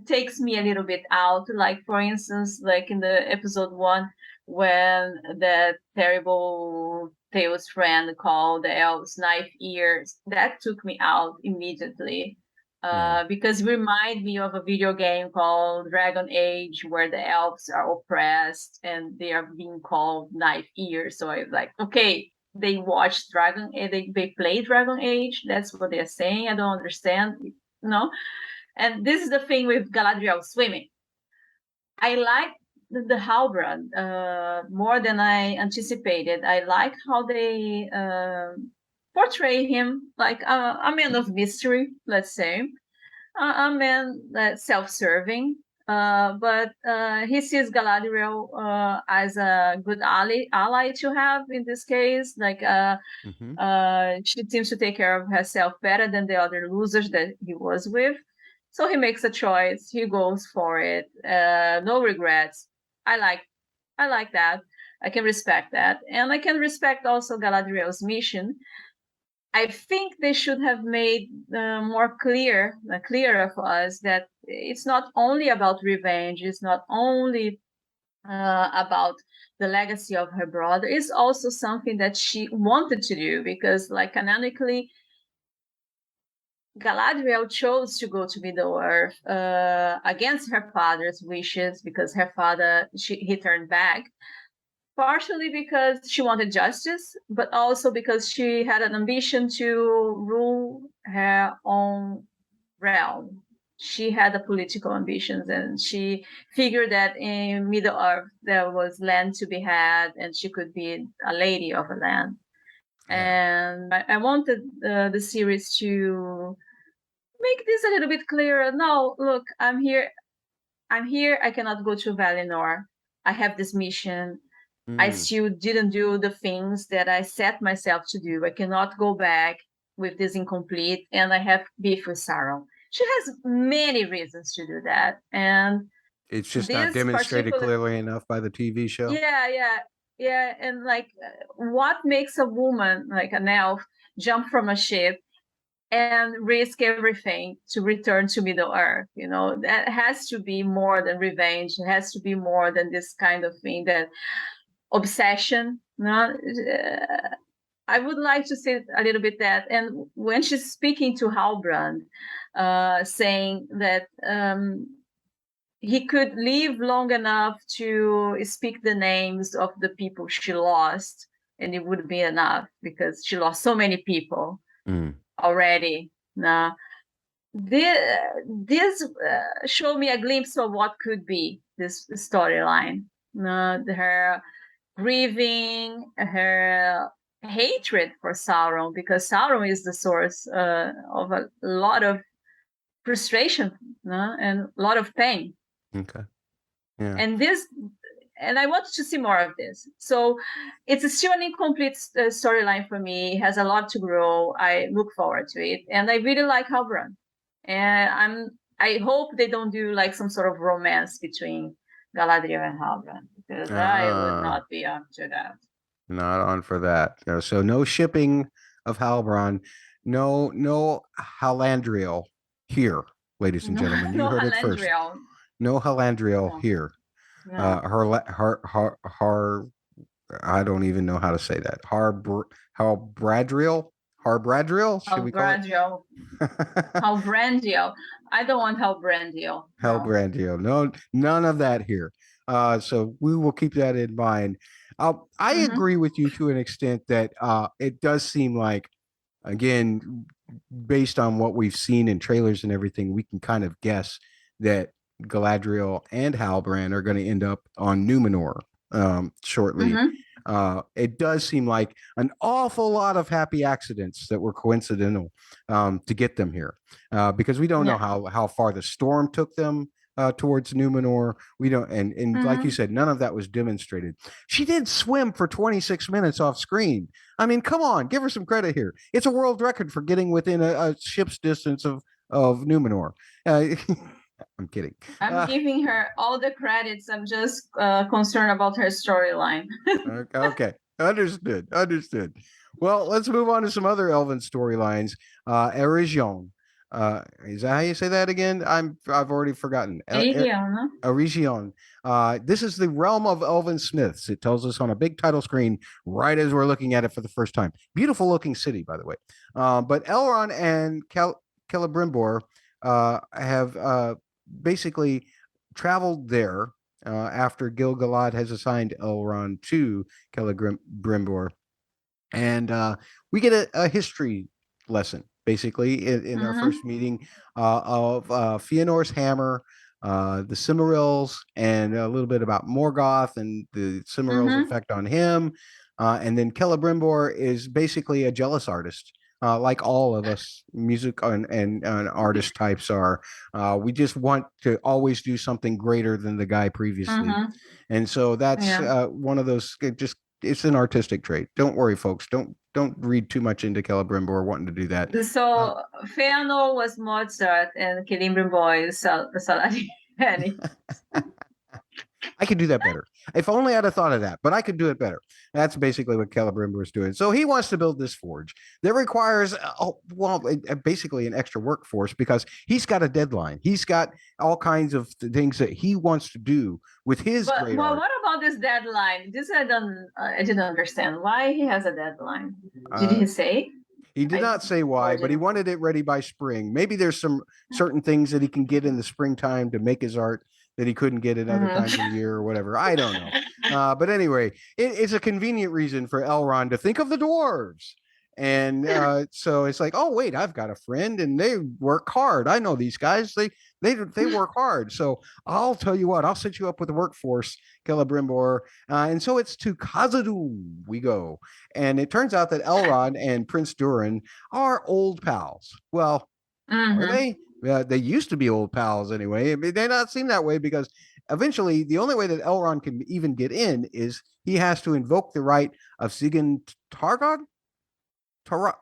takes me a little bit out. Like for instance, like in the episode 1, when the terrible Theo's friend called the elves knife ears, that took me out immediately. Because it reminded me of a video game called Dragon Age, where the elves are oppressed and they are being called knife ears. So I was like, okay, they watch they play Dragon Age. That's what they're saying. I don't understand, And this is the thing with Galadriel swimming. I like the Halbrand more than I anticipated. I like how they portray him like a man of mystery, let's say, a man that's self-serving. But he sees Galadriel as a good ally to have in this case. She seems to take care of herself better than the other losers that he was with. So he makes a choice. He goes for it. No regrets. I like that. I can respect that, and I can respect also Galadriel's mission. I think they should have made more clearer for us that it's not only about revenge. It's not only about the legacy of her brother. It's also something that she wanted to do because, canonically, Galadriel chose to go to Middle-earth against her father's wishes because her father, he turned back. Partially because she wanted justice, but also because she had an ambition to rule her own realm. She had a political ambitions, and she figured that in Middle-earth there was land to be had, and she could be a lady of a land. And I wanted the series to make this a little bit clearer. No, look, I'm here. I cannot go to Valinor. I have this mission. I still didn't do the things that I set myself to do. I cannot go back with this incomplete, and I have beef with Sauron. She has many reasons to do that, and It's just not This demonstrated particular, clearly enough by the TV show. yeah, and like, what makes a woman, like an elf, jump from a ship and risk everything to return to Middle Earth? You know, that has to be more than revenge. It has to be more than this kind of thing, that obsession. No, I would like to say a little bit that. And when she's speaking to Halbrand, saying that he could live long enough to speak the names of the people she lost, and it would be enough, because she lost so many people already. Now, this showed me a glimpse of what could be this storyline. Her grieving, her hatred for Sauron, because Sauron is the source of a lot of frustration, and a lot of pain. Okay. Yeah. And I want to see more of this. So it's still an incomplete storyline for me. It has a lot to grow. I look forward to it, and I really like Halbrand. And I hope they don't do like some sort of romance between Galadriel and Halbrand, because I would not be up to that. Not on for that. So no shipping of Halbrand. No Halandriel here, ladies and gentlemen. You heard it first. No Halandriel here. No. Her I don't even know how to say that. Harbradriel? Should we call it? Halbrandiel. I don't want Halbrandiel. Halbrandiel. No, none of that here. So we will keep that in mind. I agree with you to an extent that it does seem like, again, based on what we've seen in trailers and everything, we can kind of guess that Galadriel and Halbrand are going to end up on Numenor shortly. It does seem like an awful lot of happy accidents that were coincidental to get them here, because we don't know how far the storm took them towards Numenor. We don't, and like you said, none of that was demonstrated. She did swim for 26 minutes off screen. I mean, come on, give her some credit here. It's a world record for getting within a ship's distance of Numenor. I'm kidding. I'm giving her all the credits. I'm just concerned about her storyline. Okay. Understood. Well, let's move on to some other elven storylines. Eregion. Is that how you say that again? I've already forgotten. Eregion. This is the realm of elven smiths. It tells us on a big title screen right as we're looking at it for the first time. Beautiful looking city, by the way. But Elrond and Celebrimbor have basically traveled there after Gil-galad has assigned Elrond to Celebrimbor. And we get a history lesson, basically, in our first meeting of Fëanor's hammer, the Silmarils, and a little bit about Morgoth and the Silmarils' effect on him. And then Celebrimbor is basically a jealous artist. Like all of us music and artist types are. We just want to always do something greater than the guy previously. And so that's one of those, it's an artistic trait. Don't worry, folks. Don't read too much into Celebrimbor wanting to do that. So Fëanor was Mozart and Celebrimbor is Saladin. I could do that better. If only I'd have thought of that, but I could do it better. That's basically what Celebrimbor is doing. So he wants to build this forge that requires, basically an extra workforce, because he's got a deadline. He's got all kinds of things that he wants to do with his great art. What about this deadline? This I didn't understand. Why he has a deadline? Did he say? He did not say why, but he wanted it ready by spring. Maybe there's some certain things that he can get in the springtime to make his art that he couldn't get at other times of the year or whatever. I don't know. But anyway, it's a convenient reason for Elrond to think of the dwarves. And so it's like, oh, wait, I've got a friend and they work hard. I know these guys. They work hard. So I'll tell you what, I'll set you up with a workforce, Celebrimbor. And so it's to Khazad-dum we go. And it turns out that Elrond and Prince Durin are old pals. Well, are they? They used to be old pals anyway. I mean, they not seem that way, because eventually the only way that Elrond can even get in is he has to invoke the right of Sigyn Targog.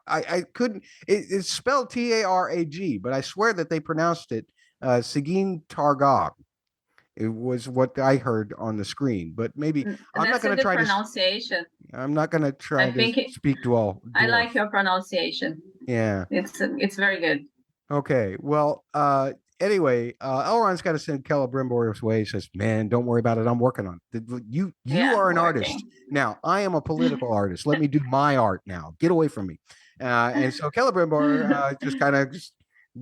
I couldn't. It's spelled Tarag, but I swear that they pronounced it Sigyn Targog. It was what I heard on the screen, but maybe I'm not That's a going to good try to. pronunciation. I'm not going to try I to think speak dwarf. I like your pronunciation. Yeah. It's very good. Okay. Well. Anyway, Elrond's got to send Celebrimbor's way. He says, "Man, don't worry about it. I'm working on it. You Yeah, are an artist working. now. I am a political artist. Let me do my art now. Get away from me." And so Celebrimbor just kind of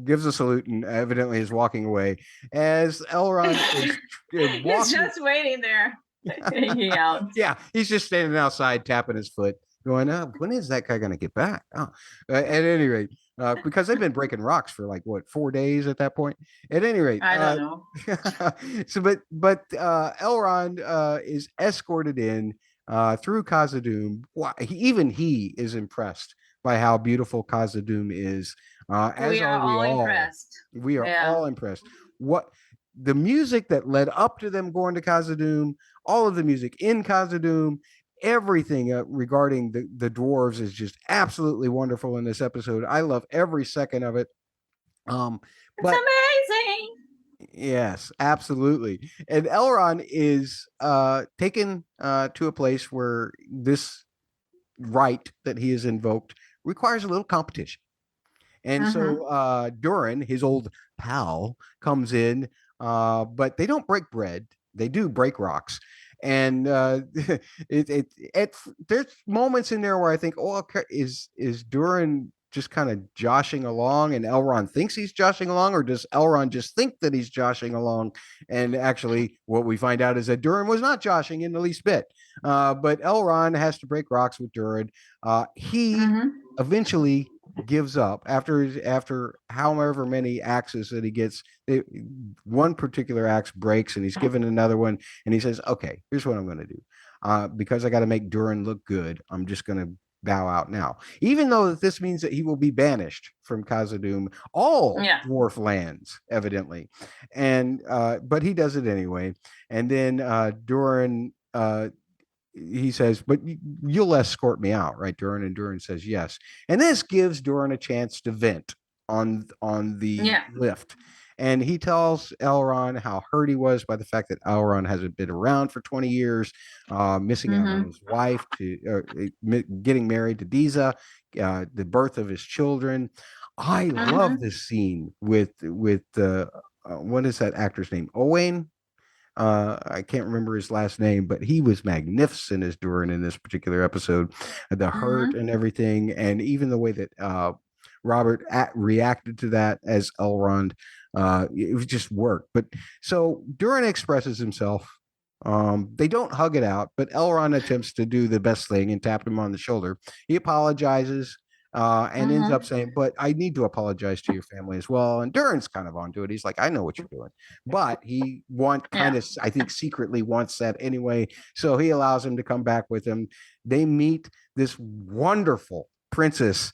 gives a salute and evidently is walking away as Elrond is walking. He's just waiting there, hanging out. Yeah, he's just standing outside tapping his foot, going, when is that guy going to get back? Oh, at any rate, because they've been breaking rocks for like, what, 4 days at that point? At any rate. I don't know. So, but Elrond is escorted in through Khazad-dum. Even he is impressed by how beautiful Khazad-dum is. As We are all impressed. We are all impressed. What the music that led up to them going to Khazad-dum, all of the music in Khazad-dum, everything regarding the dwarves is just absolutely wonderful in this episode. I love every second of it. It's amazing. Yes, absolutely. And Elrond is taken to a place where this right that he has invoked requires a little competition. And so Durin, his old pal, comes in, but they don't break bread. They do break rocks. And there's moments in there where I think, oh, okay, is Durin just kind of joshing along and Elrond thinks he's joshing along, or does Elrond just think that he's joshing along? And actually what we find out is that Durin was not joshing in the least bit. But Elrond has to break rocks with Durin. He eventually gives up after however many axes that he gets. One particular axe breaks and he's given another one, and he says, okay, here's what I'm going to do. Because I got to make Durin look good, I'm just going to bow out now, even though this means that he will be banished from Khazad-dum, all dwarf lands, evidently. And but he does it anyway. And then Durin he says, but you'll escort me out, right, Durin? And Durin says yes. And this gives Durin a chance to vent on the lift. And he tells Elrond how hurt he was by the fact that Elrond hasn't been around for 20 years, missing out on his wife, getting married to Disa, the birth of his children. I love this scene with what is that actor's name? Owain? I can't remember his last name, but he was magnificent as Durin in this particular episode. The hurt and everything, and even the way that Robert reacted to that as Elrond, it was just work. But so Durin expresses himself. They don't hug it out, but Elrond attempts to do the best thing and tap him on the shoulder. He apologizes. And ends up saying, but I need to apologize to your family as well. And Durin's kind of onto it. He's like, I know what you're doing. But he I think secretly wants that anyway. So he allows him to come back with him. They meet this wonderful princess,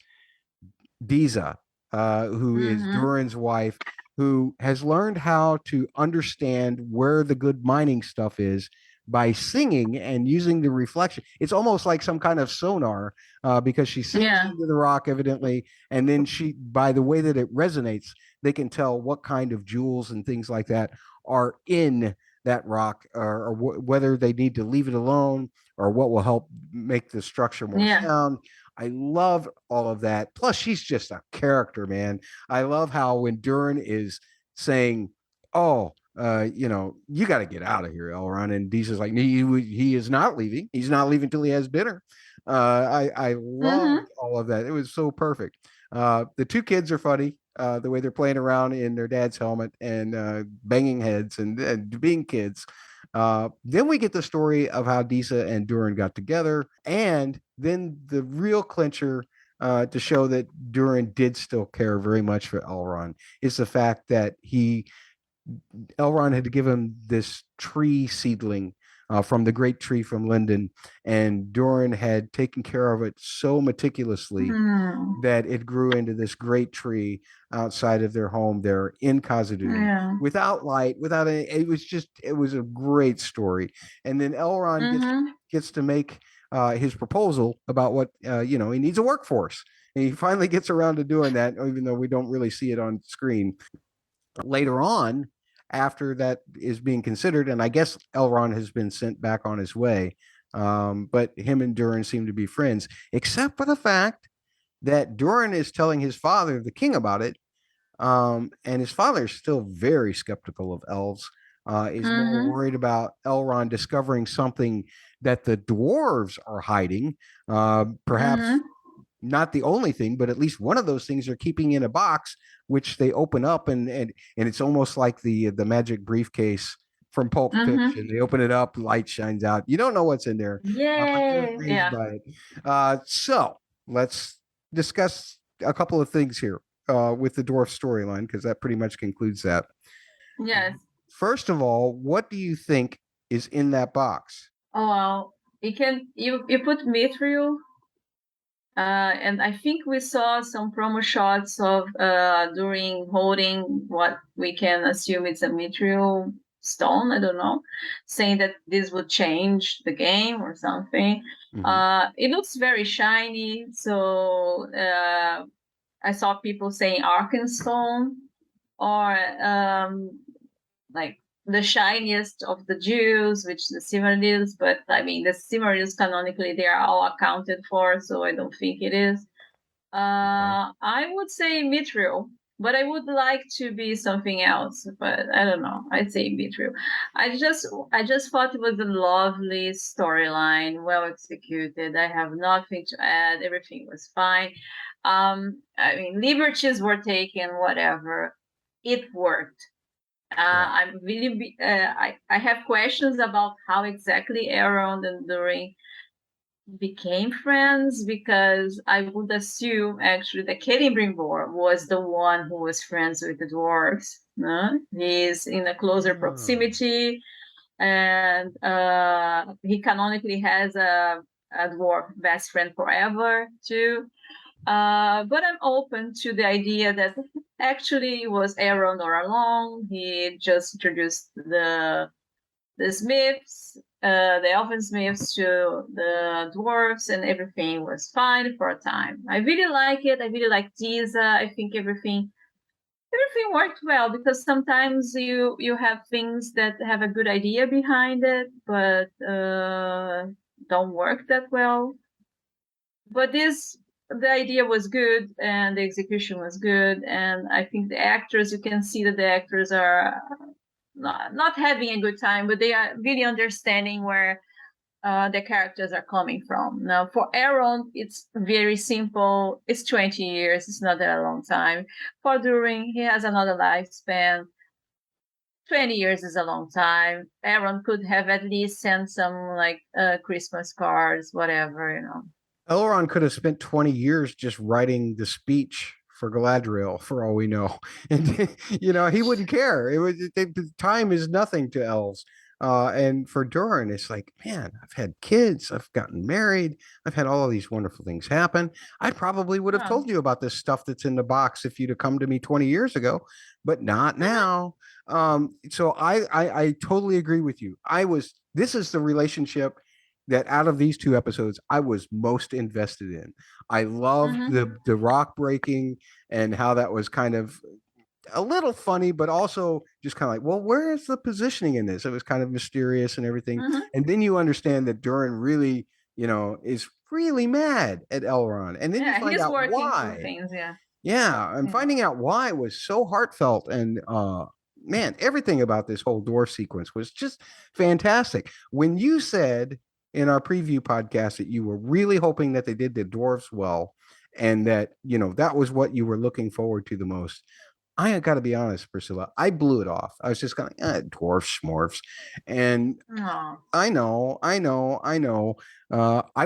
Disa, who is Durin's wife, who has learned how to understand where the good mining stuff is by singing and using the reflection. It's almost like some kind of sonar, because she sings into the rock, evidently, and then by the way that it resonates, they can tell what kind of jewels and things like that are in that rock, or whether they need to leave it alone, or what will help make the structure more sound. I love all of that. Plus, she's just a character, man. I love how when Durin is saying, oh, you got to get out of here, Elrond. And Disa's like, he is not leaving. He's not leaving till he has dinner. I love all of that. It was so perfect. The two kids are funny. The way they're playing around in their dad's helmet and banging heads and being kids. Then we get the story of how Disa and Durin got together. And then the real clincher to show that Durin did still care very much for Elrond is the fact that Elrond had to give him this tree seedling from the great tree from Linden, and Durin had taken care of it so meticulously that it grew into this great tree outside of their home there in Khazad-dum, without light, without any. It was a great story. And then Elrond gets to make his proposal about what he needs a workforce, and he finally gets around to doing that, even though we don't really see it on screen. Later on, after that is being considered, and I guess Elrond has been sent back on his way. But him and Durin seem to be friends, except for the fact that Durin is telling his father, the king, about it. And his father is still very skeptical of elves. Is more worried about Elrond discovering something that the dwarves are hiding. Perhaps not the only thing, but at least one of those things they're keeping in a box, which they open up, and it's almost like the magic briefcase from Pulp Fiction. They open it up, light shines out. You don't know what's in there. But you're amazed by it. So let's discuss a couple of things here with the dwarf storyline, because that pretty much concludes that. Yes. First of all, what do you think is in that box? Oh, well, you put Mithril, and I think we saw some promo shots of during holding what we can assume it's a Mithril stone. I don't know, saying that this would change the game or something. It looks very shiny, so I saw people saying Arkenstone or like the shiniest of the Jews, which the Silmarils, but I mean the Silmarils canonically they are all accounted for, so I don't think it is. I would say Mithril, but I would like to be something else, but I don't know. I'd say Mithril. I just thought it was a lovely storyline, well executed. I have nothing to add. Everything was fine. I mean, liberties were taken, whatever. It worked. I'm really. I have questions about how exactly Elrond and Durin became friends, because I would assume actually that Celebrimbor was the one who was friends with the dwarves. No? He's in a closer proximity, and he canonically has a dwarf best friend forever too. But I'm open to the idea that actually it was Elrond all along. He just introduced the smiths, the elven smiths to the dwarves, and everything was fine for a time. I really like it. I really like Tisa. I think everything worked well, because sometimes you have things that have a good idea behind it, but don't work that well. But the idea was good and the execution was good, and I think the actors, you can see that the actors are not having a good time, but they are really understanding where the characters are coming from. Now, for Elrond, it's very simple. It's 20 years. It's not that a long time. For Durin, he has another lifespan. 20 years is a long time. Elrond could have at least sent some like Christmas cards, whatever, you know. Elrond could have spent 20 years just writing the speech for Galadriel, for all we know, and he wouldn't care. The time is nothing to elves. And for Durin, it's like, man, I've had kids, I've gotten married, I've had all of these wonderful things happen. I probably would have told you about this stuff that's in the box if you'd have come to me 20 years ago, but not now. So I totally agree with you. This is the relationship that out of these two episodes I was most invested in. I loved the rock breaking and how that was kind of a little funny, but also just kind of like, well, where is the positioning in this? It was kind of mysterious and everything. And then you understand that Durin really, is really mad at Elrond. And then you find out why. Things, and finding out why was so heartfelt. And man, everything about this whole dwarf sequence was just fantastic. When you said in our preview podcast that you were really hoping that they did the dwarves well, and that that was what you were looking forward to the most, I got to be honest, Priscilla, I blew it off. I was just kind of dwarfs, smorfs, and I know. I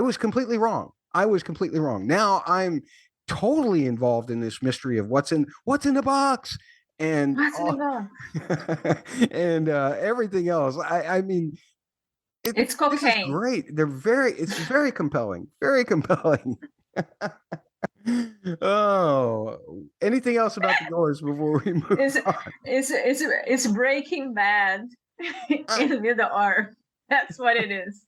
was completely wrong. Now I'm totally involved in this mystery of what's in the box, and and everything else. I mean. It's cocaine. This is great. It's very compelling. Very compelling. Oh, anything else about the doors before we move on? It's Breaking Bad in Middle Earth. That's what it is.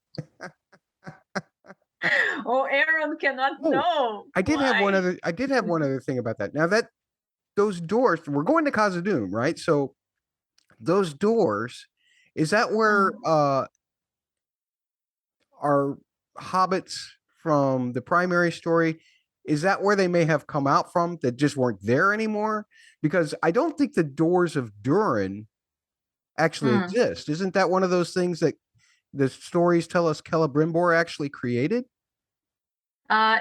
Elrond cannot know. I did have one other thing about that. Now that those doors, we're going to Khazad-dum, right? So those doors, is that where our hobbits from the primary story, is that where they may have come out from that just weren't there anymore? Because I don't think the doors of Durin actually exist. Isn't that one of those things that the stories tell us Celebrimbor actually created?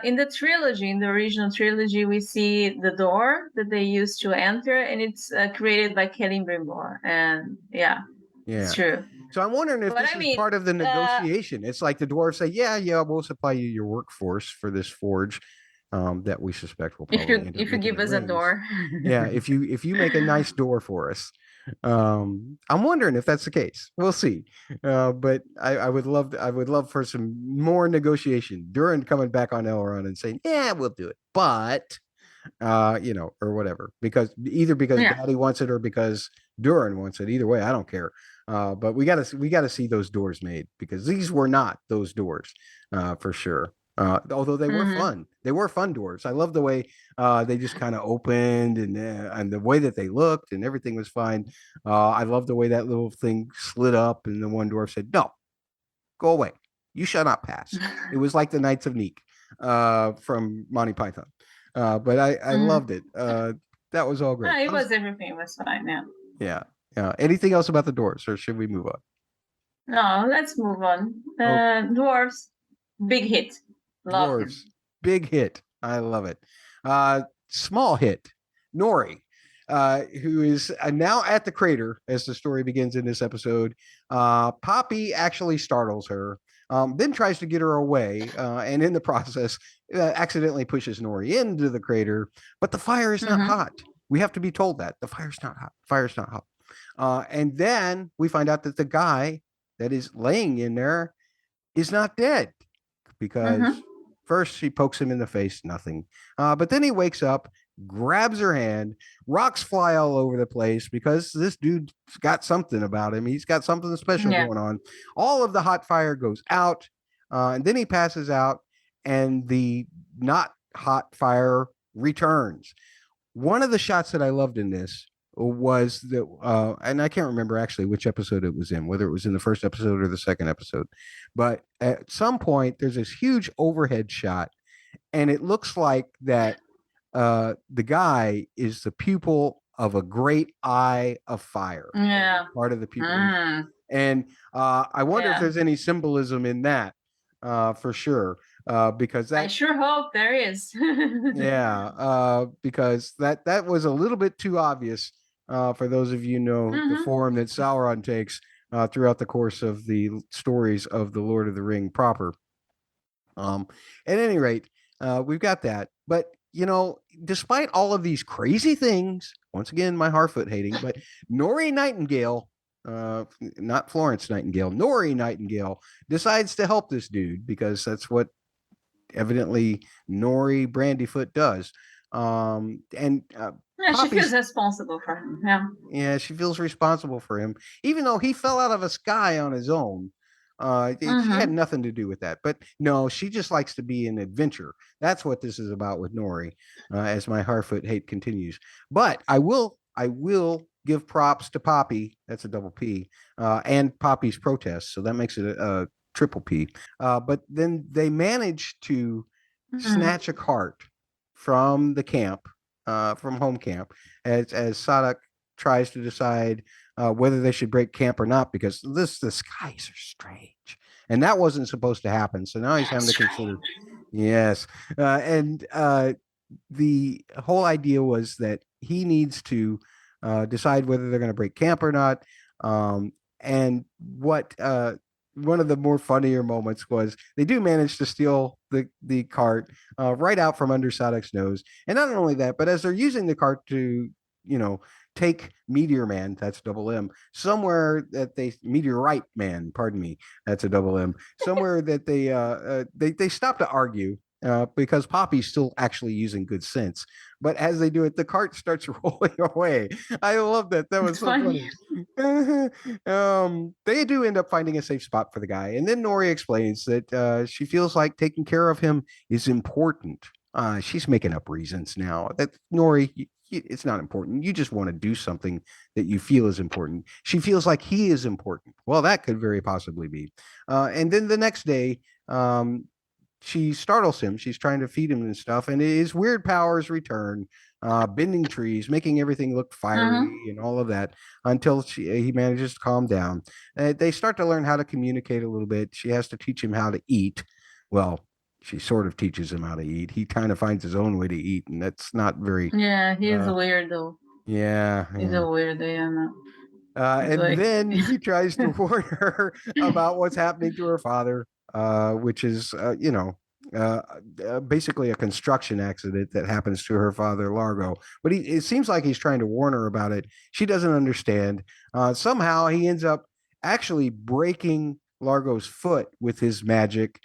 In the trilogy, in the original trilogy, we see the door that they used to enter, and it's created by Celebrimbor. And yeah, it's true. So I'm wondering if But this I is mean, part of the negotiation. It's like the dwarves say, "Yeah, we'll supply you your workforce for this forge that we suspect will probably end up if you making give the us a rings." door. Yeah, if you make a nice door for us, I'm wondering if that's the case. We'll see. But I would love for some more negotiation. Durin coming back on Elrond and saying, "Yeah, we'll do it," but or whatever, because Daddy wants it or because Durin wants it. Either way, I don't care. But we gotta see those doors made, because these were not those doors, for sure. Although they were fun. They were fun doors. I love the way they just kind of opened, and the way that they looked, and everything was fine. I love the way that little thing slid up, and the one dwarf said, "No, go away. You shall not pass." It was like the Knights of Neek from Monty Python. But I loved it. That was all great. It was everything was fine. Yeah. Yeah. Anything else about the doors, or should we move on? No, let's move on. Dwarves, big hit. Love him. Dwarves, big hit. I love it. Small hit. Nori, who is now at the crater as the story begins in this episode. Poppy actually startles her, then tries to get her away, and in the process, accidentally pushes Nori into the crater. But the fire is not hot. We have to be told that the fire's not hot. Fire's not hot. And then we find out that the guy that is laying in there is not dead, because first she pokes him in the face, nothing. But then he wakes up, grabs her hand, rocks fly all over the place because this dude's got something about him. He's got something special going on. All of the hot fire goes out, and then he passes out, and the not hot fire returns. One of the shots that I loved in this was that, and I can't remember actually which episode it was in, whether it was in the first episode or the second episode, but at some point there's this huge overhead shot, and it looks like that the guy is the pupil of a great eye of fire. Yeah. Part of the pupil. And I wonder if there's any symbolism in that, for sure. Because that, I sure hope there is. because that was a little bit too obvious, for those of you know the form that Sauron takes throughout the course of the stories of the Lord of the Ring proper. At any rate, we've got that. But despite all of these crazy things, once again, my Harfoot hating, but Nori Nightingale, not Florence Nightingale, Nori Nightingale decides to help this dude, because that's what evidently Nori Brandyfoot does. She feels responsible for him. Yeah, she feels responsible for him, even though he fell out of a sky on his own. She had nothing to do with that. But no, she just likes to be an adventure. That's what this is about with Nori, as my Harfoot hate continues. But I will give props to Poppy. That's a double P, and Poppy's protest. So that makes it a triple P. But then they manage to snatch a cart from the camp, from home camp, as Sadak tries to decide whether they should break camp or not, because the skies are strange, and that wasn't supposed to happen. So now he's having to consider. Yes, and the whole idea was that he needs to decide whether they're going to break camp or not. And what one of the more funnier moments was they do manage to steal the cart right out from under Sadok's nose. And not only that, but as they're using the cart to, take Meteor Man, that's double M, somewhere that Meteorite Man, pardon me, that's a double M, somewhere that they stop to argue, because Poppy's still actually using good sense. But as they do it, the cart starts rolling away. I love that. That was so funny. They do end up finding a safe spot for the guy. And then Nori explains that she feels like taking care of him is important. She's making up reasons now. That Nori, it's not important. You just want to do something that you feel is important. She feels like he is important. Well, that could very possibly be. And then the next day, she startles him. She's trying to feed him and stuff, and his weird powers return, bending trees, making everything look fiery and all of that until he manages to calm down. They start to learn how to communicate a little bit. She has to teach him how to eat. Well, she sort of teaches him how to eat. He kind of finds his own way to eat, and that's not very. Yeah, he's a weirdo. Yeah, he's a weirdo. Yeah, no. And then he tries to warn her about what's happening to her father, which is, basically a construction accident that happens to her father, Largo. But it seems like he's trying to warn her about it. She doesn't understand. Somehow he ends up actually breaking Largo's foot with his magic.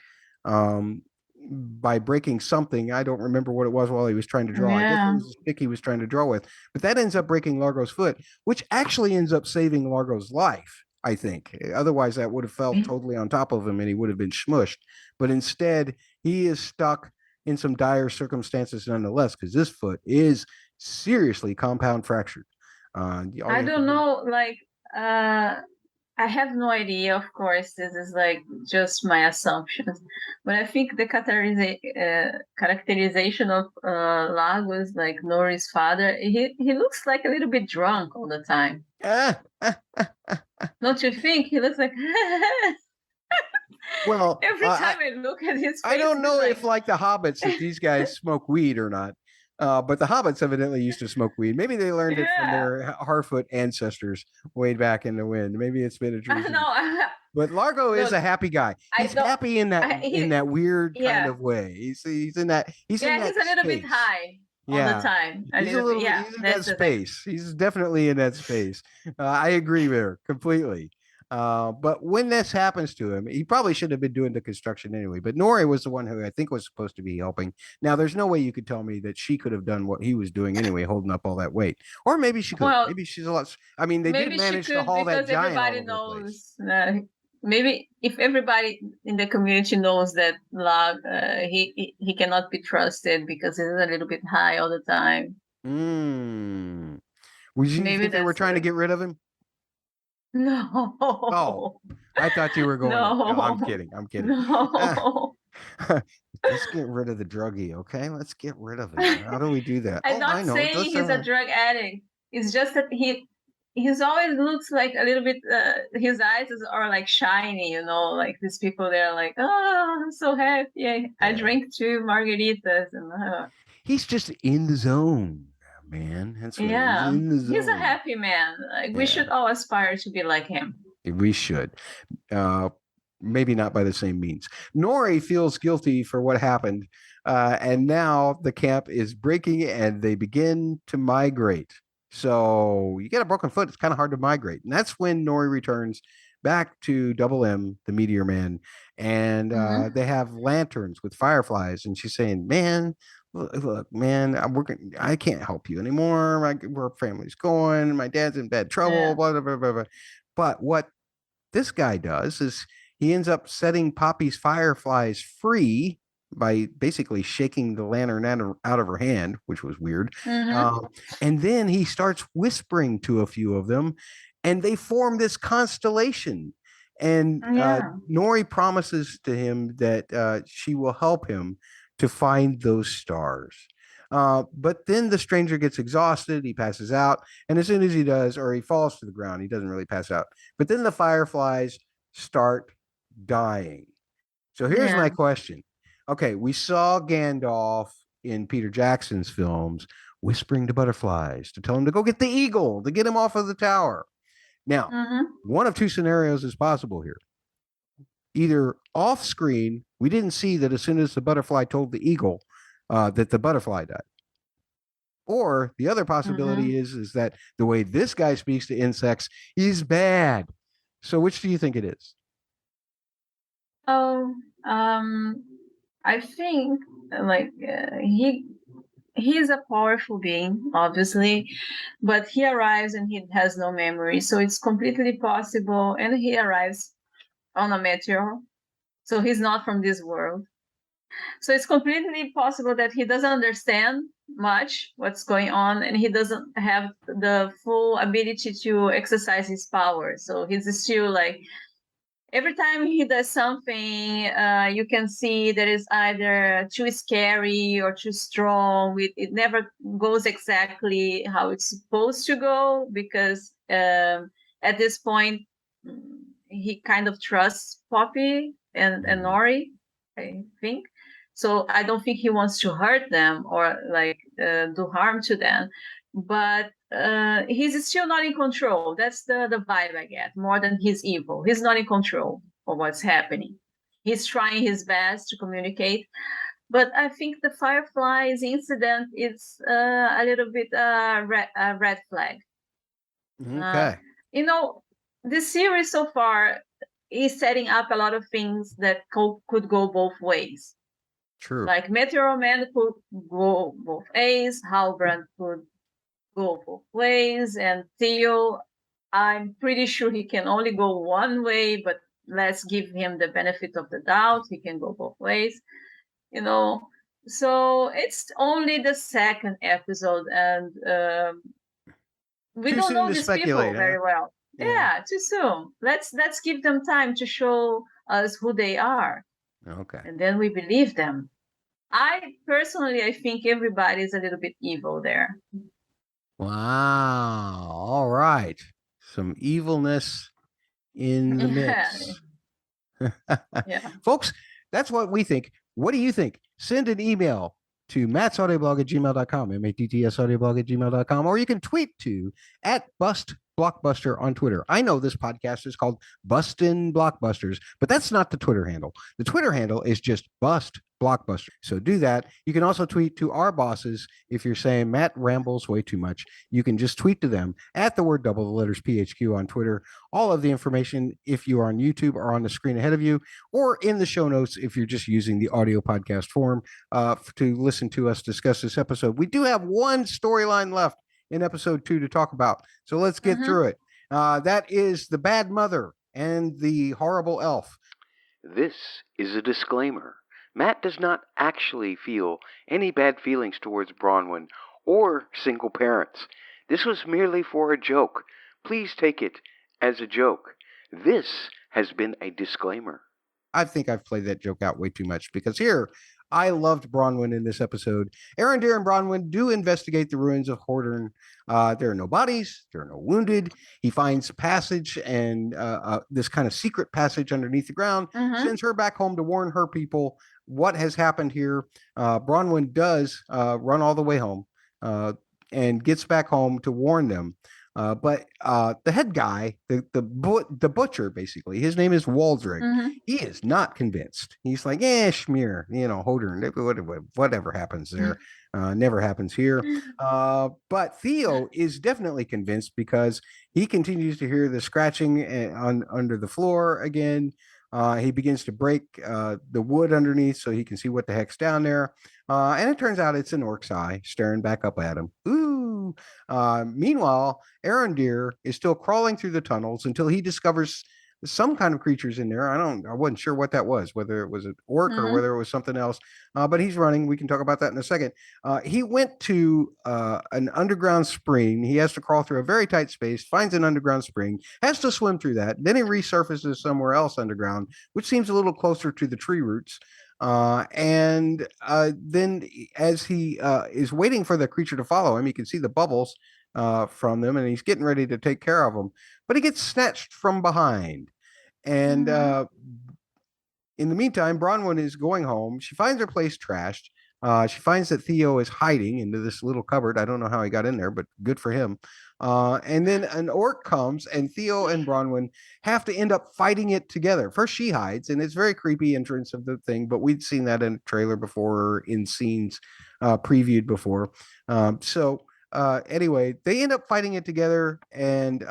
By breaking something. I don't remember what it was while he was trying to draw. I guess it was a stick he was trying to draw with. But that ends up breaking Largo's foot, which actually ends up saving Largo's life, I think. Otherwise, that would have felt totally on top of him and he would have been smushed. But instead, he is stuck in some dire circumstances nonetheless, because this foot is seriously compound fractured. I don't know, I have no idea, of course, this is just my assumptions, but I think the characterization of Lagos, like Nori's father, he looks like a little bit drunk all the time. Don't you think? He looks like... Well, every time I look at his face, I don't know if like the hobbits, if these guys smoke weed or not. But the hobbits evidently used to smoke weed. Maybe they learned it from their Harfoot ancestors way back in the wind. Maybe it's been a tradition. But Largo is a happy guy. He's happy in that weird kind of way. He's in that. He's in that he's a little bit high all the time. He's in that space. He's definitely in that space. I agree with her completely. But when this happens to him, he probably should have been doing the construction anyway. But Nori was the one who I think was supposed to be helping. Now, there's no way you could tell me that she could have done what he was doing anyway, holding up all that weight. Or maybe she could. Well, maybe she's a lot. I mean, they did manage to haul that giant. Everybody knows. Maybe if everybody in the community knows that he cannot be trusted because he's a little bit high all the time. Would you think they were trying to get rid of him? No. Oh, I thought you were going. No, I'm kidding. No. Let's get rid of the druggie, okay? Let's get rid of it. How do we do that? I'm not saying he's a drug addict. It's just that he's always looks like a little bit. His eyes are like shiny, like these people. They're like, oh, I'm so happy. I drank 2 margaritas, and he's just in the zone. Man, that's he's in the zone. He's a happy man. We should all aspire to be like him. We should. Maybe not by the same means. Nori feels guilty for what happened, and now the camp is breaking and they begin to migrate. So you get a broken foot, it's kind of hard to migrate. And that's when Nori returns back to Double M, the Meteor Man, and they have lanterns with fireflies, and she's saying, man, look, man, I can't help you anymore. Our family's going. My dad's in bad trouble. Blah, blah, blah, blah, blah. But what this guy does is he ends up setting Poppy's fireflies free by basically shaking the lantern out of her hand, which was weird. And then he starts whispering to a few of them, and they form this constellation. And Nori promises to him that she will help him to find those stars. But then the stranger gets exhausted, he passes out, and as soon as he does, or he falls to the ground, he doesn't really pass out. But then the fireflies start dying. So here's my question. Okay, we saw Gandalf in Peter Jackson's films whispering to butterflies to tell him to go get the eagle, to get him off of the tower. Now, one of 2 scenarios is possible here. Either off screen, we didn't see that as soon as the butterfly told the eagle that the butterfly died. Or the other possibility is that the way this guy speaks to insects is bad. So which do you think it is? I think he's a powerful being, obviously, but he arrives and he has no memory. So it's completely possible. And he arrives on a meteor. So he's not from this world. So it's completely possible that he doesn't understand much what's going on, and he doesn't have the full ability to exercise his power. So he's still like, every time he does something, you can see that is either too scary or too strong. It never goes exactly how it's supposed to go, because at this point, he kind of trusts Poppy and Nori, I think. So I don't think he wants to hurt them or like do harm to them. But he's still not in control. That's the vibe I get, more than he's evil. He's not in control of what's happening. He's trying his best to communicate. But I think the Fireflies incident is a little bit a red flag. Okay. This series so far is setting up a lot of things that could go both ways. True. Like Meteor Man could go both ways, Halbrand could go both ways, and Theo, I'm pretty sure he can only go one way, but let's give him the benefit of the doubt. He can go both ways, So it's only the second episode, and we don't know these people very well. Yeah, too soon. Let's give them time to show us who they are. Okay. And then we believe them. I think everybody is a little bit evil there. Wow. All right. Some evilness in the mix. Yeah. Folks, that's what we think. What do you think? Send an email to mattsaudioblog@gmail.com, mattsaudioblog@gmail.com, or you can tweet to @BustBlockbuster on Twitter. I know this podcast is called Bustin' Blockbusters, but that's not the Twitter handle. The Twitter handle is just Bust Blockbuster. So do that. You can also tweet to our bosses. If you're saying Matt rambles way too much, you can just tweet to them at the word double the letters PHQ on Twitter. All of the information, if you are on YouTube, are on the screen ahead of you, or in the show notes if you're just using the audio podcast form to listen to us discuss this episode. We do have one storyline left in episode 2 to talk about, so let's get through it. That is the bad mother and the horrible elf. This is a disclaimer. Matt does not actually feel any bad feelings towards Bronwyn or single parents. This was merely for a joke. Please take it as a joke. This has been a disclaimer. I think I've played that joke out way too much, because here, I loved Bronwyn in this episode. Arondir and Bronwyn do investigate the ruins of Hordern. There are no bodies. There are no wounded. He finds passage and this kind of secret passage underneath the ground, sends her back home to warn her people what has happened here. Bronwyn does run all the way home and gets back home to warn them. But the head guy, the butcher, basically, his name is Waldrig. He is not convinced. He's like, schmear, Hodern, whatever happens there, never happens here. But Theo is definitely convinced, because he continues to hear the scratching under the floor again. He begins to break the wood underneath so he can see what the heck's down there. And it turns out it's an orc's eye staring back up at him. Ooh. Meanwhile, Arondir is still crawling through the tunnels until he discovers some kind of creatures in there. I wasn't sure what that was, whether it was an orc or whether it was something else. But he's running. We can talk about that in a second. He went to an underground spring. He has to crawl through a very tight space, finds an underground spring, has to swim through that. Then he resurfaces somewhere else underground, which seems a little closer to the tree roots. And then as he is waiting for the creature to follow him, you can see the bubbles from them, and he's getting ready to take care of them, but he gets snatched from behind. And in the meantime, Bronwyn is going home. She finds her place trashed. She finds that Theo is hiding into this little cupboard. I don't know how he got in there, but good for him. And then an orc comes, and Theo and Bronwyn have to end up fighting it together. First, she hides, and it's very creepy entrance of the thing, but we'd seen that in a trailer before, in scenes previewed before. Anyway, they end up fighting it together, and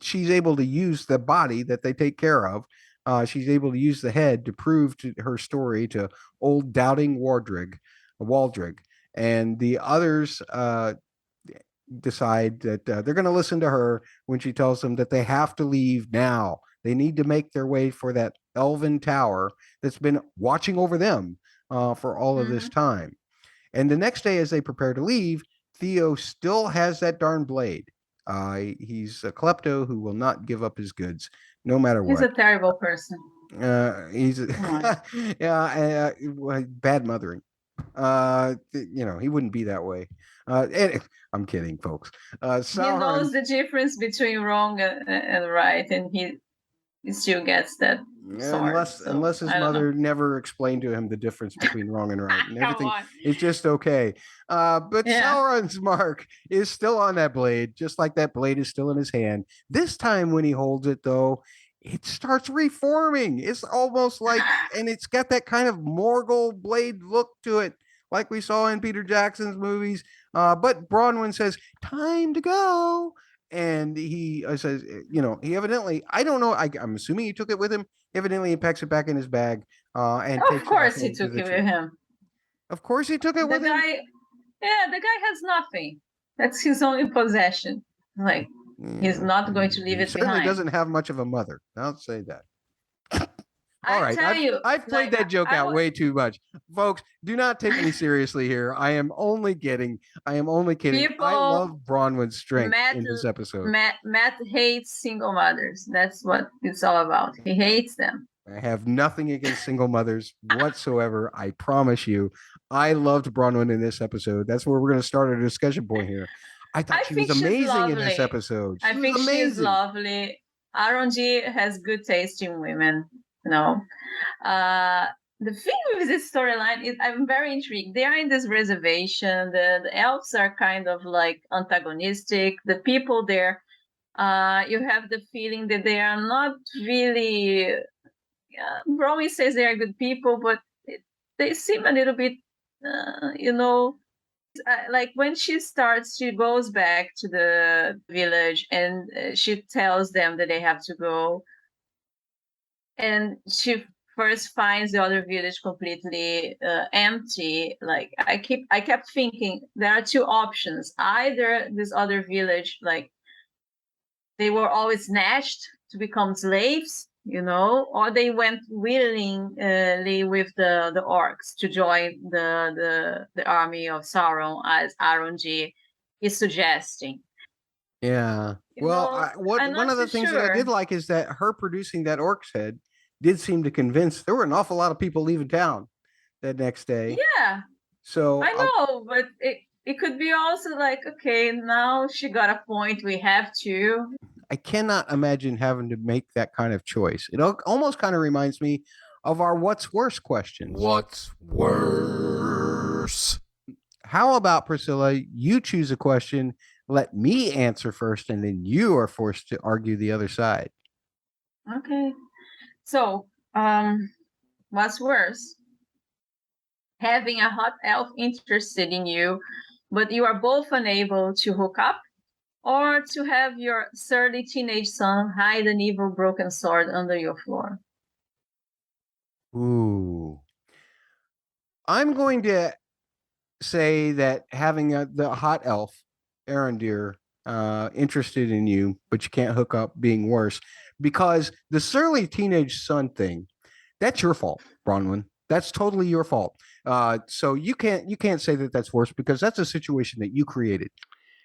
she's able to use the body that they take care of. She's able to use the head to prove to her story to old doubting Waldrig, and the others decide that they're going to listen to her when she tells them that they have to leave now. They need to make their way for that elven tower that's been watching over them for all of this time. And the next day, as they prepare to leave, Theo still has that darn blade. He's a klepto who will not give up his goods, no matter what. He's a terrible person. He's yeah, bad mothering. He wouldn't be that way. I'm kidding, folks. He knows the difference between wrong and right, and he still gets that sword. Unless his mother never explained to him the difference between wrong and right, and everything is just okay. But Sauron's mark is still on that blade, just like that blade is still in his hand. This time when he holds it, though, it starts reforming. It's almost like, and it's got that kind of Morgul blade look to it, like we saw in Peter Jackson's movies. But Bronwyn says, "Time to go." And he says, he evidently, I don't know, I'm assuming he took it with him. Evidently, he packs it back in his bag. And of course he took it with him. Of course he took it with him? Yeah, the guy has nothing. That's his only possession. Like, he's not going to leave it behind. Certainly doesn't have much of a mother. I'll say that. All right, I've played that joke out way too much, folks. Do not take me seriously here. I am only kidding. I love Bronwyn's strength in this episode. Matt hates single mothers. That's what it's all about. He hates them. I have nothing against single mothers whatsoever. I promise you. I loved Bronwyn in this episode. That's where we're going to start our discussion point here. I thought she was amazing in this episode. I think she's lovely. Aronji has good taste in women. No. The thing with this storyline is I'm very intrigued. They are in this reservation. The elves are kind of like antagonistic. The people there, you have the feeling that they are not really. Rowan says they are good people, but they seem a little bit, like when she goes back to the village and she tells them that they have to go. And she first finds the other village completely empty. Like I kept thinking there are two options. Either this other village, like they were always snatched to become slaves, or they went willingly with the orcs to join the army of Sauron, as Aronji is suggesting. Yeah. Well, one of the things that I did like is that her producing that orc's head did seem to convince. There were an awful lot of people leaving town that next day. Yeah. So I know, but it could be also like, okay, now she got a point. We have to. I cannot imagine having to make that kind of choice. It almost kind of reminds me of our "What's worse" questions. What's worse? How about, Priscilla, you choose a question, let me answer first, and then you are forced to argue the other side. Okay. So, what's worse? Having a hot elf interested in you, but you are both unable to hook up, or to have your surly teenage son hide an evil broken sword under your floor? Ooh. I'm going to say that having the hot elf, Arondir, interested in you, but you can't hook up, being worse, because the surly teenage son thing, that's your fault, Bronwyn. That's totally your fault. So you can't say that that's worse, because that's a situation that you created.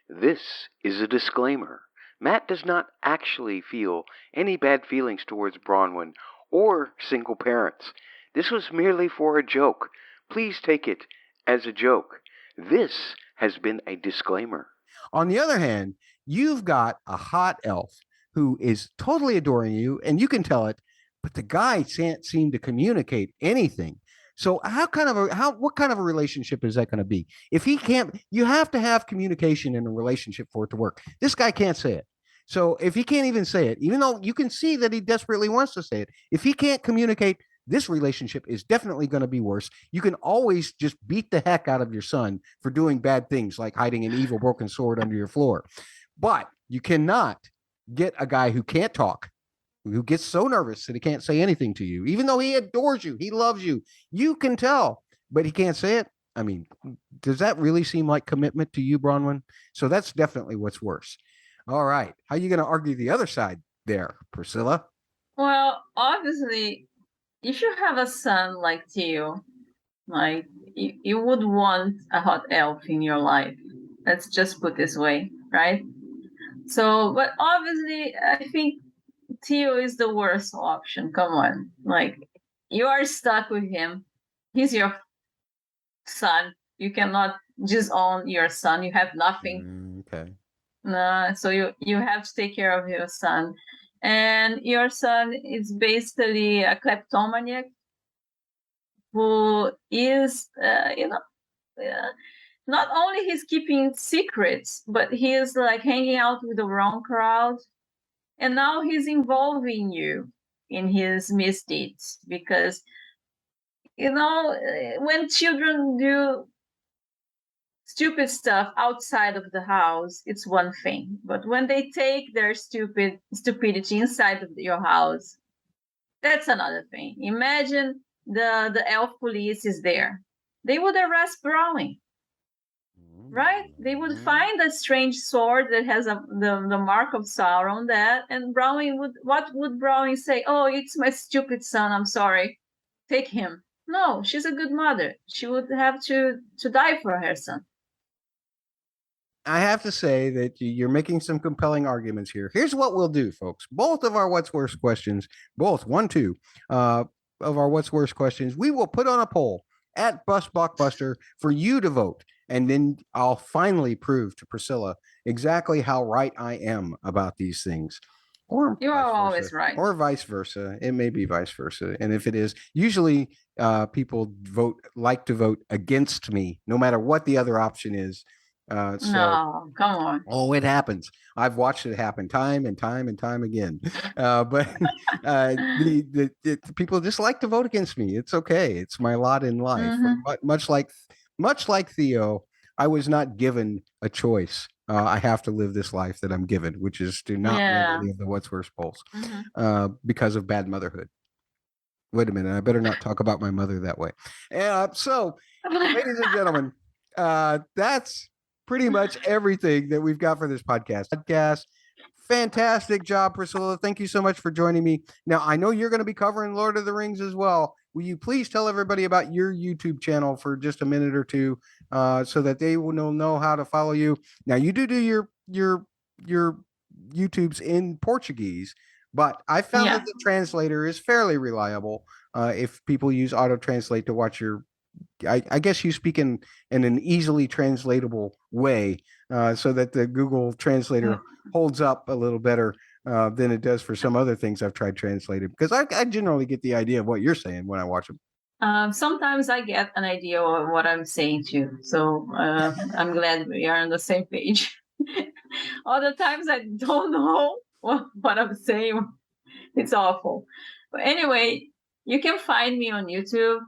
This is a disclaimer. Matt does not actually feel any bad feelings towards Bronwyn or single parents. This was merely for a joke. Please take it as a joke. This has been a disclaimer. On the other hand, you've got a hot elf who is totally adoring you, and you can tell it, but the guy can't seem to communicate anything. So what kind of a relationship is that going to be? If he can't, you have to have communication in a relationship for it to work. This guy can't say it. So if he can't even say it, even though you can see that he desperately wants to say it, if he can't communicate, this relationship is definitely going to be worse. You can always just beat the heck out of your son for doing bad things like hiding an evil broken sword under your floor. But you cannot get a guy who can't talk, who gets so nervous that he can't say anything to you, even though he adores you, he loves you. You can tell, but he can't say it. I mean, does that really seem like commitment to you, Bronwyn? So that's definitely what's worse. All right. How are you going to argue the other side there, Priscilla? Well, obviously, if you have a son like Theo, like you would want a hot elf in your life. Let's just put this way, right? So, but obviously, I think Theo is the worst option. Come on, like you are stuck with him. He's your son. You cannot disown your son. You have nothing. Okay. So you have to take care of your son, and your son is basically a kleptomaniac who is, not only he's keeping secrets, but he is like hanging out with the wrong crowd, and now he's involving you in his misdeeds because when children do stupid stuff outside of the house, it's one thing. But when they take their stupidity inside of your house, that's another thing. Imagine the elf police is there. They would arrest Browning, right? They would find a strange sword that has the mark of Sauron on that, and what would Browning say? Oh, it's my stupid son. I'm sorry. Take him. No, she's a good mother. She would have to die for her son. I have to say that you're making some compelling arguments here. Here's what we'll do, folks. Both of our What's Worse questions, both, 1, 2, of our What's Worse questions, we will put on a poll at Bust Blockbuster for you to vote. And then I'll finally prove to Priscilla exactly how right I am about these things. Or you are always right. Or vice versa. It may be vice versa. And if it is, usually people like to vote against me, no matter what the other option is. No, come on. Oh, it happens. I've watched it happen time and time and time again. But the people just like to vote against me. It's okay. It's my lot in life. Much like Theo, I was not given a choice. I have to live this life that I'm given, which is to not win any of the What's Worse polls because of bad motherhood. Wait a minute. I better not talk about my mother that way. So, ladies and gentlemen, that's pretty much everything that we've got for this podcast. Fantastic job, Priscilla. Thank you so much for joining me. Now, I know you're going to be covering Lord of the Rings as well. Will you please tell everybody about your YouTube channel for just a minute or two so that they will know how to follow you? Now, you do your YouTubes in Portuguese, but I found that the translator is fairly reliable if people use auto translate to watch your. I guess you speak in an easily translatable way so that the Google translator holds up a little better than it does for some other things I've tried translating, because I generally get the idea of what you're saying when I watch them. Sometimes I get an idea of what I'm saying too. So I'm glad we are on the same page. Other times I don't know what I'm saying. It's awful. But anyway, you can find me on YouTube.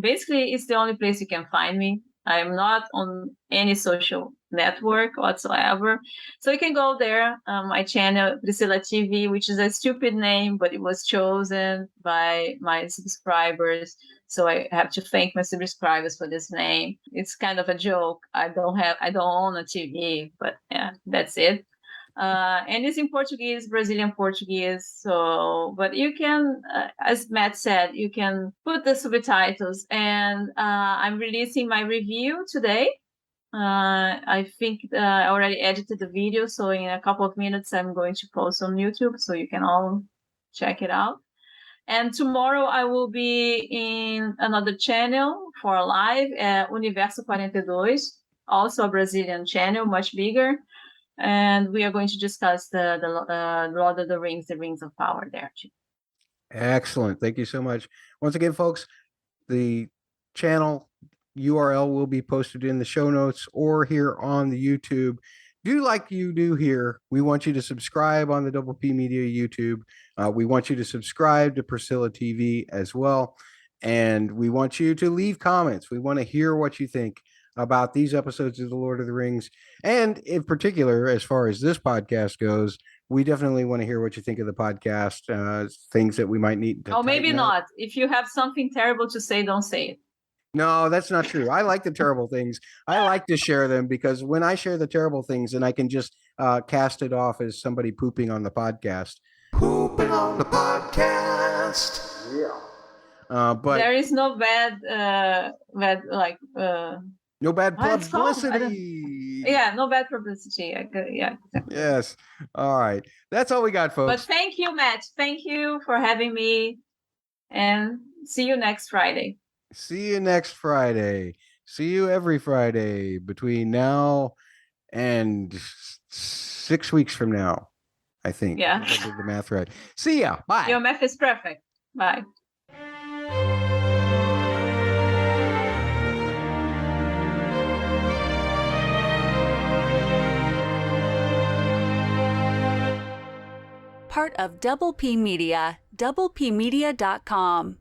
Basically, it's the only place you can find me. I'm not on any social network whatsoever. So you can go there. My channel, Priscilla TV, which is a stupid name, but it was chosen by my subscribers. So I have to thank my subscribers for this name. It's kind of a joke. I don't own a TV, but yeah, that's it. And it's in Portuguese, Brazilian Portuguese. So, but you can, as Matt said, you can put the subtitles. And I'm releasing my review today. I think I already edited the video, so in a couple of minutes I'm going to post on YouTube, so you can all check it out. And tomorrow I will be in another channel for a live, Universo 42, also a Brazilian channel, much bigger. And we are going to discuss the Lord of the Rings, the Rings of Power there too. Excellent. Thank you so much. Once again, folks, the channel URL will be posted in the show notes or here on the YouTube. Do like you do here. We want you to subscribe on the Double P Media YouTube. We want you to subscribe to Priscilla TV as well. And we want you to leave comments. We want to hear what you think about these episodes of The Lord of the Rings. And in particular, as far as this podcast goes, we definitely want to hear what you think of the podcast, things that we might need to maybe not. If you have something terrible to say, don't say it. No, that's not true. I like the terrible things. I like to share them because when I share the terrible things, then I can just cast it off as somebody pooping on the podcast. Pooping on the podcast. Yeah. But there is no bad like no bad it's called? publicity. Yeah, no bad publicity. Yeah, exactly. Yes. All right. That's all we got, But folks. thank you, Matt. Thank you for having me, and see you next Friday. See you next Friday. See you every Friday between now and 6 weeks from now, I think. Yeah. If I did the math right. See ya. Bye. Your math is perfect. Bye. Part of Double P Media, doublepmedia.com.